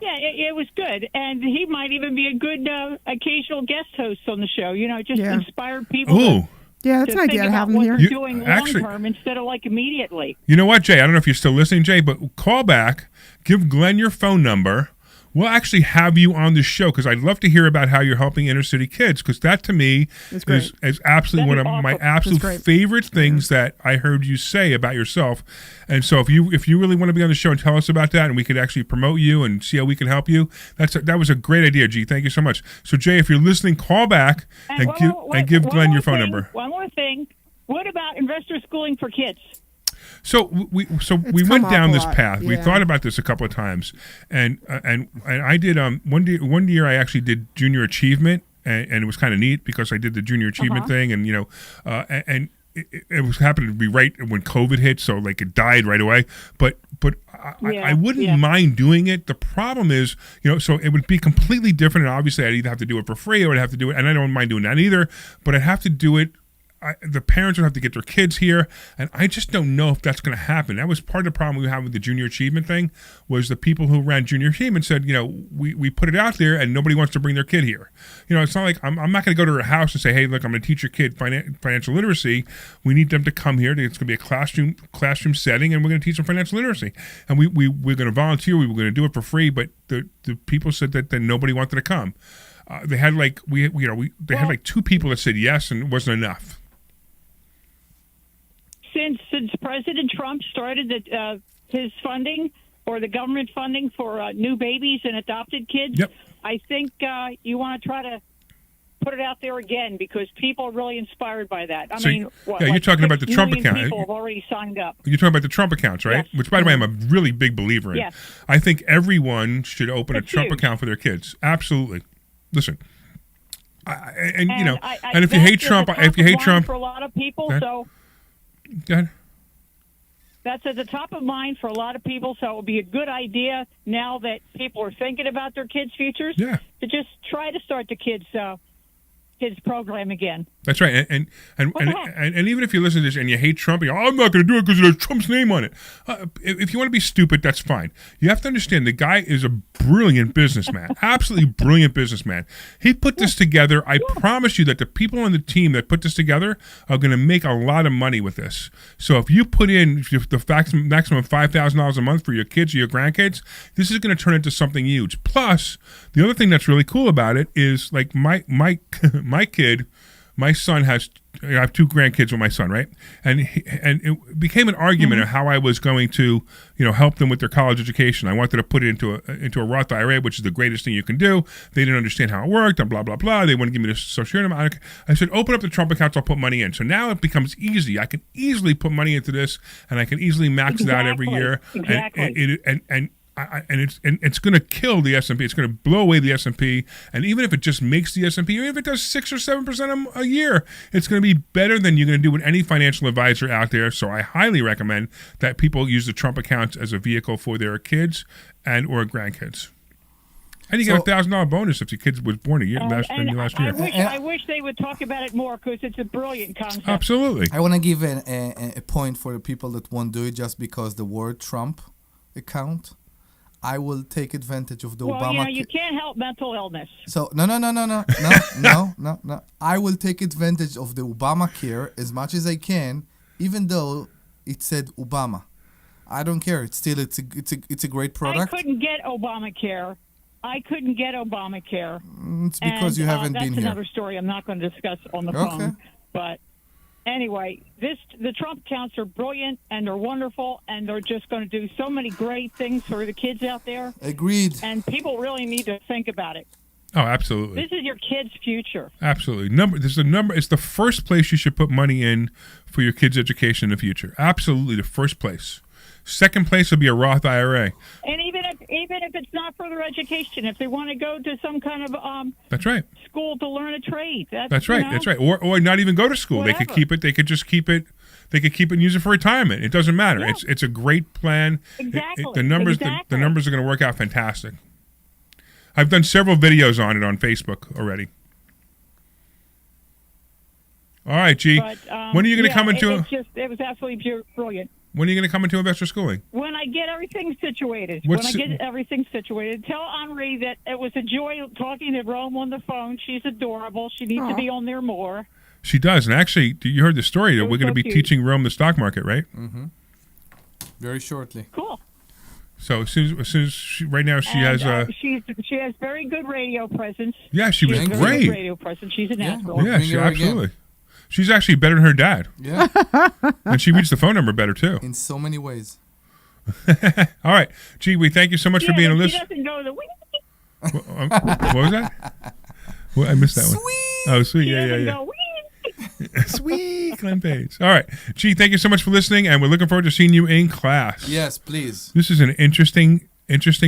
Yeah, it was good, and he might even be a good occasional guest host on the show. Just inspire people. Ooh. Yeah, that's an idea to have him here. Doing long term instead of immediately. You know what, Jay? I don't know if you're still listening, Jay, but call back, give Glenn your phone number. We'll actually have you on the show because I'd love to hear about how you're helping inner city kids, because that to me is absolutely one of my absolute favorite things that I heard you say about yourself. And so if you really want to be on the show and tell us about that, and we could actually promote you and see how we can help you, that was a great idea, G. Thank you so much. So Jay, if you're listening, call back and give Glenn your phone number. One more thing. What about investor schooling for kids? So we went down this path. We thought about this a couple of times, and I did one year I actually did junior achievement, and it was kind of neat because I did the junior achievement thing, and and it was happening to be right when COVID hit, so it died right away. But I wouldn't mind doing it. The problem is, so it would be completely different, and obviously I'd either have to do it for free or I'd have to do it, and I don't mind doing that either. But I'd have to do it the parents don't have to get their kids here, and I just don't know if that's going to happen. That was part of the problem we had with the junior achievement thing, was the people who ran junior achievement said, we put it out there and nobody wants to bring their kid here. It's not like I'm not going to go to her house and say, hey, look, I'm going to teach your kid financial literacy. We need them to come here. It's going to be a classroom setting, and we're going to teach them financial literacy. And we're going to volunteer. We were going to do it for free, but the people said that nobody wanted to come. They had like had like 2 people that said yes, and it wasn't enough. Since President Trump started his funding or the government funding for new babies and adopted kids, yep. I think you want to try to put it out there again because people are really inspired by that. You're talking about the Trump account. People have already signed up. You're talking about the Trump accounts, right? Yes. Which, by the way, I'm a really big believer in. Yes. I think everyone should open a Trump huge. account for their kids. Absolutely. Listen. And if that's you hate Trump, at the top of mind for a lot of people, Go ahead. That's at the top of mind for a lot of people. So it would be a good idea now that people are thinking about their kids' futures to just try to start the kids program again. That's right, and even if you listen to this and you hate Trump, I'm not going to do it because there's Trump's name on it. If you want to be stupid, that's fine. You have to understand the guy is a brilliant businessman, absolutely brilliant businessman. He put this together. I promise you that the people on the team that put this together are going to make a lot of money with this. So if you put in the maximum $5,000 a month for your kids or your grandkids, this is going to turn into something huge. Plus, the other thing that's really cool about it is like my kid. My son I have 2 grandkids with my son, right? And it became an argument of how I was going to, help them with their college education. I wanted to put it into a Roth IRA, which is the greatest thing you can do. They didn't understand how it worked, and blah blah blah. They wouldn't give me the Social Security number. I said, open up the Trump accounts. I'll put money in. So now it becomes easy. I can easily put money into this, and I can easily max it out every year. Exactly. And it's going to kill the S&P. It's going to blow away the S&P. And even if it just makes the S&P, even if it does 6 or 7% a year, it's going to be better than you're going to do with any financial advisor out there. So I highly recommend that people use the Trump accounts as a vehicle for their kids and or grandkids. And you get a $1,000 bonus if your kid was born last year. I wish they would talk about it more because it's a brilliant concept. Absolutely. I want to give a point for the people that won't do it just because the word Trump account. I will take advantage of the Obama. You can't help mental illness. So no. I will take advantage of the Obamacare as much as I can, even though it said Obama. I don't care. It's a great product. I couldn't get Obamacare. It's because you haven't been here. That's another story I'm not going to discuss on the phone. But anyway, the Trump accounts are brilliant and they're wonderful and they're just going to do so many great things for the kids out there. Agreed. And people really need to think about it. Oh, absolutely. This is your kid's future. Absolutely. It's the first place you should put money in for your kids' education in the future. Absolutely, the first place. Second place would be a Roth IRA. And even if it's not for their education, if they want to go to some kind of that's right, school to learn a trade, that's right. That's right. Or not even go to school. Whatever. They could keep it. They could just keep it. They could keep it and use it for retirement. It doesn't matter. Yeah. It's a great plan. Exactly. The numbers are going to work out fantastic. I've done several videos on it on Facebook already. All right, G. But, when are you going to come into? It was absolutely brilliant. When are you going to come into investor schooling? When I get everything situated. Tell Omri that it was a joy talking to Rome on the phone. She's adorable. She needs to be on there more. She does. And actually, you heard the story that we're going to be teaching Rome the stock market, right? Mm-hmm. Very shortly. Cool. So as soon as she has very good radio presence. Yeah, she was great. Good radio presence. She's a natural. Yeah, she absolutely. Again. She's actually better than her dad. Yeah. And she reads the phone number better, too. In so many ways. All right. Gee, we thank you so much for being on this. She doesn't go the what was that? Well, I missed that one. Sweet. Oh, sweet. Yeah. Sweet. Glenn Page. All right. Gee, thank you so much for listening, and we're looking forward to seeing you in class. Yes, please. This is an interesting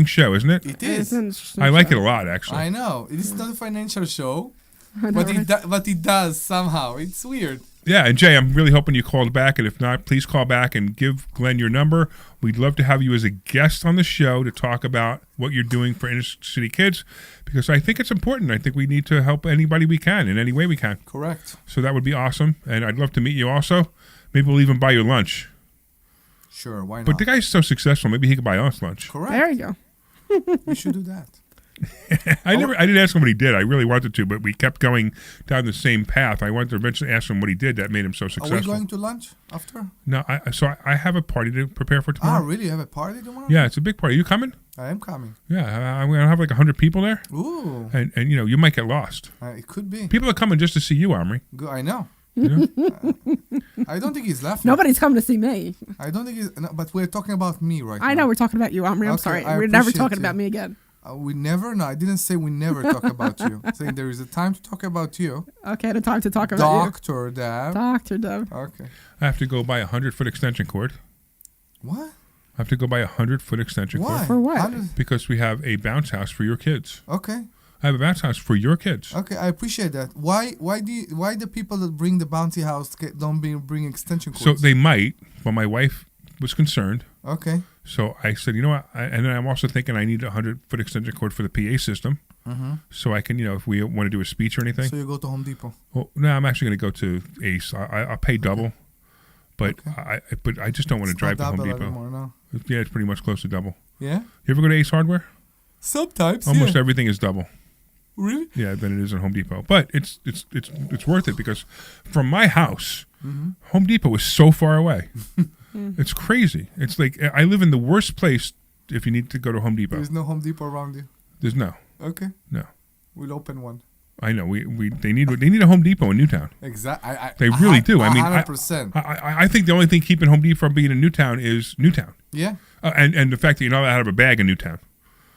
show, isn't it? It is. I like it a lot, actually. I know. It is not a financial show. But it does somehow. It's weird. Yeah, and Jay, I'm really hoping you called back, and if not, please call back and give Glenn your number. We'd love to have you as a guest on the show to talk about what you're doing for inner city kids, because I think it's important. I think we need to help anybody we can in any way we can. Correct. So that would be awesome, and I'd love to meet you also. Maybe we'll even buy you lunch. Sure, why not? But the guy's so successful, maybe he could buy us lunch. Correct. There you go. We should do that. I didn't ask him what he did. I really wanted to, but we kept going down the same path. I wanted to eventually ask him what he did that made him so successful. Are we going to lunch after? No, I have a party to prepare for tomorrow. Ah, really? You have a party tomorrow? Yeah, it's a big party. You coming? I am coming. Yeah, I'm going to have like 100 people there. Ooh. And you might get lost. It could be. People are coming just to see you, Omri. I know. I don't think he's laughing. Nobody's coming to see me. I don't think he's. No, but we're talking about me right now. I know we're talking about you, Omri. I'm sorry. We're never talking about me again. We never. No, I didn't say we never talk about you. I'm saying there is a time to talk about you. Okay, the time to talk about Dr. Dab. Dr. Dab. Okay. I have to go buy a 100-foot extension cord. What? I have to go buy a 100-foot extension cord. Why? For what? Because we have a bounce house for your kids. Okay. I have a bounce house for your kids. Okay, I appreciate that. Why the people that bring the bouncy house don't bring extension cords? So they might, but my wife was concerned. Okay. So I said, you know what? And then I'm also thinking I need a 100-foot extension cord for the PA system. Mm-hmm. So I can, if we want to do a speech or anything. So you go to Home Depot? Well, no, I'm actually going to go to Ace. I'll pay double, but I just don't want to drive to Home Depot. Anymore, no? Yeah, it's pretty much close to double. Yeah? You ever go to Ace Hardware? Sometimes, Almost everything is double. Really? Yeah, than it is at Home Depot. But it's worth it because from my house, Home Depot is so far away. It's crazy. It's like I live in the worst place if you need to go to Home Depot. There's no Home Depot around you? There's no. Okay. No. We'll open one. I know. They need a Home Depot in Newtown. Exactly. They really do. I mean, 100%. I think the only thing keeping Home Depot from being in Newtown is Newtown. Yeah. And the fact that you're not allowed to have a bag in Newtown.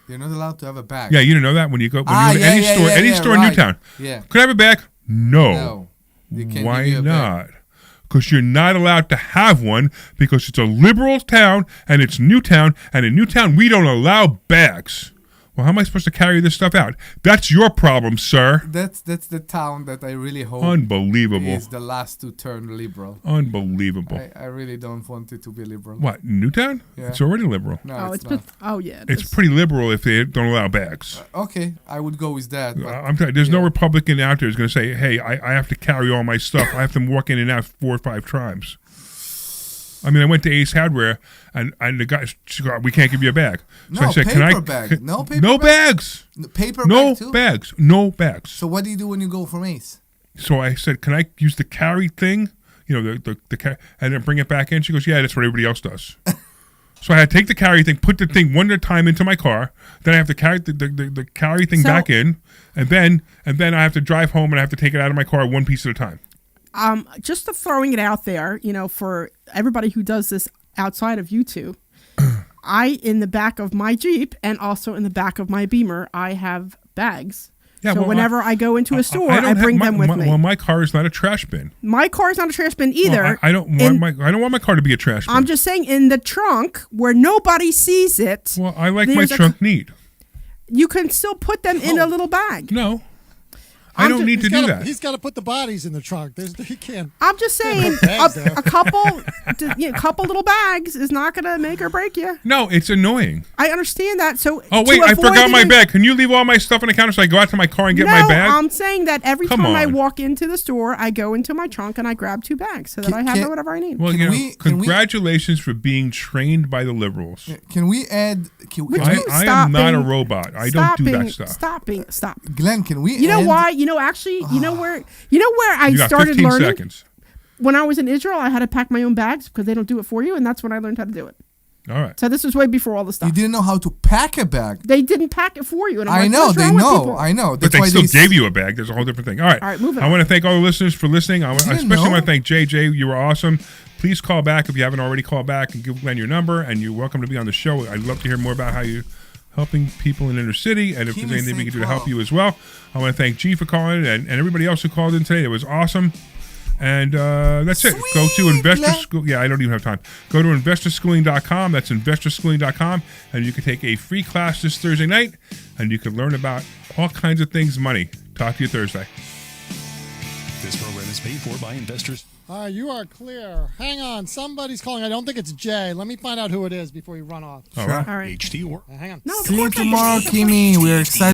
You're not allowed to have a bag. Yeah, you didn't know that when you go to any store in right. Newtown. Yeah. Could I have a bag? No. No. You can't Why give you a not? bag. Because you're not allowed to have one because it's a liberal town and it's Newtown, and in Newtown we don't allow bags. Well, how am I supposed to carry this stuff out? That's your problem, sir. That's the town that I really hope Unbelievable. is the last to turn liberal. Unbelievable. I really don't want it to be liberal. What, Newtown? Yeah. It's already liberal. No, it's not. It's pretty liberal if they don't allow bags. Okay, I would go with that. But I'm telling you, there's no Republican out there who's going to say, hey, I have to carry all my stuff. I have to walk in and out 4 or 5 times. I mean, I went to Ace Hardware, and the guy, we can't give you a bag. So no, I said, paper bag. No paper no bag? bags. Paper no bag too? bags. No bags. So what do you do when you go from Ace? So I said, can I use the carry thing? The and then bring it back in? She goes, yeah, that's what everybody else does. So I had to take the carry thing, put the thing one at a time into my car. Then I have to carry the carry thing back in. And then I have to drive home and I have to take it out of my car one piece at a time. Just throwing it out there, for everybody who does this outside of YouTube, in the back of my Jeep and also in the back of my Beamer, I have bags. Yeah, so whenever I go into a store, I bring them with me. Well, my car is not a trash bin. My car is not a trash bin either. Well, I don't want my car to be a trash bin. I'm just saying in the trunk where nobody sees it. Well, I like my trunk neat. You can still put them in a little bag. No. I don't need to do that. He's got to put the bodies in the trunk. He can't. I'm just saying, a couple little bags is not going to make or break you. No, it's annoying. I understand that. So, oh wait, I forgot my bag. Can you leave all my stuff on the counter so I go out to my car and get my bag? I'm saying that every time I walk into the store, I go into my trunk and I grab 2 bags so that I have whatever I need. Well, congratulations for being trained by the liberals. Can we add? I am not a robot. I don't do that stuff. Stop. Glenn, can we? You know why? You know where I started 15 learning? Seconds. When I was in Israel, I had to pack my own bags because they don't do it for you, and that's when I learned how to do it. All right. So this was way before all the stuff. You didn't know how to pack a bag. They didn't pack it for you. And I know. They know. I know. But they still gave you a bag. There's a whole different thing. All right. Moving on. I want to thank all the listeners for listening. I especially want to thank JJ. You were awesome. Please call back if you haven't already called back and give Glenn your number. And you're welcome to be on the show. I'd love to hear more about how you helping people in inner city, and if there's anything we can do to help you as well. I want to thank G for calling and everybody else who called in today. It was awesome. And that's it. Go to Investor School. Yeah, I don't even have time. Go to investorschooling.com. That's investorschooling.com. And you can take a free class this Thursday night, and you can learn about all kinds of things money. Talk to you Thursday. This program is paid for by investors. You are clear. Hang on. Somebody's calling. I don't think it's Jay. Let me find out who it is before you run off. All right. HT or Hang on. No, See you tomorrow, Kimmy. We're excited.